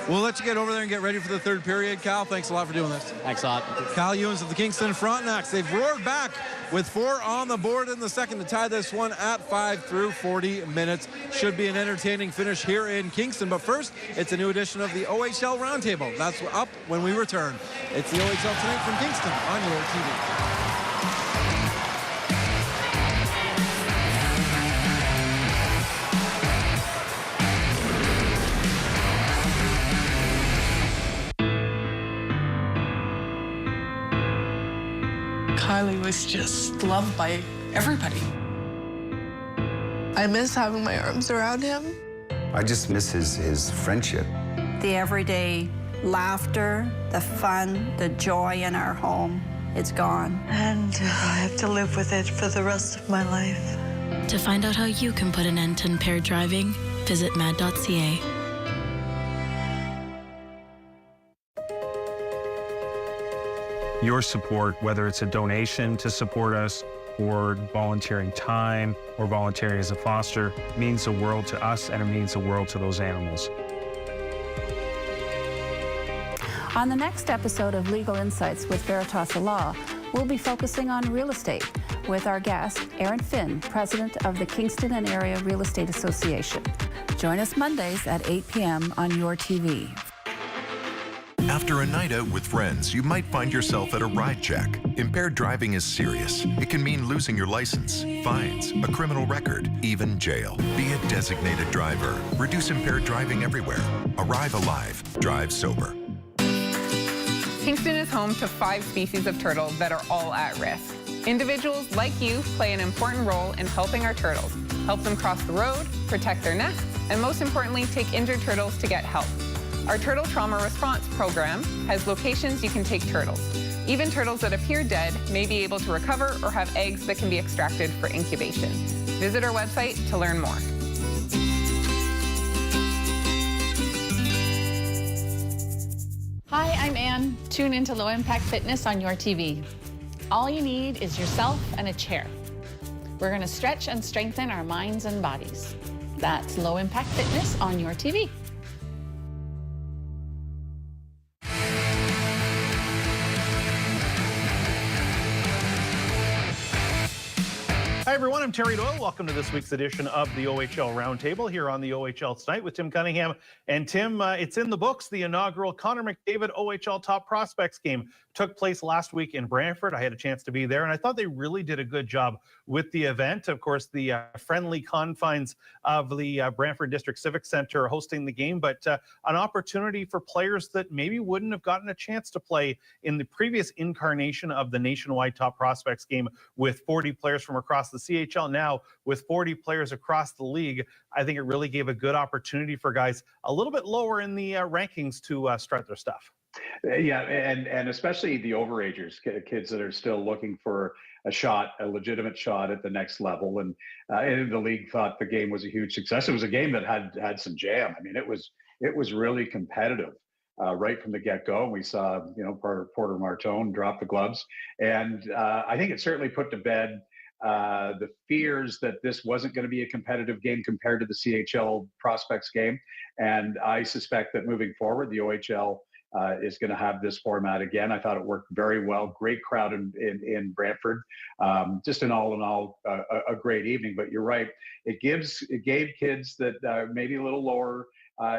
We'll let you get over there and get ready for the third period. Cal, thanks a lot for doing this. Thanks a lot. Cal Ewens of the Kingston Frontenacs. They've roared back with 4 on the board in the second to tie this one at 5 through 40 minutes. Should be an entertaining finish here in Kingston. But first, it's a new edition of the OHL Roundtable. That's up when we return. It's the OHL Tonight from Kingston on your TV. Kylie was just loved by everybody. I miss having my arms around him. I just miss his friendship. The everyday laughter, the fun, the joy in our home, it's gone. And I have to live with it for the rest of my life. To find out how you can put an end to impaired driving, visit mad.ca. Your support, whether it's a donation to support us or volunteering time or volunteering as a foster, means the world to us, and it means the world to those animals. On the next episode of Legal Insights with Veritas Law, we'll be focusing on real estate with our guest, Aaron Finn, president of the Kingston and Area Real Estate Association. Join us Mondays at 8 p.m. on your TV. After a night out with friends, you might find yourself at a ride check. Impaired driving is serious. It can mean losing your license, fines, a criminal record, even jail. Be a designated driver. Reduce impaired driving everywhere. Arrive alive. Drive sober. Kingston is home to 5 species of turtles that are all at risk. Individuals like you play an important role in helping our turtles. Help them cross the road, protect their nests, and most importantly, take injured turtles to get help. Our Turtle Trauma Response Program has locations you can take turtles. Even turtles that appear dead may be able to recover or have eggs that can be extracted for incubation. Visit our website to learn more. Hi, I'm Ann. Tune into Low Impact Fitness on your TV. All you need is yourself and a chair. We're going to stretch and strengthen our minds and bodies. That's Low Impact Fitness on your TV. Hi everyone, I'm Terry Doyle. Welcome to this week's edition of the OHL Roundtable here on the OHL Tonight with Tim Cunningham. And Tim, it's in the books. The inaugural Connor McDavid OHL Top Prospects game took place last week in Brantford. I had a chance to be there, and I thought they really did a good job with the event. Of course, the friendly confines of the Brantford District Civic Center hosting the game, but an opportunity for players that maybe wouldn't have gotten a chance to play in the previous incarnation of the nationwide Top Prospects game with 40 players from across the CHL, now with 40 players across the league. I think it really gave a good opportunity for guys a little bit lower in the rankings to strut their stuff. Yeah, and especially the overagers, kids that are still looking for a legitimate shot at the next level. And the league thought the game was a huge success. It was a game that had some jam. I mean, it was really competitive right from the get-go. We saw, Porter Martone drop the gloves, and I think it certainly put to bed the fears that this wasn't going to be a competitive game compared to the CHL prospects game. And I suspect that moving forward, the OHL is going to have this format again. I thought it worked very well. Great crowd in Brantford. Just in all, a great evening. But you're right. It gave kids that maybe a little lower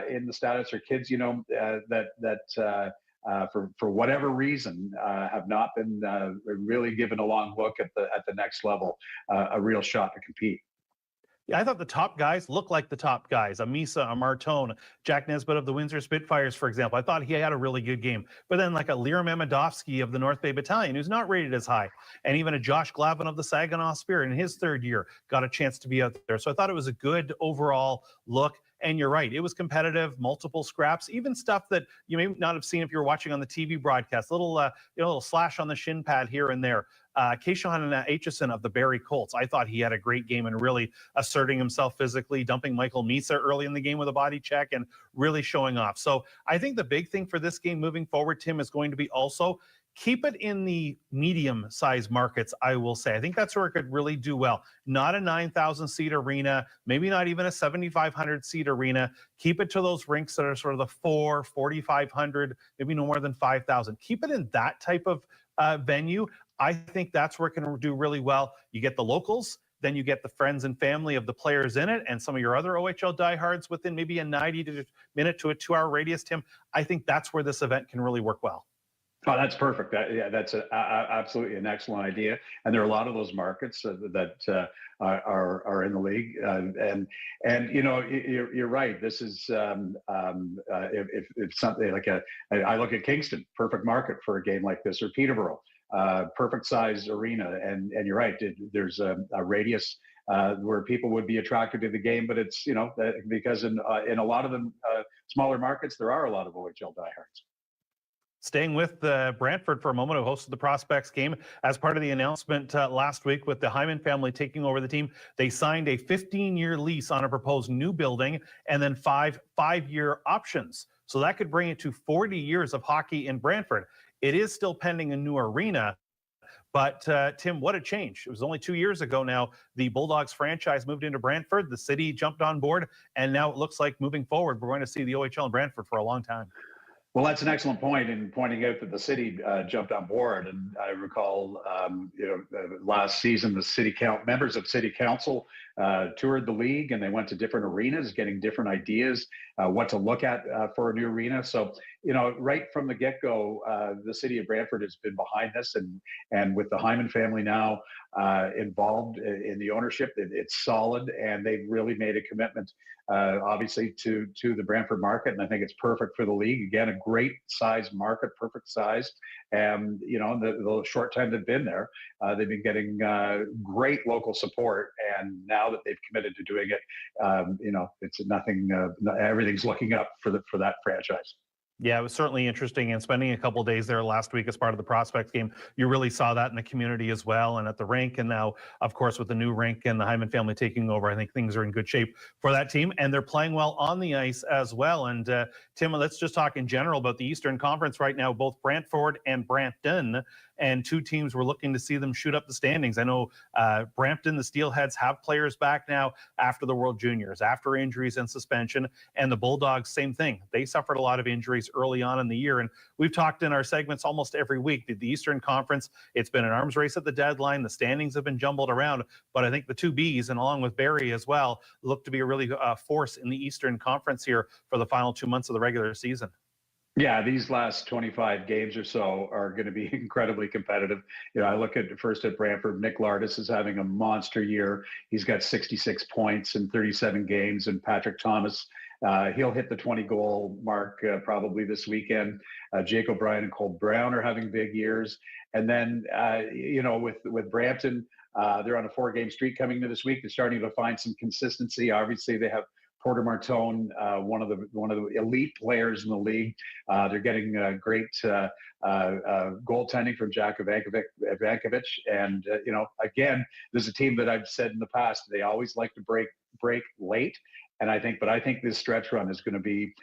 in the status, or kids, for whatever reason, have not been really given a long look at the next level, a real shot to compete. Yeah, I thought the top guys looked like the top guys. A Misa, a Martone, Jack Nesbitt of the Windsor Spitfires, for example. I thought he had a really good game. But then like a Liram Amidovsky of the North Bay Battalion, who's not rated as high. And even a Josh Glavin of the Saginaw Spirit in his third year got a chance to be out there. So I thought it was a good overall look. And you're right, it was competitive, multiple scraps, even stuff that you may not have seen if you were watching on the TV broadcast. Little slash on the shin pad here and there. Keishon Aitchison of the Barrie Colts, I thought he had a great game and really asserting himself physically, dumping Michael Misa early in the game with a body check and really showing off. So I think the big thing for this game moving forward, Tim, is going to be also keep it in the medium-sized markets, I will say. I think that's where it could really do well. Not a 9,000-seat arena, maybe not even a 7,500-seat arena. Keep it to those rinks that are sort of the 4,500, maybe no more than 5,000. Keep it in that type of venue. I think that's where it can do really well. You get the locals, then you get the friends and family of the players in it, and some of your other OHL diehards within maybe a 90-minute to a 2-hour radius, Tim. I think that's where this event can really work well. Oh, that's perfect. That's absolutely an excellent idea. And there are a lot of those markets that are in the league. And you're right. This is if something like I look at Kingston, perfect market for a game like this, or Peterborough, perfect size arena. And you're right. There's a radius where people would be attracted to the game, but it's because in a lot of the smaller markets there are a lot of OHL diehards. Staying with Brantford for a moment, who hosted the Prospects game. As part of the announcement last week with the Hyman family taking over the team, they signed a 15-year lease on a proposed new building and then five-year options. So that could bring it to 40 years of hockey in Brantford. It is still pending a new arena. But Tim, what a change. It was only 2 years ago now. The Bulldogs franchise moved into Brantford. The city jumped on board. And now it looks like moving forward, we're going to see the OHL in Brantford for a long time. Well, that's an excellent point in pointing out that the city jumped on board. And I recall, last season, the members of city council toured the league, and they went to different arenas, getting different ideas, what to look at for a new arena. So, right from the get-go, the city of Brantford has been behind this, and with the Hyman family now involved in the ownership, it's solid, and they've really made a commitment, obviously, to the Brantford market, and I think it's perfect for the league. Again, a great size market, perfect size, and the short time they've been there, they've been getting great local support, and now that they've committed to doing it, it's nothing. Everything's looking up for that franchise. Yeah, it was certainly interesting, and spending a couple of days there last week as part of the Prospects game, you really saw that in the community as well, and at the rink, and now, of course, with the new rink and the Hyman family taking over, I think things are in good shape for that team, and they're playing well on the ice as well. And Tim, let's just talk in general about the Eastern Conference right now, both Brantford and Brampton. and two teams were looking to see them shoot up the standings. I know Brampton, the Steelheads, have players back now after the World Juniors, after injuries and suspension, and the Bulldogs, same thing. They suffered a lot of injuries early on in the year, and we've talked in our segments almost every week. The Eastern Conference, it's been an arms race at the deadline. The standings have been jumbled around, but I think the two Bs, and along with Barrie as well, look to be a really force in the Eastern Conference here for the final 2 months of the regular season. Yeah, these last 25 games or so are going to be incredibly competitive. I look at first at Brantford. Nick Lardis is having a monster year. He's got 66 points in 37 games, and Patrick Thomas, he'll hit the 20-goal mark probably this weekend. Jake O'Brien and Cole Brown are having big years. And then, with Brampton, they're on a 4-game streak coming into this week. They're starting to find some consistency. Obviously, they have Porter Martone, one of the elite players in the league. They're getting great goaltending from Jack Ivankovic. And, again, there's a team that I've said in the past, they always like to break late. And I think this stretch run is going to be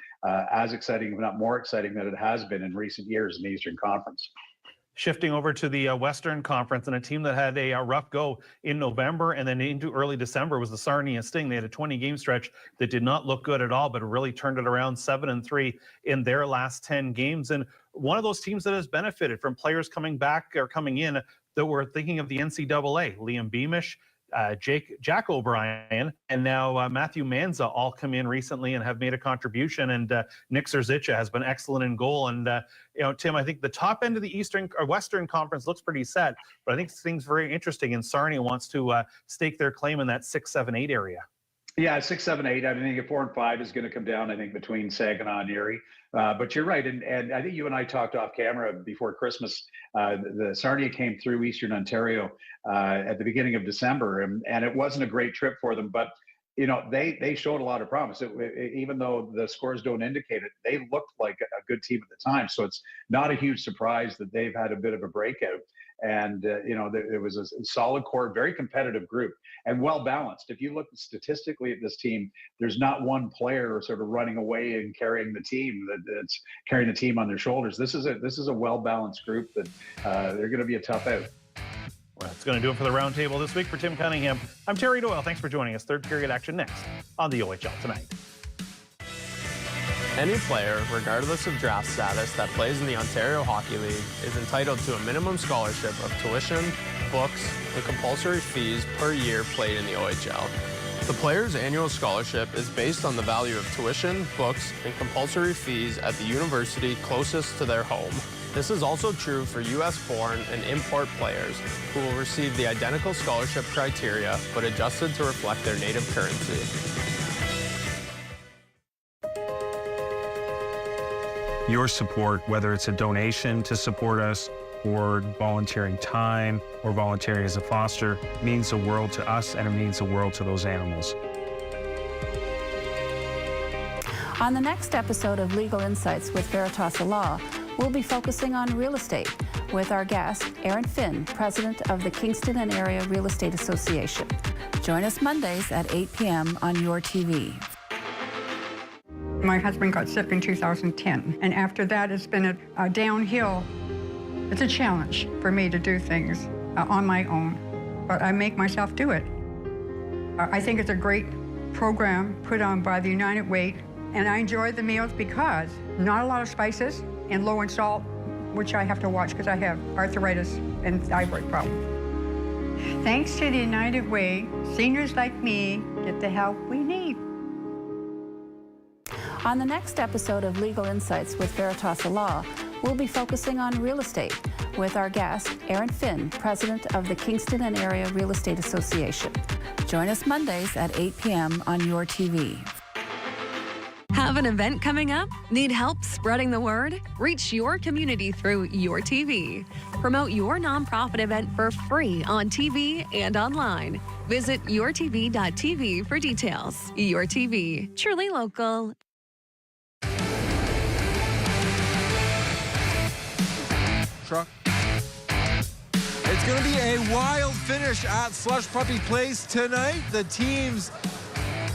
as exciting, if not more exciting, than it has been in recent years in the Eastern Conference. Shifting over to the Western Conference, and a team that had a rough go in November and then into early December was the Sarnia Sting. They had a 20-game stretch that did not look good at all, but really turned it around 7-3 in their last 10 games. And one of those teams that has benefited from players coming back or coming in that were thinking of the NCAA. Liam Beamish, Jack O'Brien, and now Matthew Manza all come in recently and have made a contribution. And Nick Zerzicha has been excellent in goal. And Tim, I think the top end of the Eastern or Western Conference looks pretty set, but I think things very interesting. And Sarnia wants to stake their claim in that 6, 7, 8 area. Yeah, 6, 7, 8. I think 4 and 5 is going to come down, I think, between Saginaw and Erie. But you're right. And I think you and I talked off camera before Christmas. The Sarnia came through Eastern Ontario at the beginning of December, and it wasn't a great trip for them. But, they showed a lot of promise. Even though the scores don't indicate it, they looked like a good team at the time. So it's not a huge surprise that they've had a bit of a breakout. And, it was a solid core, very competitive group and well balanced. If you look statistically at this team, there's not one player sort of running away and carrying the team that's carrying the team on their shoulders. This is a well balanced group that they're going to be a tough out. Well, that's going to do it for the roundtable this week. For Tim Cunningham, I'm Terry Doyle. Thanks for joining us. Third period action next on the OHL Tonight. Any player, regardless of draft status, that plays in the Ontario Hockey League is entitled to a minimum scholarship of tuition, books, and compulsory fees per year played in the OHL. The player's annual scholarship is based on the value of tuition, books, and compulsory fees at the university closest to their home. This is also true for U.S.-born and import players who will receive the identical scholarship criteria but adjusted to reflect their native currency. Your support, whether it's a donation to support us or volunteering time or volunteering as a foster, means the world to us, and it means the world to those animals. On the next episode of Legal Insights with Veritas Law, we'll be focusing on real estate with our guest, Aaron Finn, president of the Kingston and Area Real Estate Association. Join us Mondays at 8 p.m. on your TV. My husband got sick in 2010, and after that, it's been a downhill. It's a challenge for me to do things on my own, but I make myself do it. I think it's a great program put on by the United Way, and I enjoy the meals because not a lot of spices and low in salt, which I have to watch because I have arthritis and thyroid problem. Thanks to the United Way, seniors like me get the help we need. On the next episode of Legal Insights with Veritas Law, we'll be focusing on real estate with our guest, Aaron Finn, president of the Kingston and Area Real Estate Association. Join us Mondays at 8 p.m. on your TV. Have an event coming up? Need help spreading the word? Reach your community through Your TV. Promote your nonprofit event for free on TV and online. Visit yourtv.tv for details. Your TV, truly local. Truck. It's going to be a wild finish at Slush Puppy Place tonight. The teams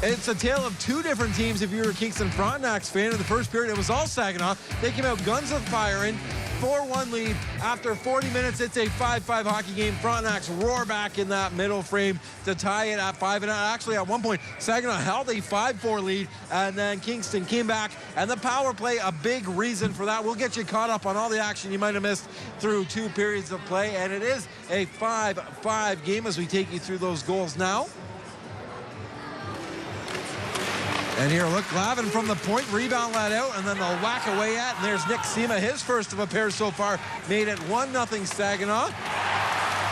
It's a tale of two different teams if you're a Kingston Frontenacs fan. In the first period, it was all Saginaw. They came out guns a-firing. 4-1 lead. After 40 minutes, it's a 5-5 hockey game. Frontenacs roar back in that middle frame to tie it at 5. And actually, at one point, Saginaw held a 5-4 lead, and then Kingston came back. And the power play, a big reason for that. We'll get you caught up on all the action you might have missed through 2 periods of play. And it is a 5-5 game as we take you through those goals now. And here, look, Glavin from the point, rebound let out, and then they'll whack away at, and there's Nick Sema, his first of a pair so far, made it 1-0 Saginaw.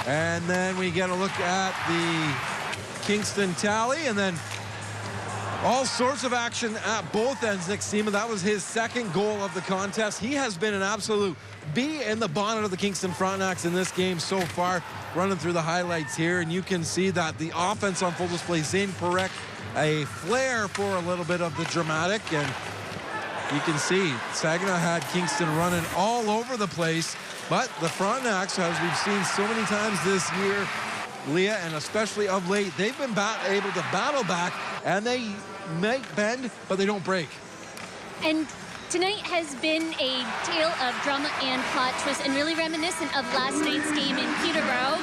And then we get a look at the Kingston tally, and then all sorts of action at both ends. Nick Sema, that was his second goal of the contest. He has been an absolute bee in the bonnet of the Kingston Frontenacs in this game so far. Running through the highlights here, and you can see that the offense on full display. Zayne, Parekh, a flair for a little bit of the dramatic, and you can see Saginaw had Kingston running all over the place, but the Frontenacs, as we've seen so many times this year, Leah, and especially of late, they've been able to battle back, and they might bend, but they don't break. And tonight has been a tale of drama and plot twist, and really reminiscent of last night's game in Peterborough,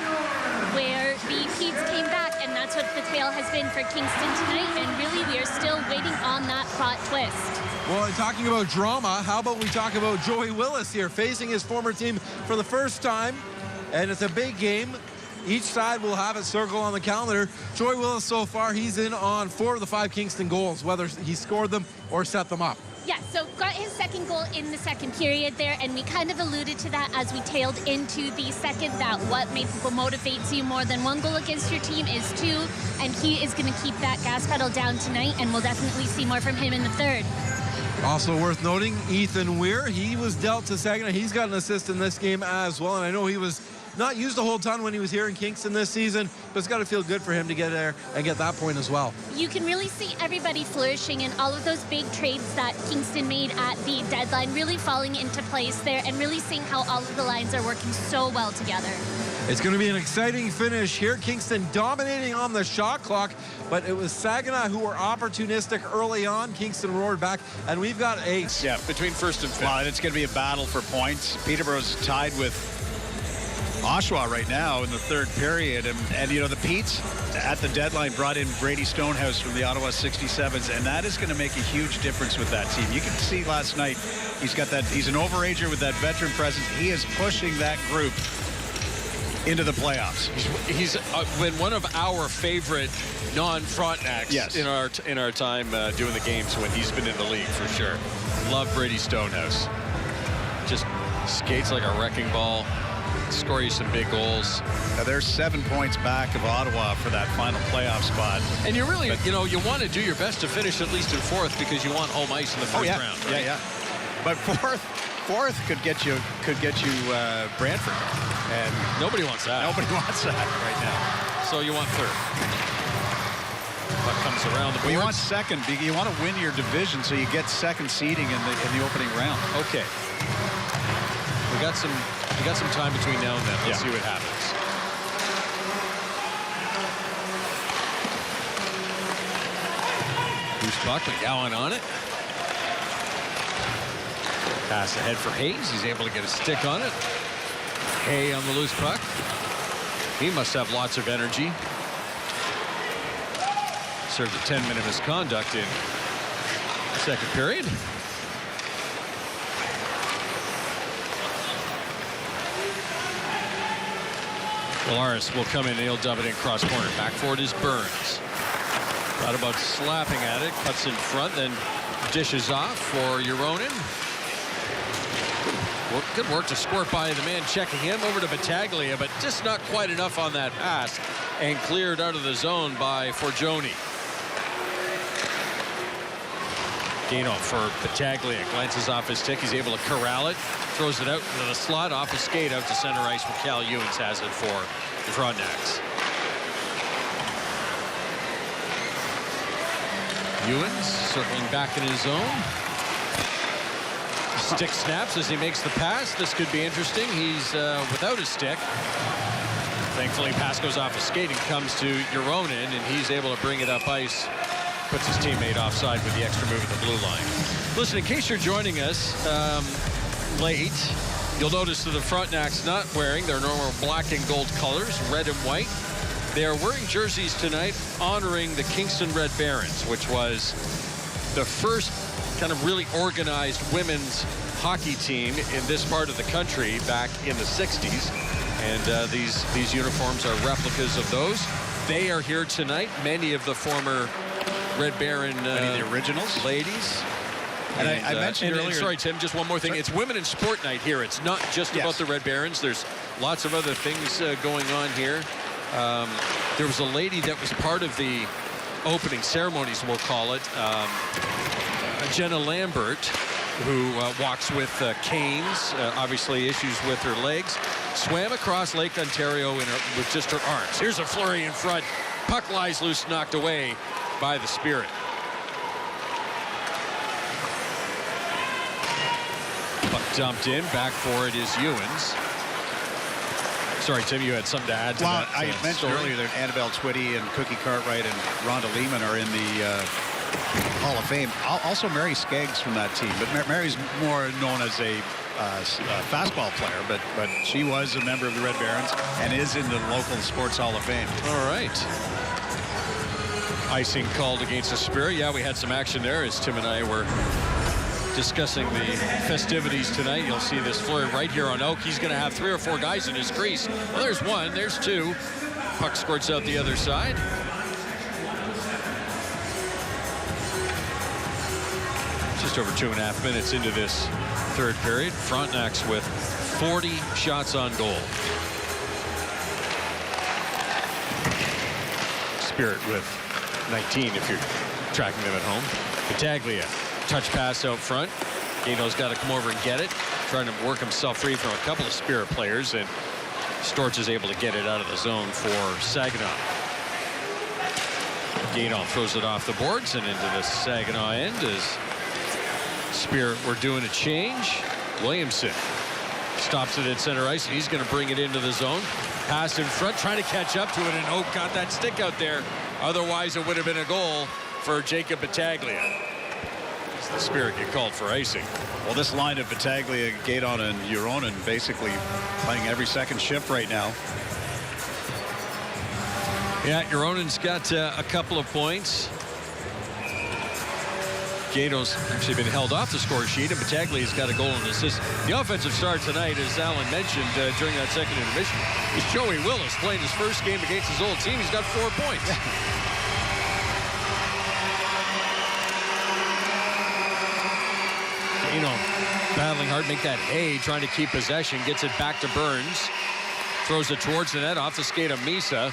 where the Petes came back, and that's what the tale has been for Kingston tonight, and really we are still waiting on that plot twist. Well, and talking about drama, how about we talk about Joey Willis here, facing his former team for the first time, and it's a big game. Each side will have a circle on the calendar. Joey Willis so far, he's in on 4 of the 5 Kingston goals, whether he scored them or set them up. Yeah, so got his second goal in the second period there, and we kind of alluded to that as we tailed into the second, that what made people motivates you more than 1 goal against your team is 2, and he is going to keep that gas pedal down tonight, and we'll definitely see more from him in the third. Also worth noting, Ethan Weir, he was dealt to Saginaw. He's got an assist in this game as well, and I know he was not used a whole ton when he was here in Kingston this season, but it's got to feel good for him to get there and get that point as well. You can really see everybody flourishing, and all of those big trades that Kingston made at the deadline really falling into place there, and really seeing how all of the lines are working so well together. It's going to be an exciting finish here. Kingston dominating on the shot clock, but it was Saginaw who were opportunistic early on. Kingston roared back, and we've got a... Yeah, between first and fifth. Well, it's going to be a battle for points. Peterborough's tied with Oshawa right now in the third period, and you know, the Petes at the deadline brought in Brady Stonehouse from the Ottawa 67s, and that is going to make a huge difference with that team. You can see last night he's an overager with that veteran presence. He is pushing that group into the playoffs. He's been one of our favorite non-Frontenacs in our time doing the games when he's been in the league, for sure. Love Brady Stonehouse. Just skates like a wrecking ball. Score you some big goals. Now they're 7 points back of Ottawa for that final playoff spot. And you really, you want to do your best to finish at least in fourth, because you want home ice in the first round. Right? Yeah. But fourth could get you Brantford, and nobody wants that. Nobody wants that right now. So you want third. What comes around the board? You want second. You want to win your division, so you get second seeding in the opening round. Okay. We got some time between now and then. Let's see what happens. Loose puck, McGowan on it. Pass ahead for Hayes. He's able to get a stick on it. Hay on the loose puck. He must have lots of energy. Served a 10-minute misconduct in the second period. Valaris will come in, and he'll dub it in cross corner. Back forward is Burns. Thought about slapping at it, cuts in front, then dishes off for Euronin. Good work to squirt by the man checking him over to Battaglia, but just not quite enough on that pass, and cleared out of the zone by Forgione. Gano for Battaglia, glances off his stick. He's able to corral it, throws it out into the slot, off his skate out to center ice, where Cal Ewens has it for the Frontenacs. Ewens circling back in his zone. Stick snaps as he makes the pass. This could be interesting. He's without his stick. Thankfully, pass goes off his skate and comes to Euronin, and he's able to bring it up ice puts his teammate offside with the extra move at the blue line. Listen, in case you're joining us late, you'll notice that the Frontenacs not wearing their normal black and gold colors, red and white. They are wearing jerseys tonight honoring the Kingston Red Barons, which was the first kind of really organized women's hockey team in this part of the country back in the 60s. And these uniforms are replicas of those. They are here tonight. Many of the former Red Baron many of the originals ladies. And I mentioned earlier. Sorry, Tim, just one more thing. It's Women in Sport Night here. It's not just about the Red Barons. There's lots of other things going on here. There was a lady that was part of the opening ceremonies, we'll call it, Jenna Lambert, who walks with canes, obviously issues with her legs, swam across Lake Ontario with just her arms. Here's a flurry in front. Puck lies loose, knocked away by the Spirit. Puck dumped in. Back for it is Ewens. Sorry, Tim, you had something to add to that. I mentioned earlier that Annabelle Twitty and Cookie Cartwright and Rhonda Lehman are in the Hall of Fame. Also Mary Skeggs from that team, but Mary's more known as a fastball player, but she was a member of the Red Barons and is in the local Sports Hall of Fame. All right. Icing called against the Spirit. Yeah, we had some action there as Tim and I were discussing the festivities tonight. You'll see this flurry right here on Oak. He's going to have 3 or 4 guys in his crease. Well, there's one, there's 2. Puck squirts out the other side. Just over 2.5 minutes into this third period. Frontenacs with 40 shots on goal. Spirit with 19 if you're tracking them at home. Battaglia. Touch pass out front. Gato's got to come over and get it. Trying to work himself free from a couple of Spirit players, and Storch is able to get it out of the zone for Saginaw. Gato throws it off the boards and into the Saginaw end as Spirit were doing a change. Williamson stops it at center ice, and he's going to bring it into the zone. Pass in front, trying to catch up to it, and Oak got that stick out there. Otherwise, it would have been a goal for Jacob Battaglia. The Spirit get called for icing. Well, this line of Battaglia, Gaeton, and Euronen basically playing every second shift right now. Yeah, Euronen's got a couple of points. Gato's actually been held off the score sheet, and Battaglia's got a goal and assist. The offensive star tonight, as Alan mentioned during that second intermission, is Joey Willis playing his first game against his old team. He's got 4 points. Battling hard, make that hay, trying to keep possession, gets it back to Burns, throws it towards the net, off the skate of Misa.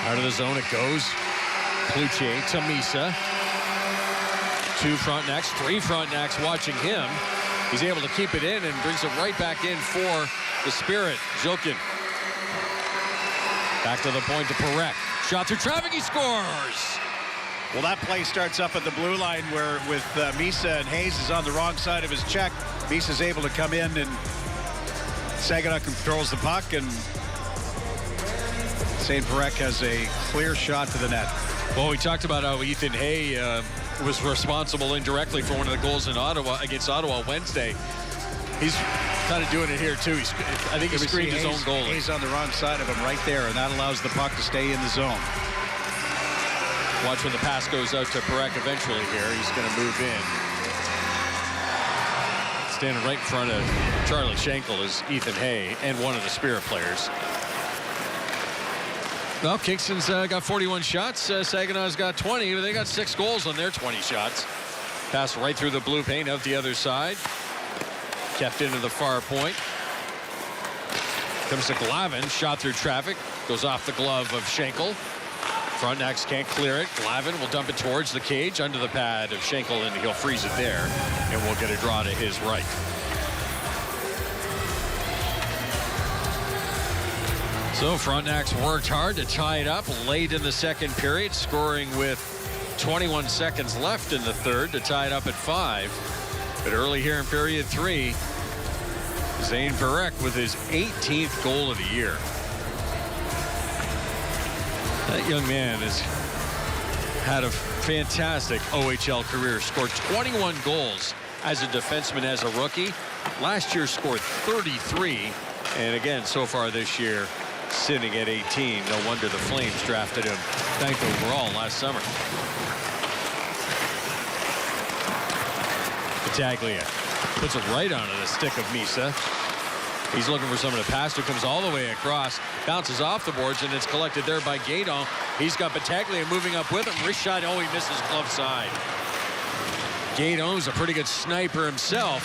Out of the zone it goes. Cloutier to Misa. 2 Frontenacs, 3 Frontenacs watching him. He's able to keep it in and brings it right back in for the Spirit. Zilkin. Back to the point to Parekh. Shot through traffic, he scores! Well, that play starts up at the blue line where with Misa, and Hayes is on the wrong side of his check. Misa's able to come in, and Saginaw controls the puck, and St. Parekh has a clear shot to the net. Well, we talked about how Ethan Hay was responsible indirectly for one of the goals in Ottawa against Ottawa Wednesday. He's kind of doing it here too. I think he screened his own goal. He's on the wrong side of him right there, and that allows the puck to stay in the zone. Watch when the pass goes out to Parekh eventually here. He's going to move in. Standing right in front of Charlie Schenkel is Ethan Hay and one of the Spirit players. Well, Kingston's got 41 shots. Saginaw's got 20, but they got 6 goals on their 20 shots. Pass right through the blue paint out the other side. Kept into the far point. Comes to Glavin, shot through traffic. Goes off the glove of Schenkel. Frontenacs can't clear it. Glavin will dump it towards the cage under the pad of Schenkel, and he'll freeze it there, and we'll get a draw to his right. So Frontenacs worked hard to tie it up late in the second period, scoring with 21 seconds left in the third to tie it up at 5. But early here in period 3, Zayne Parekh with his 18th goal of the year. That young man is had a fantastic OHL career. Scored 21 goals as a defenseman as a rookie. Last year scored 33. And again, so far this year, sitting at 18. No wonder the Flames drafted him 9th overall last summer. Battaglia puts it right onto the stick of Misa. He's looking for someone to pass to. Comes all the way across. Bounces off the boards, and it's collected there by Gaydon. He's got Battaglia moving up with him. Wrist shot. Oh, he misses glove side. Gaydon's a pretty good sniper himself.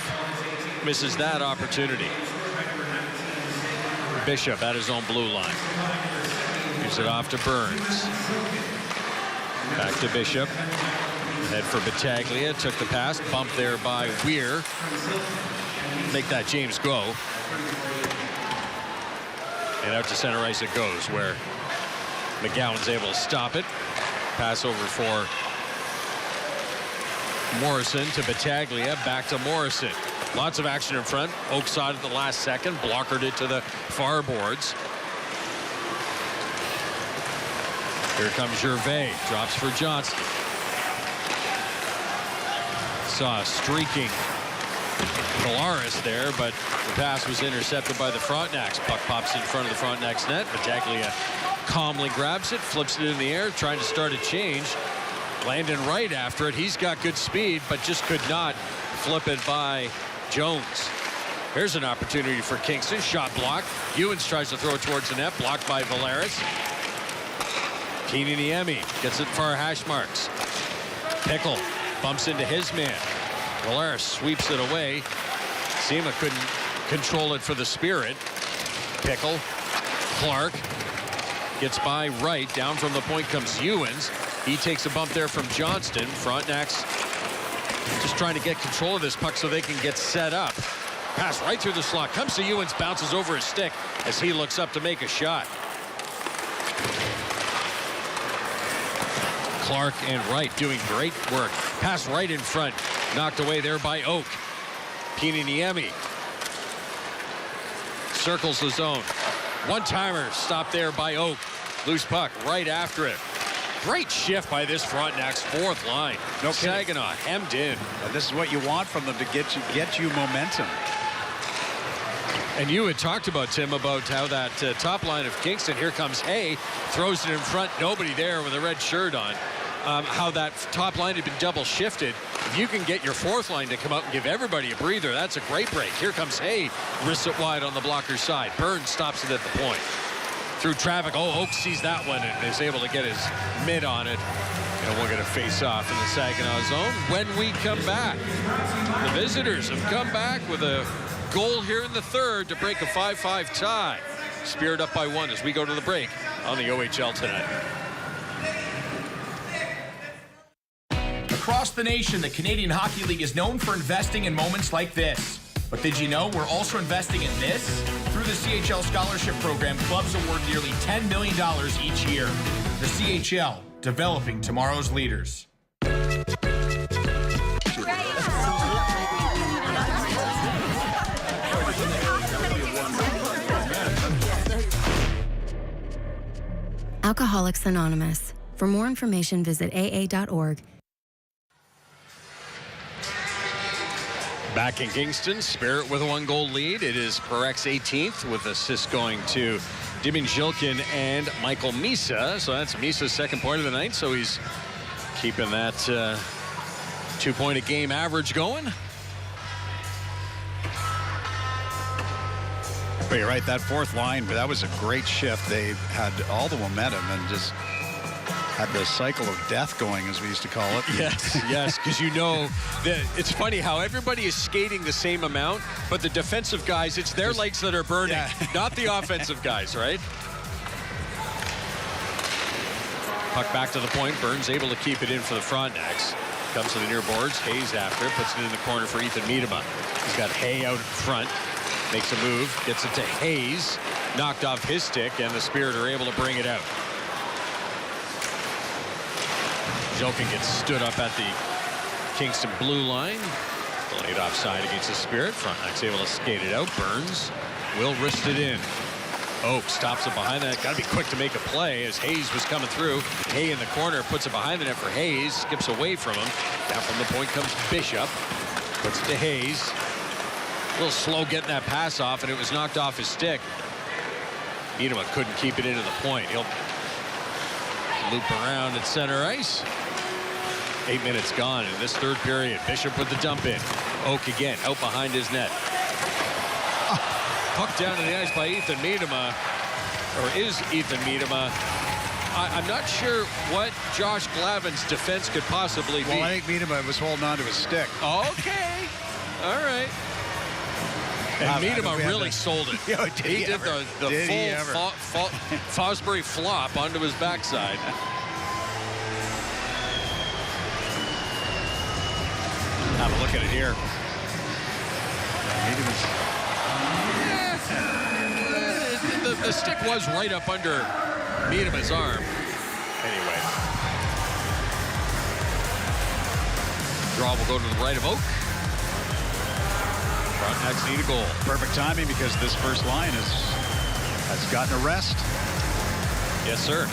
Misses that opportunity. Bishop at his own blue line. Gives it off to Burns. Back to Bishop. Head for Battaglia. Took the pass. Bumped there by Weir. Make that James go. And out to center ice it goes, where McGowan's able to stop it. Pass over for Morrison to Battaglia. Back to Morrison. Lots of action in front. Oak side at the last second. Blockered it to the far boards. Here comes Gervais. Drops for Johnson. Saw a streaking Polaris there, but the pass was intercepted by the Frontenacs. Puck pops in front of the Frontenacs net. Battaglia calmly grabs it, flips it in the air, trying to start a change. Landon right after it. He's got good speed, but just could not flip it by Jones. Here's an opportunity for Kingston. Shot blocked. Ewens tries to throw it towards the net. Blocked by Valeris. Keenan-Niemi gets it far hash marks. Pickle bumps into his man. Valeris sweeps it away. Sema couldn't control it for the Spirit. Pickle. Clark gets by right. Down from the point comes Ewens. He takes a bump there from Johnston. Frontenacs just trying to get control of this puck so they can get set up. Pass right through the slot. Comes to Ewens. Bounces over his stick as he looks up to make a shot. Clark and Wright doing great work. Pass right in front. Knocked away there by Oak. Keenan-Niemi circles the zone. One-timer stopped there by Oak. Loose puck right after it. Great shift by this Frontenac's fourth line. No Saginaw hemmed in. And this is what you want from them to get you momentum. And you had talked about, Tim, about how that top line of Kingston, here comes Hay, throws it in front, nobody there with a red shirt on. How that top line had been double shifted. If you can get your fourth line to come out and give everybody a breather, that's a great break. Here comes Hay, wrists it wide on the blocker's side. Burns stops it at the point. Through traffic. Oh, Oak sees that one and is able to get his mitt on it. And we'll get a face-off in the Saginaw zone when we come back. The visitors have come back with a goal here in the third to break a 5-5 tie. Spirit up by 1 as we go to the break on the OHL tonight. Across the nation, the Canadian Hockey League is known for investing in moments like this. But did you know we're also investing in this? Through the CHL Scholarship Program, clubs award nearly $10 million each year. The CHL, developing tomorrow's leaders. Alcoholics Anonymous. For more information, visit aa.org. Back in Kingston, Spirit with a 1-goal lead. It is Parekh's 18th with assists going to Dimian Zhilkin and Michael Misa. So that's Misa's second point of the night. So he's keeping that 2-point-a-game average going. But you're right, that fourth line, but that was a great shift. They had all the momentum and just had the cycle of death going, as we used to call it. Yes, because you know that it's funny how everybody is skating the same amount, but the defensive guys, it's their legs that are burning, not the offensive guys, right? Puck back to the point. Burns able to keep it in for the Frontenacs. Comes to the near boards. Hayes after it, puts it in the corner for Ethan Miedema. He's got Hay out in front. Makes a move, gets it to Hayes. Knocked off his stick, and the Spirit are able to bring it out. Zhilkin gets stood up at the Kingston blue line. Played offside against the Spirit. Frontenac's able to skate it out. Burns will wrist it in. Oak stops it behind that. Got to be quick to make a play as Hayes was coming through. Hay in the corner, puts it behind the net for Hayes. Skips away from him. Down from the point comes Bishop. Puts it to Hayes. A little slow getting that pass off, and it was knocked off his stick. Miedema couldn't keep it into the point. He'll loop around at center ice. 8 minutes gone in this third period. Bishop with the dump in. Oak again out behind his net. Puck down to the ice by Ethan Miedema, or is Ethan Miedema. I'm not sure what Josh Glavin's defense could possibly be. Well, I think Miedema was holding on to his stick. Okay. All right. And Miedema really sold it. Yo, he did the full Fosbury flop onto his backside. Have a look at it here. The stick was right up under Miedema's arm. Anyway. Draw will go to the right of Oak. Frontenacs need a goal. Perfect timing because this first line has gotten a rest. Yes, sir.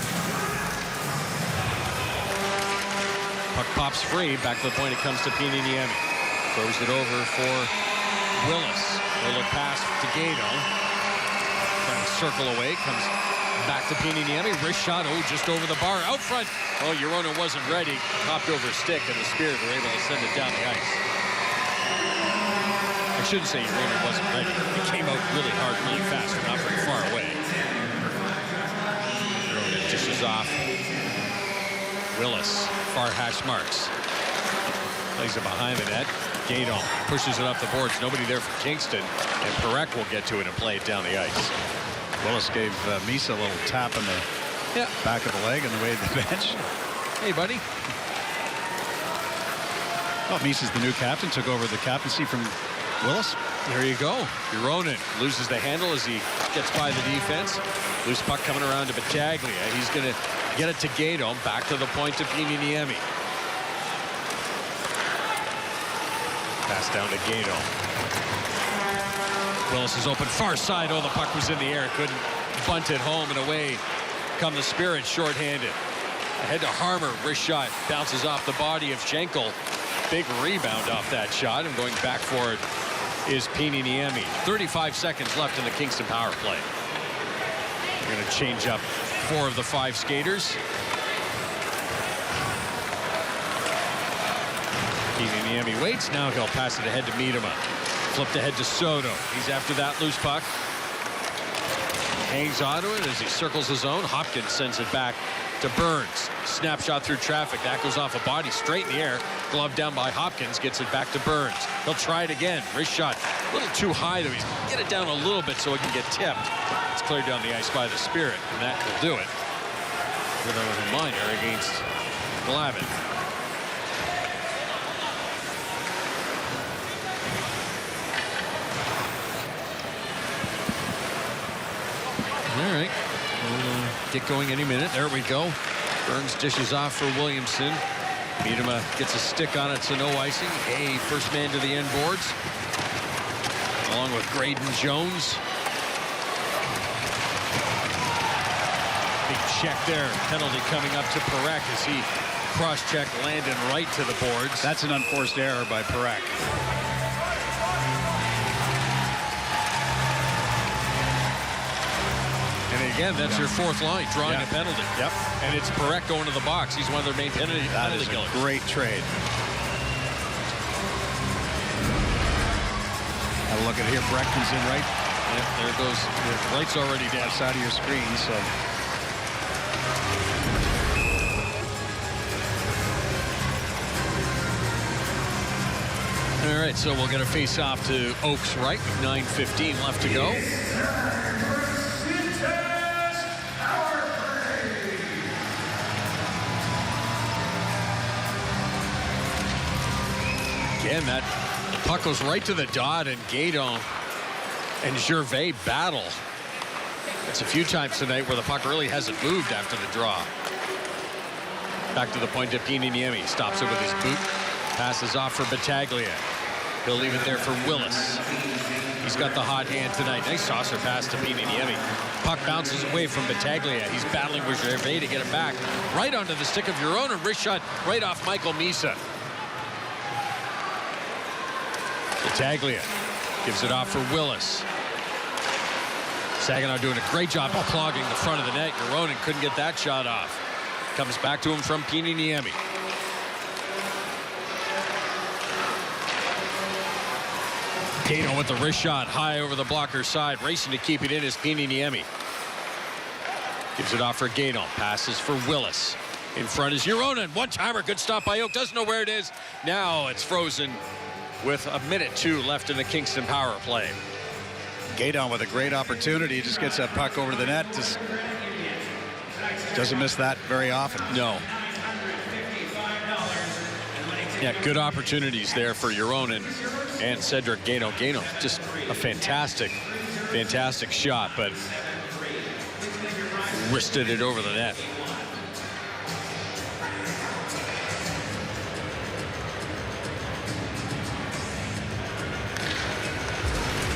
Puck pops free. Back to the point it comes to Niemi. Throws it over for Willis. Will it pass to Gato. Trying to circle away. Comes back to Niemi. Wrist shot. Oh, just over the bar. Out front. Oh, Urona wasn't ready. Popped over stick, and the Spirit were able to send it down the ice. I shouldn't say Urona wasn't ready. It came out really hard, really fast, but not very far away. Urona dishes off. Willis, far hash marks. Plays it behind the net. Gato pushes it up the boards. Nobody there for Kingston. And Parekh will get to it and play it down the ice. Willis gave Misa a little tap in the back of the leg on the way to the bench. Hey, buddy. Oh, Misa's the new captain. Took over the captaincy from Willis. There you go. Uronen loses the handle as he gets by the defense. Loose puck coming around to Battaglia. He's going to get it to Gato. Back to the point to Niemi. Pass down to Gato. Willis is open far side. Oh, the puck was in the air. Couldn't bunt it home and away come the Spirit shorthanded. Ahead to Harmer. Wrist shot bounces off the body of Schenkel. Big rebound off that shot, and going back for it is Niemi. 35 seconds left in the Kingston power play. We're going to change up 4 of the 5 skaters. Niemi waits. Now he'll pass it ahead to Miedema. Flipped ahead to Soto. He's after that loose puck. Hangs onto it as he circles his own. Hopkins sends it back to Burns. Snapshot through traffic. That goes off a body straight in the air. Glove down by Hopkins. Gets it back to Burns. He'll try it again. Wrist shot. A little too high though. He's get it down a little bit so it can get tipped. It's cleared down the ice by the Spirit, and that will do it. With a reminder against Glavin. All right, we'll get going any minute. There we go. Burns dishes off for Williamson. Miedema gets a stick on it, so no icing. Hey, first man to the end boards, along with Graydon Jones. Big check there. Penalty coming up to Parekh as he cross-checked Landon right to the boards. That's an unforced error by Parekh. And again, that's your 4th line, drawing a penalty. Yep. And it's Parekh going to the box. He's one of their main penalty killers. That is a great trade. Have a look at it here. Parekh comes in right. Yep, there it goes. The light's already down. Outside of your screen, so. All right, so we'll get a face-off to Oak's right with 9:15 left to go. Again, that puck goes right to the dot, and Gato and Gervais battle. It's a few times tonight where the puck really hasn't moved after the draw. Back to the point to Niemi. Stops it with his boot. Passes off for Battaglia. He'll leave it there for Willis. He's got the hot hand tonight. Nice saucer pass to Piiniemi. Puck bounces away from Battaglia. He's battling with Gervais to get it back. Right onto the stick of Euron, and wrist shot right off Michael Misa. Battaglia gives it off for Willis. Saginaw doing a great job of clogging the front of the net. Euron couldn't get that shot off. Comes back to him from Piiniemi. Gaino with the wrist shot high over the blocker's side. Racing to keep it in is Piiniemi. Gives it off for Gaino. Passes for Willis. In front is Euron. One-timer. Good stop by Oak. Doesn't know where it is. Now it's frozen with a minute 2 left in the Kingston power play. Gaidon with a great opportunity. Just gets that puck over to the net. Just doesn't miss that very often. No. Yeah, good opportunities there for Euron and Cedric Gaino. Gaino, just a fantastic shot, but wristed it over the net.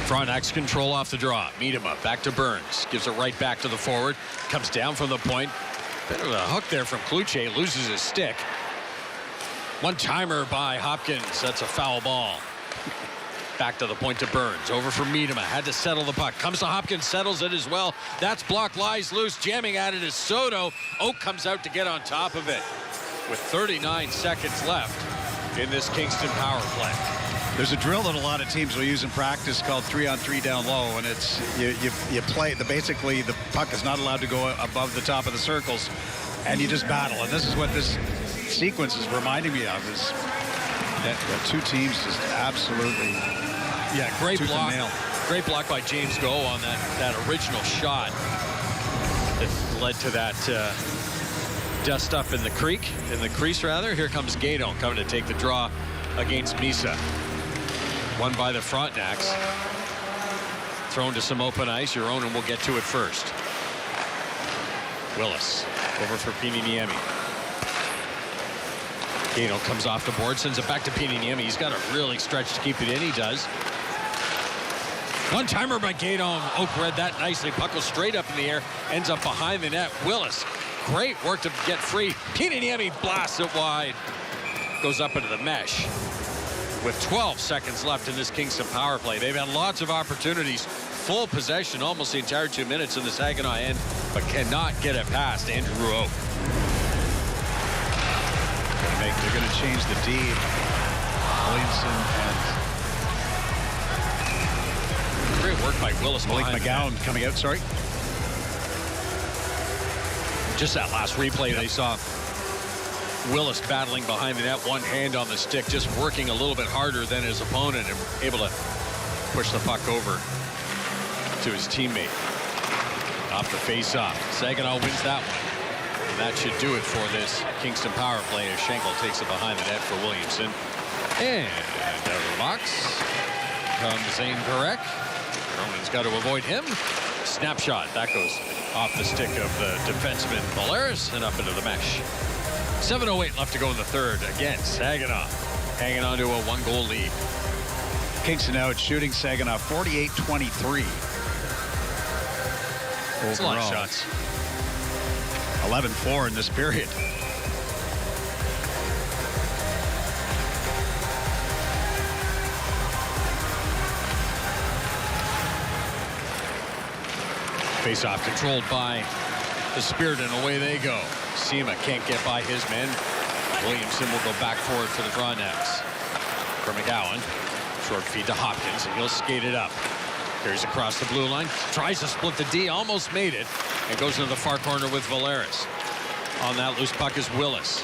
Frontenacs control off the draw. Miedema back to Burns. Gives it right back to the forward. Comes down from the point. Bit of a hook there from Kluche. Loses his stick. One-timer by Hopkins. That's a foul ball. Back to the point to Burns. Over for Miedema. Had to settle the puck. Comes to Hopkins. Settles it as well. That's blocked. Lies loose. Jamming at it is Soto. Oak comes out to get on top of it. With 39 seconds left in this Kingston power play. There's a drill that a lot of teams will use in practice called 3-on-3 down low, and it's you play basically the puck is not allowed to go above the top of the circles, and you just battle. And this is what this sequence is reminding me of, is that two teams just absolutely great block. Great block by James Go on that original shot that led to that dust up in the crease rather. Here comes Gaino coming to take the draw against Misa. Won by the Frontenacs. Thrown to some open ice. Euron will get to it first. Willis over for Piiniemi. Gaino comes off the board, sends it back to Piiniemi. He's got to really stretch to keep it in. He does. One-timer by Gaino. Oak read that nicely. Puck goes straight up in the air. Ends up behind the net. Willis, great work to get free. Piiniemi blasts it wide. Goes up into the mesh. With 12 seconds left in this Kingston power play. They've had lots of opportunities. Full possession almost the entire 2 minutes in the Saginaw end, but cannot get it past Andrew Rouault. They're going to change the D. Williamson and great work by Willis. Malik McGowan coming out, sorry. Just that last replay they saw Willis battling behind the net, one hand on the stick, just working a little bit harder than his opponent and able to push the puck over to his teammate. Off the face-off. Saginaw wins that one. And that should do it for this Kingston power play as Schenkel takes it behind the net for Williamson. And out of the box comes Zayne Parekh. Roman's got to avoid him. Snapshot. That goes off the stick of the defenseman Valeris and up into the mesh. 7:08 left to go in the third. Again, Saginaw hanging on to a 1-goal lead. Kingston out shooting Saginaw 48-23. That's a lot of shots. 11-4 in this period. Face-off controlled by the Spirit, and away they go. Sema can't get by his men. Williamson will go back for it for the Frontenacs. For McGowan. Short feed to Hopkins, and he'll skate it up. Carries across the blue line. Tries to split the D. Almost made it. And goes into the far corner with Valeris. On that loose puck is Willis.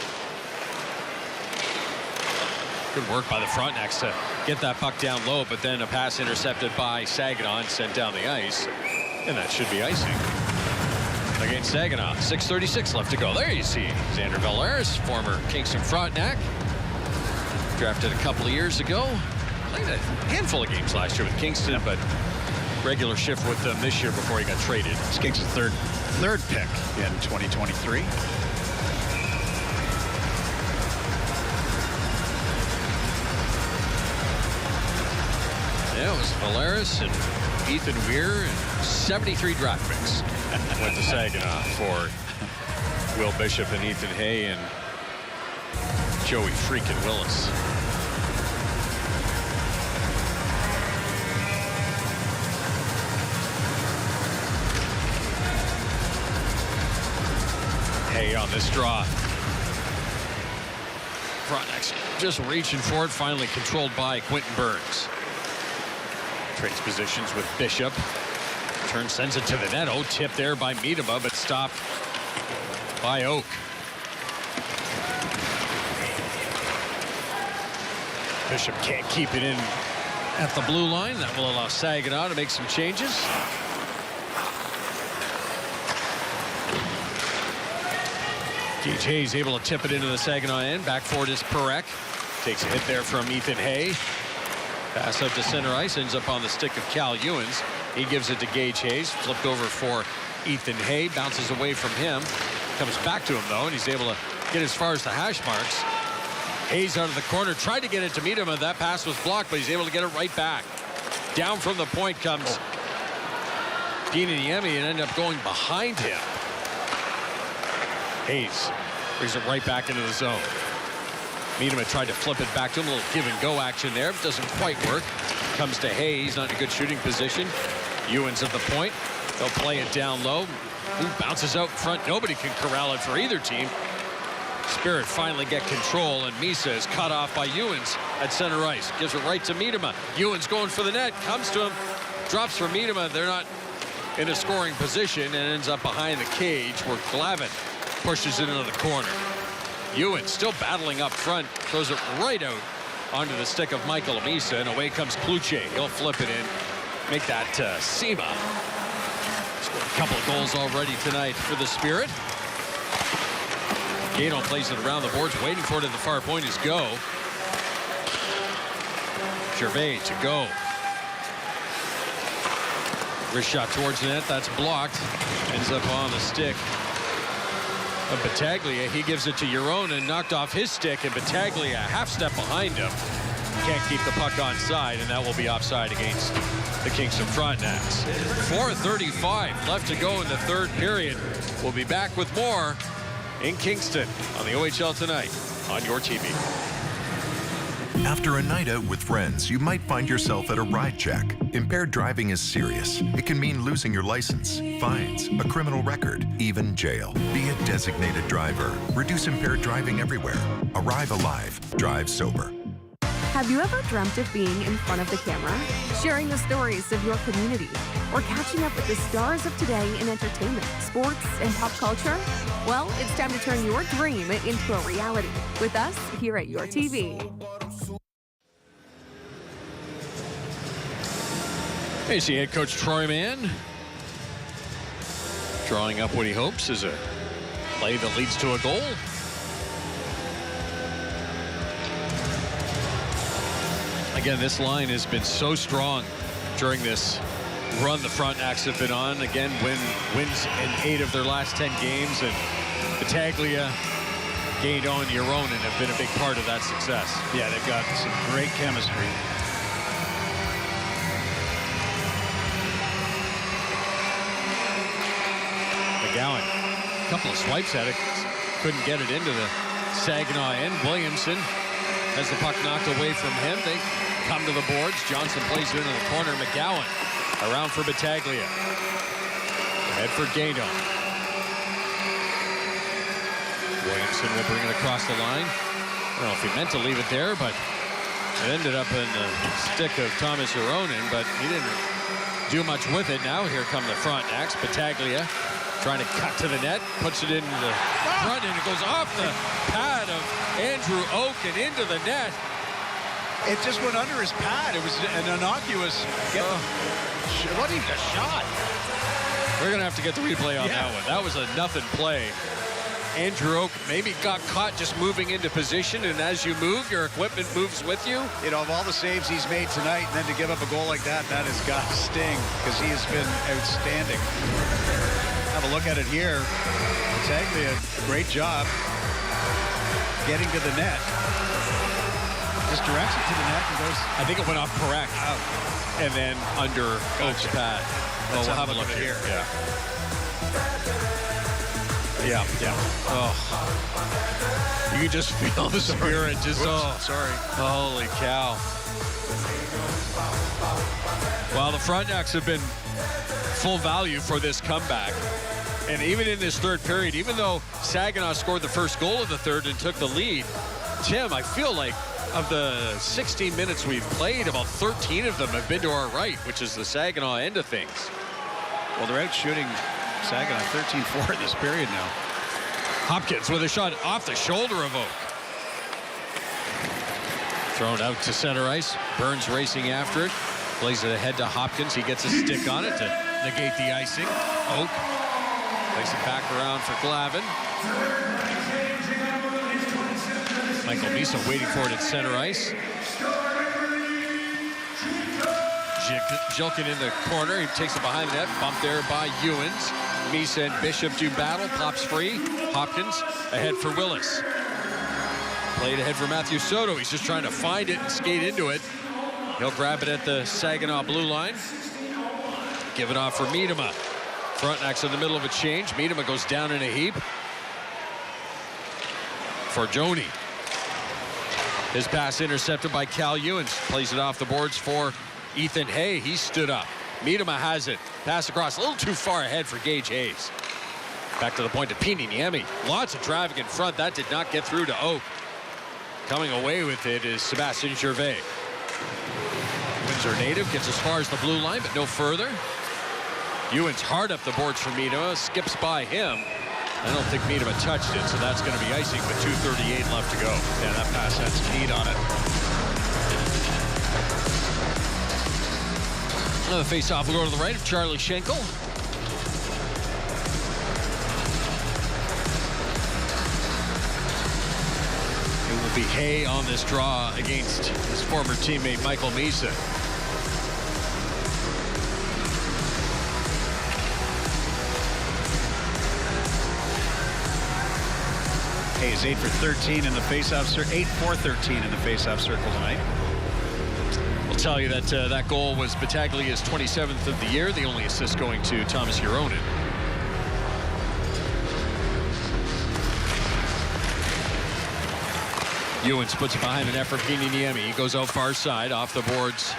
Good work by the Frontenacs to get that puck down low, but then a pass intercepted by Saginaw and sent down the ice. And that should be icing against Saginaw. 6:36 left to go. There you see Xander Valeris, former Kingston Frontenac. Drafted a couple of years ago. Played a handful of games last year with Kingston, but regular shift with them this year before he got traded. It's Kingston's third pick in 2023. Yeah, it was Valeris and Ethan Weir and 73 draft picks went to Saginaw for Will Bishop and Ethan Hay and Joey freaking Willis. Hay on this draw. Frontenacs just reaching for it, finally controlled by Quentin Burns. Trades positions with Bishop. Turn sends it to the net. Oh, tip there by Miedema, but stopped by Oak. Bishop can't keep it in at the blue line. That will allow Saginaw to make some changes. Gage Hayes able to tip it into the Saginaw end. Back forward is Parekh. Takes a hit there from Ethan Hay. Pass up to center ice, ends up on the stick of Cal Ewens. He gives it to Gage Hayes, flipped over for Ethan Hay, bounces away from him, comes back to him though, and he's able to get as far as the hash marks. Hayes out of the corner, tried to get it to Miedema. That pass was blocked, but he's able to get it right back. Down from the point comes Pieniemi and ended up going behind him. Hayes brings it right back into the zone. Miedema tried to flip it back to him. A little give and go action there. Doesn't quite work. Comes to Hayes, not in a good shooting position. Ewens at the point. They'll play it down low. Ooh, bounces out front. Nobody can corral it for either team. Spirit finally get control, and Misa is cut off by Ewens at center ice. Gives it right to Miedema. Ewens going for the net. Comes to him. Drops for Miedema. They're not in a scoring position and ends up behind the cage where Glavin pushes it into the corner. Ewens still battling up front. Throws it right out onto the stick of Michael Misa, and away comes Kluche. He'll flip it in. Make that Sema. Scored a couple of goals already tonight for the Spirit. Gato plays it around the boards, waiting for it at the far point is Go. Gervais to Go. Wrist shot towards the net, that's blocked. Ends up on the stick of Battaglia. He gives it to Urona, knocked off his stick, and Battaglia a half step behind him. Can't keep the puck on side, and that will be offside against the Kingston Frontenacs. 4:35 left to go in the third period. We'll be back with more in Kingston on the OHL Tonight on your TV. After a night out with friends, you might find yourself at a ride check. Impaired driving is serious. It can mean losing your license, fines, a criminal record, even jail. Be a designated driver. Reduce impaired driving everywhere. Arrive alive. Drive sober. Have you ever dreamt of being in front of the camera, sharing the stories of your community, or catching up with the stars of today in entertainment, sports, and pop culture? Well, it's time to turn your dream into a reality with us here at Your TV. AC head coach Troy Mann drawing up what he hopes is a play that leads to a goal. Again, this line has been so strong during this run the Frontenacs have been on. Again, wins in 8 of their last 10 games, and Battaglia, Gaydon, and Uronen have been a big part of that success. Yeah, they've got some great chemistry. McGowan, a couple of swipes at it, couldn't get it into the Saginaw end. Williamson has the puck knocked away from him. They come to the boards. Johnson plays it into the corner. McGowan around for Battaglia. Head for Gaydon. Williamson will bring it across the line. I don't know if he meant to leave it there, but it ended up in the stick of Thomas Uronen, but he didn't do much with it. Now here come the Frontenacs. Battaglia trying to cut to the net, puts it into the front, and it goes off the pad of Andrew Oak and into the net. It just went under his pad. It was an innocuous, what even a shot. We're going to have to get the replay on that one. That was a nothing play. Andrew Oak maybe got caught just moving into position, and as you move, your equipment moves with you. You know, of all the saves he's made tonight, and then to give up a goal like that, that has got to sting, because he has been outstanding. Have a look at it here. Battaglia, great job getting to the net. Just directs it to the net and goes. I think it went off Parekh. And then under Oak's pad. Well, we'll have a look here. Yeah. Oh. You can just feel the spirit. Just, sorry. Holy cow. Well, the Frontenacs have been full value for this comeback. And even in this third period, even though Saginaw scored the first goal of the third and took the lead, Tim, I feel like of the 16 minutes we've played, about 13 of them have been to our right, which is the Saginaw end of things. Well, they're out shooting Saginaw 13-4 in this period now. Hopkins with a shot off the shoulder of Oak. Thrown out to center ice. Burns racing after it. Plays it ahead to Hopkins. He gets a stick on it to negate the icing. Oak plays it back around for Glavin. Michael Misa waiting for it at center ice. Jilkin in the corner. He takes it behind the net. Bumped there by Ewens. Misa and Bishop do battle. Pops free. Hopkins ahead for Willis. Played ahead for Matthew Soto. He's just trying to find it and skate into it. He'll grab it at the Saginaw blue line. Give it off for Miedema. Frontenacs in the middle of a change. Miedema goes down in a heap. For Joni. His pass intercepted by Cal Ewens. Plays it off the boards for Ethan Hay. He stood up. Miedema has it. Pass across a little too far ahead for Gage Hayes. Back to the point to Pini Niemi. Lots of traffic in front. That did not get through to Oak. Coming away with it is Sebastian Gervais. Windsor native gets as far as the blue line, but no further. Ewens hard up the boards for Miedema. Skips by him. I don't think Miedema touched it, so that's going to be icing with 2:38 left to go. Yeah, that pass had some heat on it. Another face-off will go to the right of Charlie Schenkel. It will be Hay on this draw against his former teammate Michael Misa. Hayes 8 for 13 in the face-off, 8 for 13 in the face-off circle tonight. I'll tell you that that goal was Battaglia's 27th of the year. The only assist going to Thomas Huronen. Ewens puts it behind the net for Pini Niemi. He goes out far side, off the boards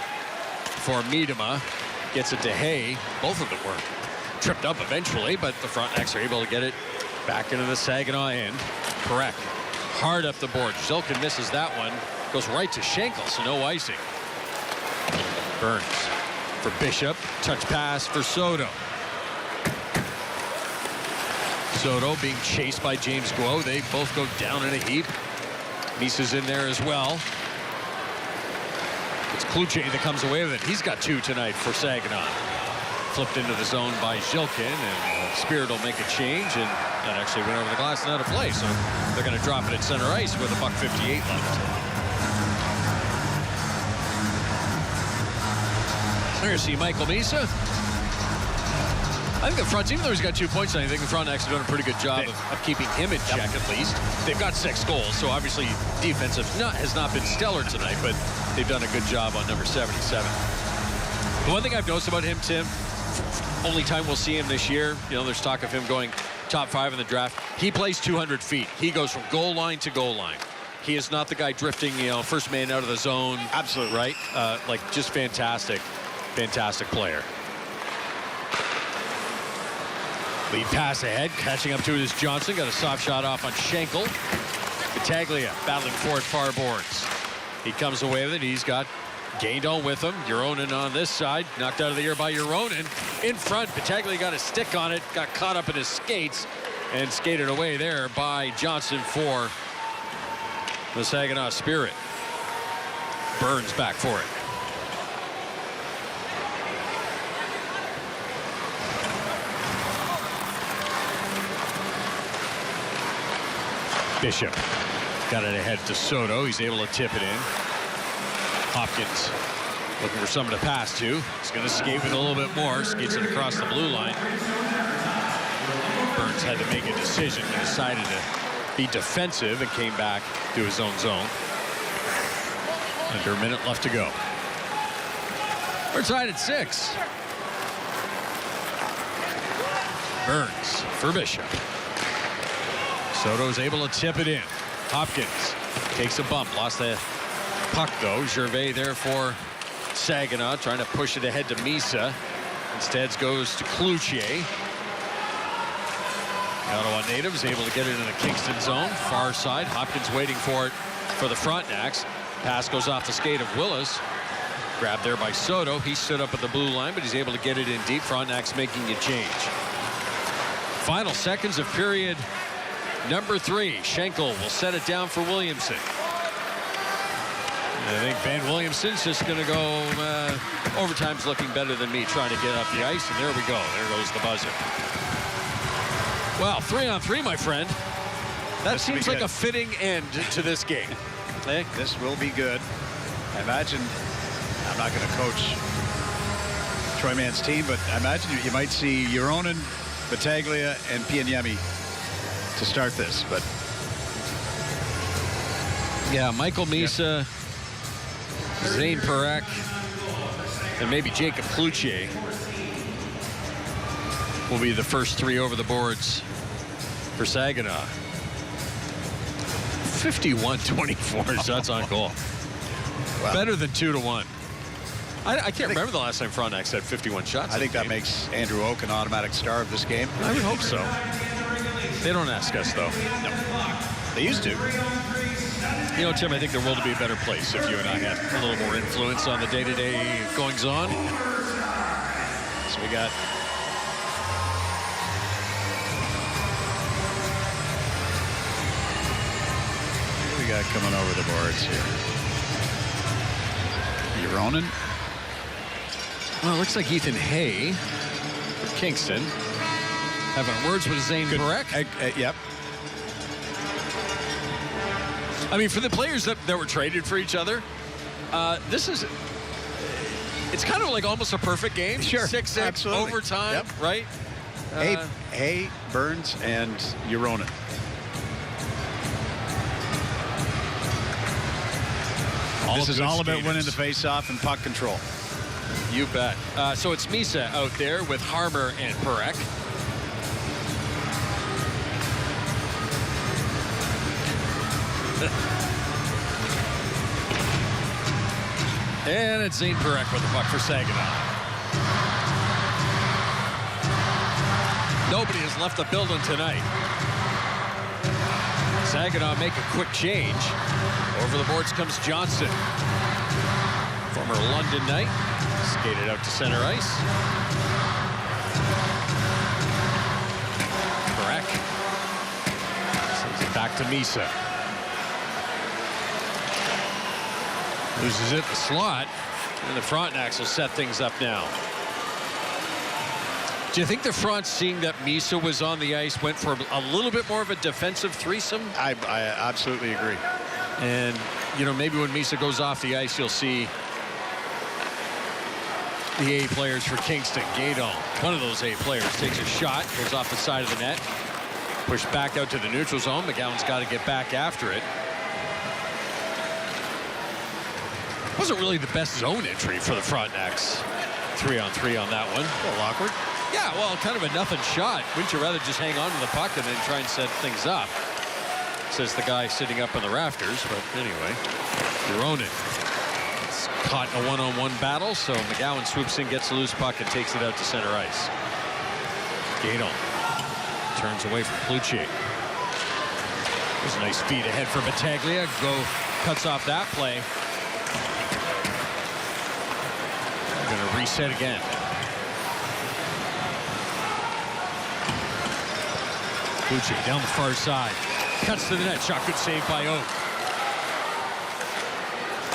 for Miedema. Gets it to Hay. Both of them were tripped up eventually, but the Frontenacs are able to get it back into the Saginaw end. Parekh hard up the board. Zilkin misses that one. Goes right to Schenkel, so no icing. Burns for Bishop. Touch pass for Soto. Soto being chased by James Guo. They both go down in a heap. Misa's in there as well. It's Kluche that comes away with it. He's got 2 tonight for Saginaw. Flipped into the zone by Zilkin, and Spirit will make a change, and that actually went over the glass and out of play. So they're going to drop it at center ice with $1:58 left. There you see Michael Misa. I think the front, even though he's got 2 points, I think the Frontenacs have done a pretty good job of keeping him in check at least. They've got 6 goals, so obviously defense has not been stellar tonight, but they've done a good job on number 77. The one thing I've noticed about him, Tim, only time we'll see him this year, you know, there's talk of him going top 5 in the draft. He plays 200 feet. He goes from goal line to goal line. He is not the guy drifting, you know, first man out of the zone. Absolutely. Right? Like, just fantastic player. Lead pass ahead, catching up to it is Johnson. Got a soft shot off on Schenkel. Battaglia battling for it far boards. He comes away with it. He's got gained on with him. Huronen on this side. Knocked out of the air by Huronen. In front, Battaglia got a stick on it. Got caught up in his skates and skated away there by Johnson for the Saginaw Spirit. Burns back for it. Bishop got it ahead to Soto. He's able to tip it in. Hopkins looking for someone to pass to. He's going to skate with a little bit more. Skates it across the blue line. Burns had to make a decision. He decided to be defensive and came back to his own zone. Under a minute left to go. We're tied at 6. Burns for Bishop. Soto's able to tip it in. Hopkins takes a bump. Lost the puck, though. Gervais there for Saginaw, trying to push it ahead to Misa. Instead goes to Cloutier. The Ottawa native is able to get it in the Kingston zone. Far side. Hopkins waiting for it for the Frontenacs. Pass goes off the skate of Willis. Grabbed there by Soto. He stood up at the blue line, but he's able to get it in deep. Frontenacs making a change. Final seconds of period number 3. Schenkel will set it down for Williamson. I think Van Williamson's just going to go overtime's looking better than me trying to get up the ice. And there we go. There goes the buzzer. Well, 3-on-3, my friend. That seems like a fitting end to this game. This will be good. I imagine, I'm not going to coach Troy Mann's team, but I imagine you might see Euronen, Battaglia, and Pieniemi to start this. But yeah, Michael Misa, Zayne Parekh, and maybe Jacob Cloutier will be the first 3 over the boards for Saginaw. 51-24 shots on goal. Wow. Better than 2-1. I can't remember the last time Frontenacs had 51 shots. I think that makes Andrew Oak an automatic star of this game. I would hope so. They don't ask us, though. No. They used to. You know, Tim, I think the world would be a better place if you and I had a little more influence on the day-to-day goings-on. So we got coming over the boards here. Euronen. Well, it looks like Ethan Hay from Kingston having words with Zayne Parekh. Yep. I mean, for the players that were traded for each other, this is, it's kind of like almost a perfect game. Sure. 6-6, overtime, yep. Right? Hay, Burns, and Euronen. This is all about winning the face-off and puck control. You bet. So it's Misa out there with Harmer and Parekh. And it's Zayne Parekh with the puck for Saginaw. Nobody has left the building tonight. Saginaw make a quick change. Over the boards comes Johnson. Former London Knight. Skated out to center ice. Parekh sends it back to Misa. Loses it in the slot. And the Frontenacs will set things up now. Do you think the front, seeing that Misa was on the ice, went for a little bit more of a defensive threesome? I absolutely agree. And, you know, maybe when Misa goes off the ice, you'll see the A players for Kingston. Gaydon, one of those A players, takes a shot, goes off the side of the net, pushed back out to the neutral zone. McGowan's got to get back after it. Wasn't really the best zone entry for the Frontenacs. 3-on-3 on that one. A little awkward. Yeah, well, kind of a nothing shot. Wouldn't you rather just hang on to the puck and then try and set things up? Says the guy sitting up in the rafters. But anyway, Euronen. It's caught in a one-on-one battle, so McGowan swoops in, gets a loose puck, and takes it out to center ice. Gaydon turns away from Cloutier. There's a nice feed ahead for Battaglia. Cuts off that play. Going to reset again. Cloutier down the far side. Cuts to the net. Shot good save by Oak.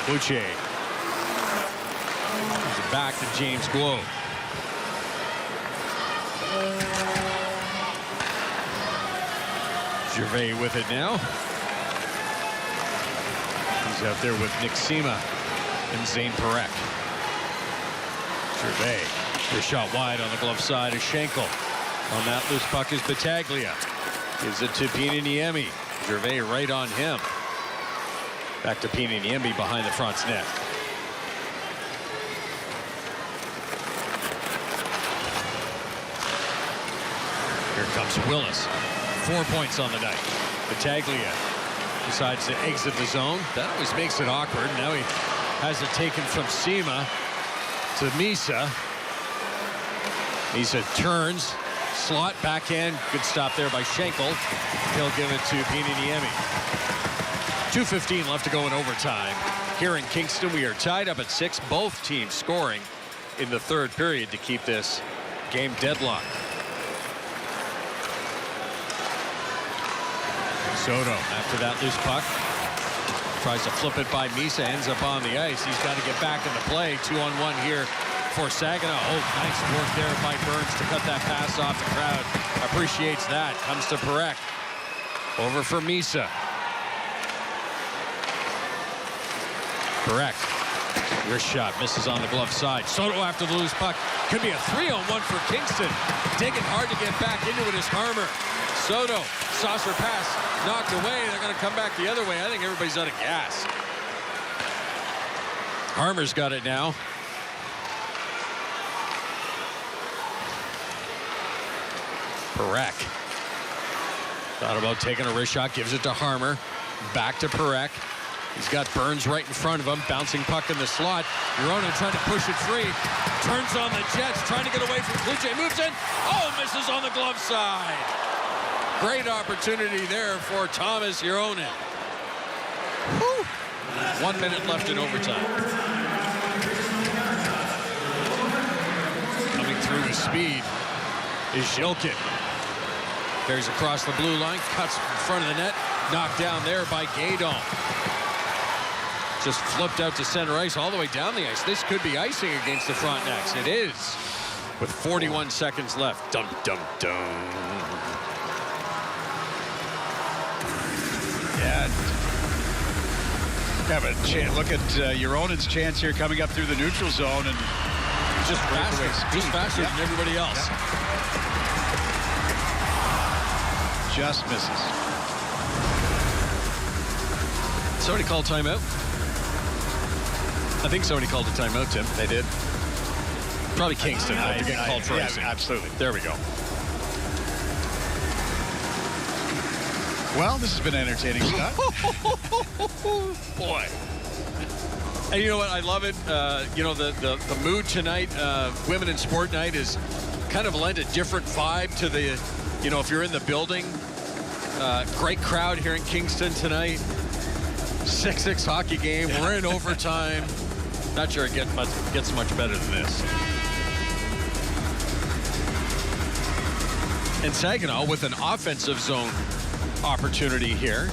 Cloutier. Gives it back to James Glow. Gervais with it now. He's out there with Nick Sema and Zayne Parekh. Gervais. The shot wide on the glove side of Schenkel. On that loose puck is Battaglia. Gives it to Pieniemi. Gervais right on him. Back to Niemi behind the front net. Here comes Willis. 4 points on the night. Battaglia decides to exit the zone. That always makes it awkward. Now he has it taken from Sima to Misa. Misa turns. Slot, backhand. Good stop there by Schenkel. He'll give it to Niemi. 2:15 left to go in overtime. Here in Kingston, we are tied up at 6. Both teams scoring in the third period to keep this game deadlocked. Soto, after that loose puck, tries to flip it by Misa, ends up on the ice. He's got to get back into play. 2-on-1 here for Saginaw. Oh, nice work there by Burns to cut that pass off. The crowd appreciates that. Comes to Parekh. Over for Misa. Parekh. Wrist shot misses on the glove side. Soto after the loose puck. Could be a 3-on-1 for Kingston. Digging hard to get back into it is Harmer. Soto, saucer pass, knocked away. They're going to come back the other way. I think everybody's out of gas. Harmer's got it now. Parekh. Thought about taking a wrist shot, gives it to Harmer. Back to Parekh. He's got Burns right in front of him. Bouncing puck in the slot. Yoronen trying to push it free. Turns on the Jets, trying to get away from Kluche. Moves in. Oh, misses on the glove side. Great opportunity there for Thomas Yoronen. 1 minute left in overtime. Coming through with speed is Zhilkin. Carries across the blue line, cuts in front of the net, knocked down there by Gaydon. Just flipped out to center ice, all the way down the ice. This could be icing against the Frontenacs. It is, with 41 seconds left. Dum, dum, dum. Yeah, but look at Yoronen's chance here coming up through the neutral zone and just faster than everybody else. Yep. Just misses. Somebody called timeout. I think somebody called a timeout, Tim. They did. Probably Kingston. They're getting called for icing. Yeah, absolutely. There we go. Well, this has been entertaining, Scott. Boy. And you know what? I love it. You know, the mood tonight, Women in Sport Night, is kind of lent a different vibe to the, you know, if you're in the building. Great crowd here in Kingston tonight. 6-6 hockey game. We're in overtime. Not sure it gets much better than this. And Saginaw with an offensive zone opportunity here.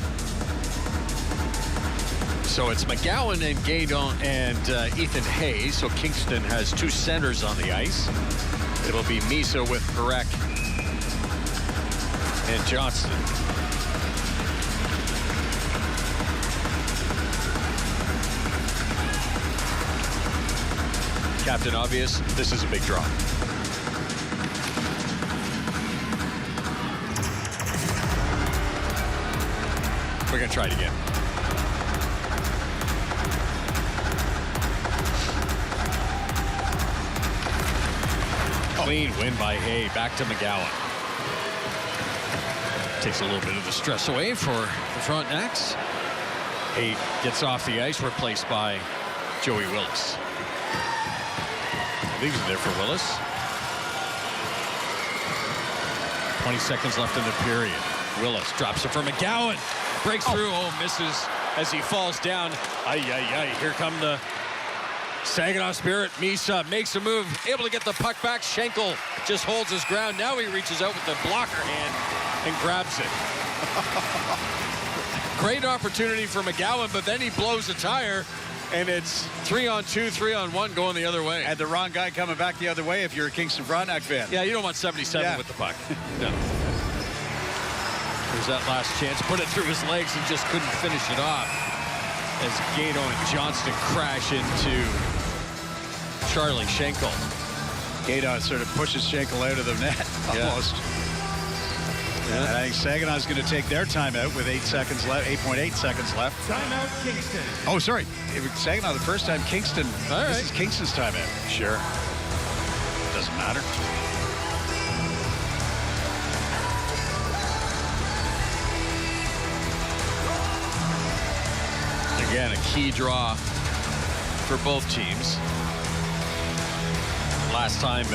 So it's McGowan and Gaydon and Ethan Hayes. So Kingston has 2 centers on the ice. It'll be Misa with Parekh and Johnston. Captain Obvious, this is a big draw. We're going to try it again. Clean win by Hay. Back to McGowan. Takes a little bit of the stress away for the Frontenacs. Hay gets off the ice, replaced by Joey Willis. Leaves it there for Willis. 20 seconds left in the period. Willis drops it for McGowan. Breaks through. Oh, misses as he falls down. Here come the Saginaw Spirit. Misa makes a move, able to get the puck back. Schenkel just holds his ground. Now he reaches out with the blocker hand and grabs it. Great opportunity for McGowan, but then he blows a tire, and it's 3-on-2, 3-on-1 going the other way. And the wrong guy coming back the other way if you're a Kingston Frontenac fan. Yeah, you don't want 77 with the puck. No. There's that last chance. Put it through his legs and just couldn't finish it off. As Gaydon and Johnston crash into Charlie Schenkel. Gaydon sort of pushes Schenkel out of the net almost. And I think Saginaw's going to take their timeout with 8 seconds left, 8.8 seconds left. Timeout, Kingston. Oh, sorry. It was Saginaw the first time. Kingston. All right. This is Kingston's timeout. Sure. Doesn't matter. Again, a key draw for both teams. Last time,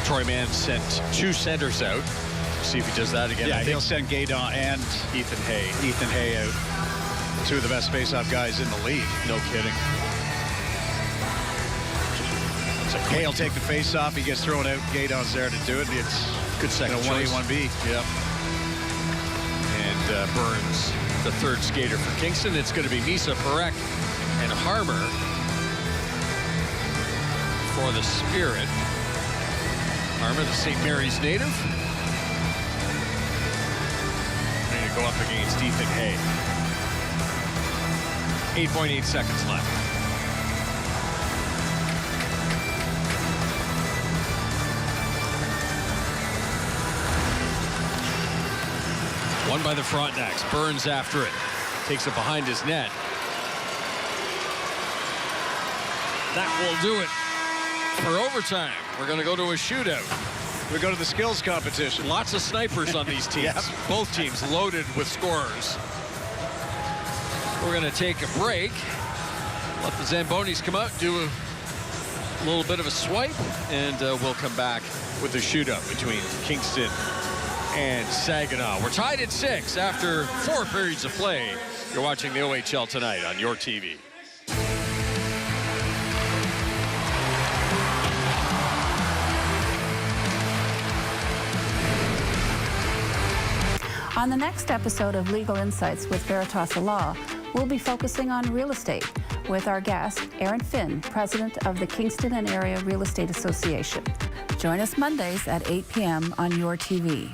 Troy Mann sent 2 centers out. See if he does that again. Yeah, he'll send Gaydon and Ethan Hay out. 2 of the best face-off guys in the league. No kidding. So Hay will take the face-off. He gets thrown out. Gaydon's there to do it. It's good second choice. 1A, 1B. Yep. And Burns, the third skater for Kingston. It's going to be Misa, Parekh, and Harmer for the Spirit. Harmer, the St. Mary's native. Ready to go up against Ethan Hay. 8.8 seconds left. Won by the Frontenacs. Burns after it. Takes it behind his net. That will do it for overtime. We're going to go to a shootout. We go to the skills competition. Lots of snipers on these teams. Yep. Both teams loaded with scorers. We're going to take a break. Let the Zambonis come out, do a little bit of a swipe, and we'll come back with the shootout between Kingston and Saginaw. We're tied at 6 after 4 periods of play. You're watching the OHL tonight on your TV. On the next episode of Legal Insights with Veritas Law, we'll be focusing on real estate with our guest, Aaron Finn, president of the Kingston and Area Real Estate Association. Join us Mondays at 8 p.m. on your TV.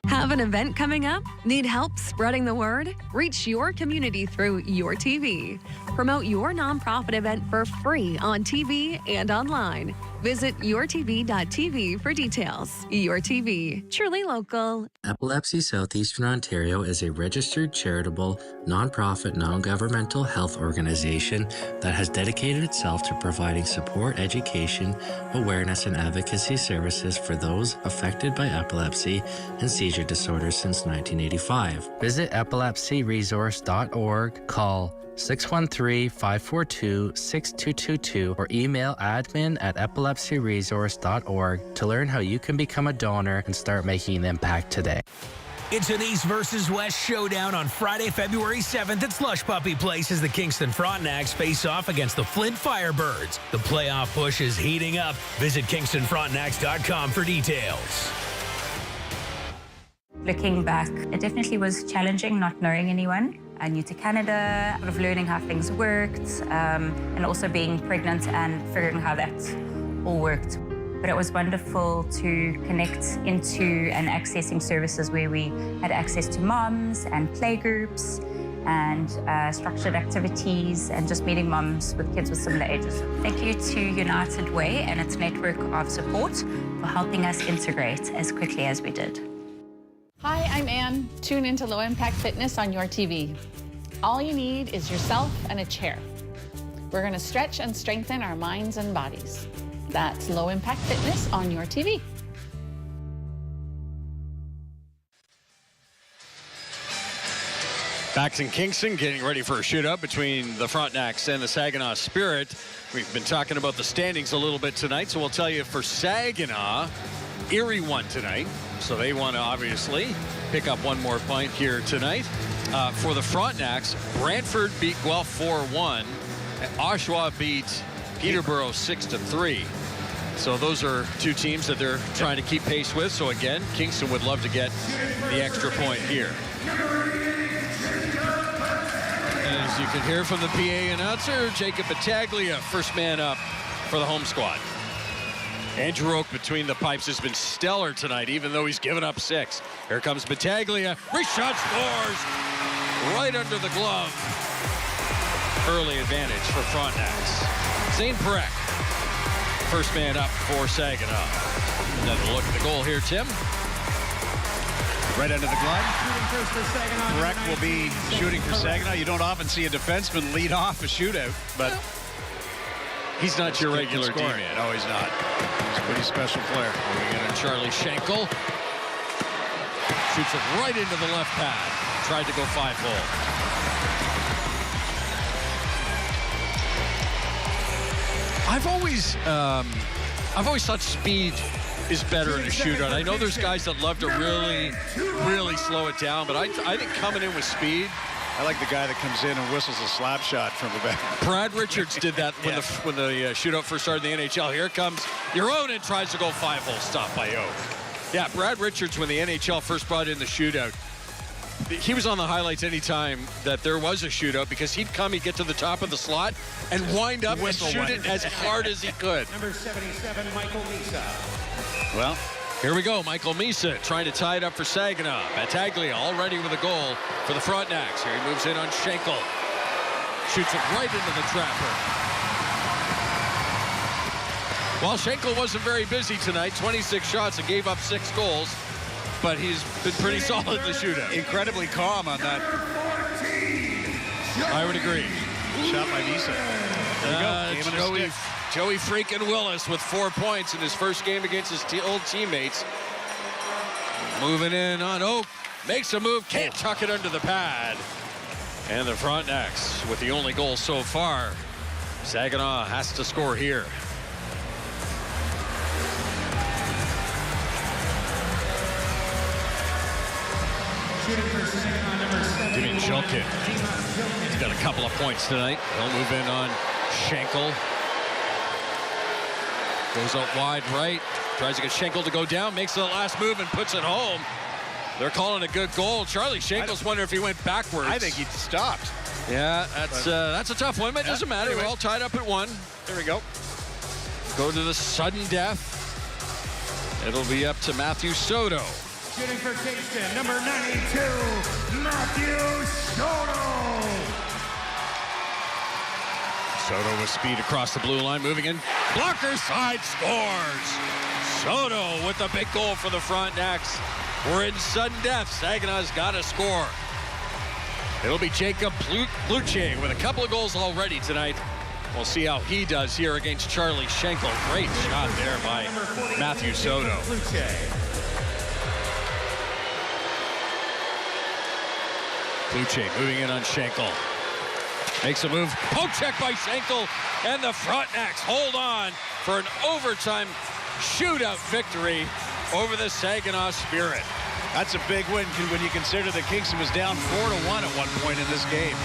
Have an event coming up? Need help spreading the word? Reach your community through your TV. Promote your nonprofit event for free on TV and online. Visit yourtv.tv for details. Your TV, truly local. Epilepsy Southeastern Ontario is a registered, charitable, nonprofit, non-governmental health organization that has dedicated itself to providing support, education, awareness, and advocacy services for those affected by epilepsy and seizure disorders since 1985. Visit epilepsyresource.org, call 613-542-6222 or email admin@epilepsyresource.org to learn how you can become a donor and start making an impact today. It's an East versus West showdown on Friday, February 7th at Slush Puppy Place as the Kingston Frontenacs face off against the Flint Firebirds. The playoff push is heating up. Visit KingstonFrontenacs.com for details. Looking back, it definitely was challenging not knowing anyone. I new to Canada, sort of learning how things worked, and also being pregnant and figuring how that all worked. But it was wonderful to connect into and accessing services where we had access to moms and playgroups and structured activities and just meeting moms with kids with similar ages. Thank you to United Way and its network of support for helping us integrate as quickly as we did. Hi, I'm Ann. Tune into Low Impact Fitness on your TV. All you need is yourself and a chair. We're going to stretch and strengthen our minds and bodies. That's Low Impact Fitness on your TV. Back in Kingston, getting ready for a shootout between the Frontenacs and the Saginaw Spirit. We've been talking about the standings a little bit tonight, so we'll tell you for Saginaw, Erie won tonight, so they want to obviously pick up one more point here tonight. For the Frontenacs, Brantford beat Guelph 4-1, and Oshawa beat Peterborough 6-3. So those are two teams that they're trying to keep pace with. So again, Kingston would love to get the extra point here. As you can hear from the PA announcer, Jacob Battaglia, first man up for the home squad. Andrew Oak between the pipes has been stellar tonight, even though he's given up 6. Here comes Battaglia. Wrist shot, scores right under the glove. Early advantage for Frontenacs. Zayne Parekh, first man up for Saginaw. Another look at the goal here, Tim. Right under the glove. Parekh will be shooting for Saginaw. You don't often see a defenseman lead off a shootout, but he's not your regular D-man. No, he's not. He's a pretty special player. Moving in on Charlie Schenkel. Shoots it right into the left pad. Tried to go 5-hole. I've always thought speed is better in a shootout. I know there's guys that love to really slow it down, but I think coming in with speed. I like the guy that comes in and whistles a slap shot from the back. Brad Richards did that when the shootout first started in the NHL. Here comes Yoronen, tries to go 5-hole, stop by O. Yeah, Brad Richards, when the NHL first brought in the shootout, he was on the highlights anytime that there was a shootout because he'd get to the top of the slot and wind up and shoot it as hard as he could. Number 77, Michael Misa. Well, here we go. Michael Misa trying to tie it up for Saginaw. Battaglia already with a goal for the Frontenacs. Here he moves in on Schenkel. Shoots it right into the trapper. Well, Schenkel wasn't very busy tonight. 26 shots and gave up 6 goals. But he's been pretty solid in the shootout. Incredibly calm on that. I would agree. Shot by Misa. There you go. Joey freaking Willis with 4 points in his first game against his old teammates. Moving in on Oak. Makes a move. Can't tuck it under the pad. And the Frontenacs with the only goal so far. Saginaw has to score here. Jimmy Shulkin. He's got a couple of points tonight. He'll move in on Schenkel. Goes up wide right. Tries to get Schenkel to go down. Makes the last move and puts it home. They're calling a good goal. Charlie Schenkel's wondering if he went backwards. I think he stopped. Yeah, that's a tough one, but it doesn't matter. Anyway. We're all tied up at 1. There we go. Go to the sudden death. It'll be up to Matthew Soto. Shooting for Kingston, number 92, Matthew Soto. Soto with speed across the blue line, moving in. Blocker side, scores. Soto with the big goal for the Frontenacs. We're in sudden death. Saginaw's got to score. It'll be Jacob Pluche with a couple of goals already tonight. We'll see how he does here against Charlie Schenkel. Great shot there by Matthew Soto. Pluche moving in on Schenkel. Makes a move. Poke check by Schenkel. And the Frontenacs hold on for an overtime shootout victory over the Saginaw Spirit. That's a big win when you consider that Kingston was down 4-1 at one point in this game.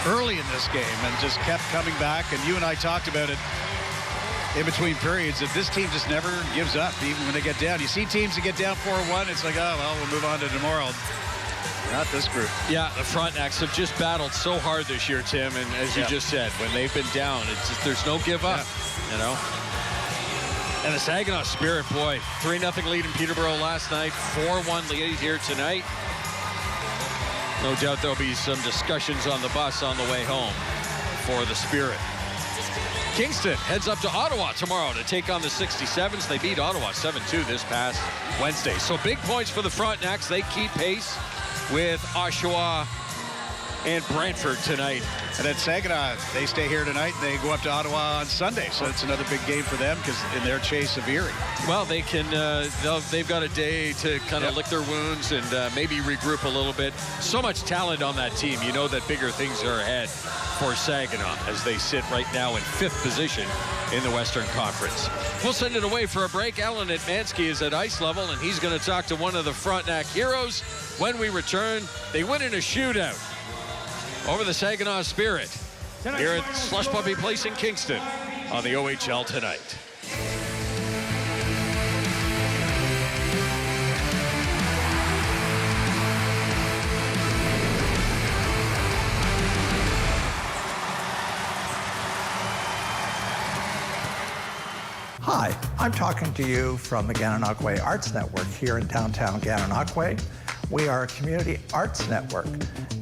Early in this game and just kept coming back. And you and I talked about it in between periods that this team just never gives up even when they get down. You see teams that get down 4-1, it's like, oh, well, we'll move on to tomorrow. Not this group. Yeah, the Frontenacs have just battled so hard this year, Tim, and as you just said, when they've been down, it's just, there's no give up, you know. And the Saginaw Spirit, boy, 3-0 lead in Peterborough last night, 4-1 lead here tonight. No doubt there'll be some discussions on the bus on the way home for the Spirit. Kingston heads up to Ottawa tomorrow to take on the 67s. They beat Ottawa 7-2 this past Wednesday. So big points for the Frontenacs. They keep pace with Oshawa and Brantford tonight. And at Saginaw, they stay here tonight and they go up to Ottawa on Sunday. So it's another big game for them because in their chase of Erie. Well, they can, they've got a day to kind of lick their wounds and maybe regroup a little bit. So much talent on that team. You know that bigger things are ahead for Saginaw as they sit right now in 5th position in the Western Conference. We'll send it away for a break. Alan Atmansky is at ice level, and he's going to talk to one of the Frontenac heroes. When we return, they win in a shootout over the Saginaw Spirit here at Slush Puppy Place in Kingston on the OHL tonight. Hi, I'm talking to you from the Gananoque Arts Network here in downtown Gananoque. We are a community arts network,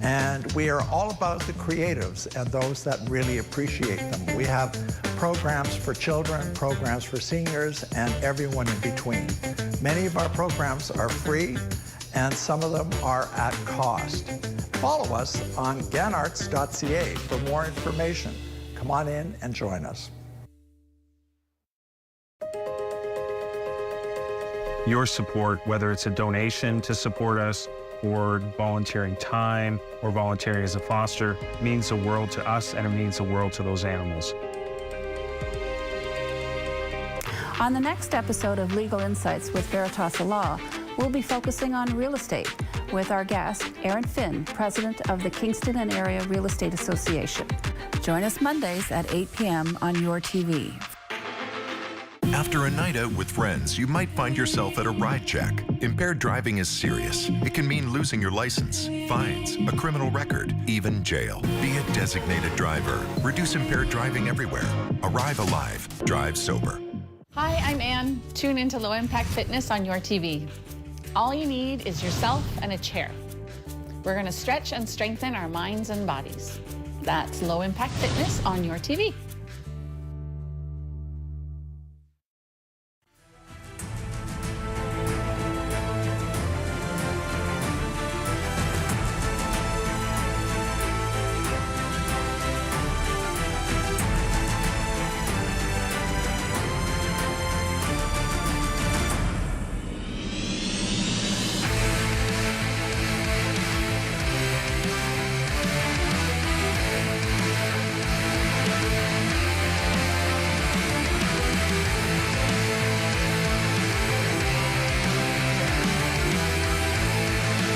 and we are all about the creatives and those that really appreciate them. We have programs for children, programs for seniors, and everyone in between. Many of our programs are free, and some of them are at cost. Follow us on ganarts.ca for more information. Come on in and join us. Your support, whether it's a donation to support us or volunteering time or volunteering as a foster, means the world to us and it means the world to those animals. On the next episode of Legal Insights with Veritas Law, we'll be focusing on real estate with our guest, Aaron Finn, president of the Kingston and Area Real Estate Association. Join us Mondays at 8 p.m. on your TV. After a night out with friends, you might find yourself at a ride check. Impaired driving is serious. It can mean losing your license, fines, a criminal record, even jail. Be a designated driver. Reduce impaired driving everywhere. Arrive alive. Drive sober. Hi, I'm Ann. Tune into Low Impact Fitness on your TV. All you need is yourself and a chair. We're going to stretch and strengthen our minds and bodies. That's Low Impact Fitness on your TV.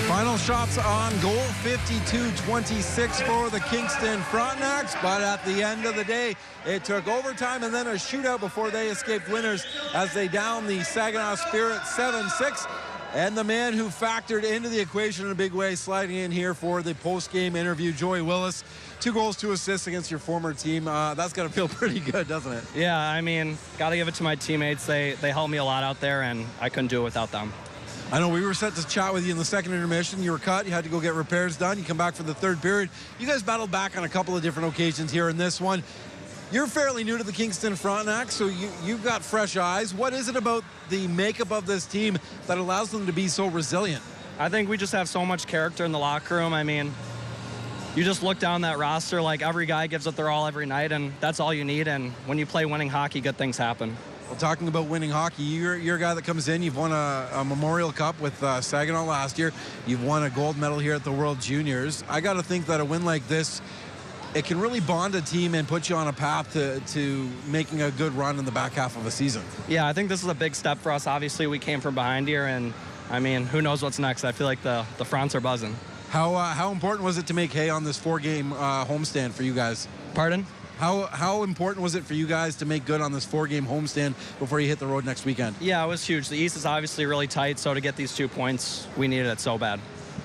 Final shots on goal, 52-26 for the Kingston Frontenacs, but at the end of the day, it took overtime and then a shootout before they escaped winners as they downed the Saginaw Spirit 7-6. And the man who factored into the equation in a big way, sliding in here for the post-game interview, Joey Willis. 2 goals, 2 assists against your former team. That's got to feel pretty good, doesn't it? Yeah, I mean, got to give it to my teammates. They helped me a lot out there, and I couldn't do it without them. I know we were set to chat with you in the second intermission. You were cut. You had to go get repairs done. You come back for the third period. You guys battled back on a couple of different occasions here in this one. You're fairly new to the Kingston Frontenacs, so you've got fresh eyes. What is it about the makeup of this team that allows them to be so resilient? I think we just have so much character in the locker room. I mean, you just look down that roster, like every guy gives it their all every night, and that's all you need. And when you play winning hockey, good things happen. Well, talking about winning hockey, you're a guy that comes in. You've won a Memorial Cup with Saginaw last year. You've won a gold medal here at the World Juniors. I got to think that a win like this, it can really bond a team and put you on a path to making a good run in the back half of a season. Yeah, I think this is a big step for us. Obviously, we came from behind here, and I mean, who knows what's next? I feel like the Fronts are buzzing. How important was it to make hay on this 4-game homestand for you guys? Pardon? How important was it for you guys to make good on this 4-game homestand before you hit the road next weekend? Yeah, it was huge. The East is obviously really tight, so to get these 2 points, we needed it so bad.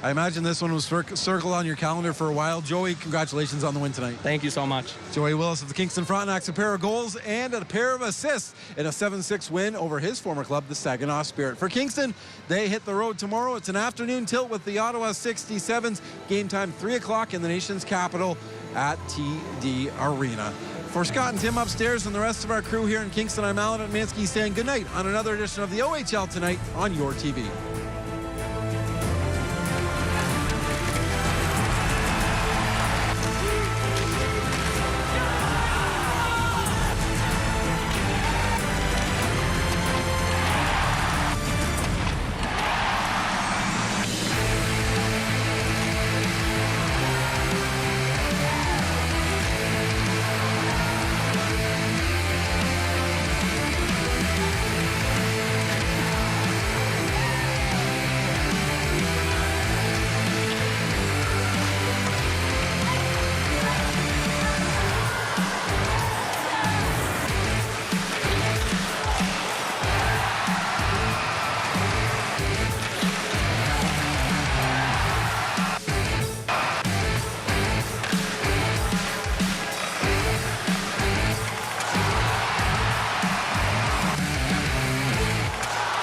I imagine this one was circled on your calendar for a while. Joey, congratulations on the win tonight. Thank you so much. Joey Willis of the Kingston Frontenacs, a pair of goals and a pair of assists in a 7-6 win over his former club, the Saginaw Spirit. For Kingston, they hit the road tomorrow. It's an afternoon tilt with the Ottawa 67s. Game time 3 o'clock in the nation's capital at TD Arena. For Scott and Tim upstairs and the rest of our crew here in Kingston, I'm Alan Atmansky saying good night on another edition of the OHL Tonight on your TV.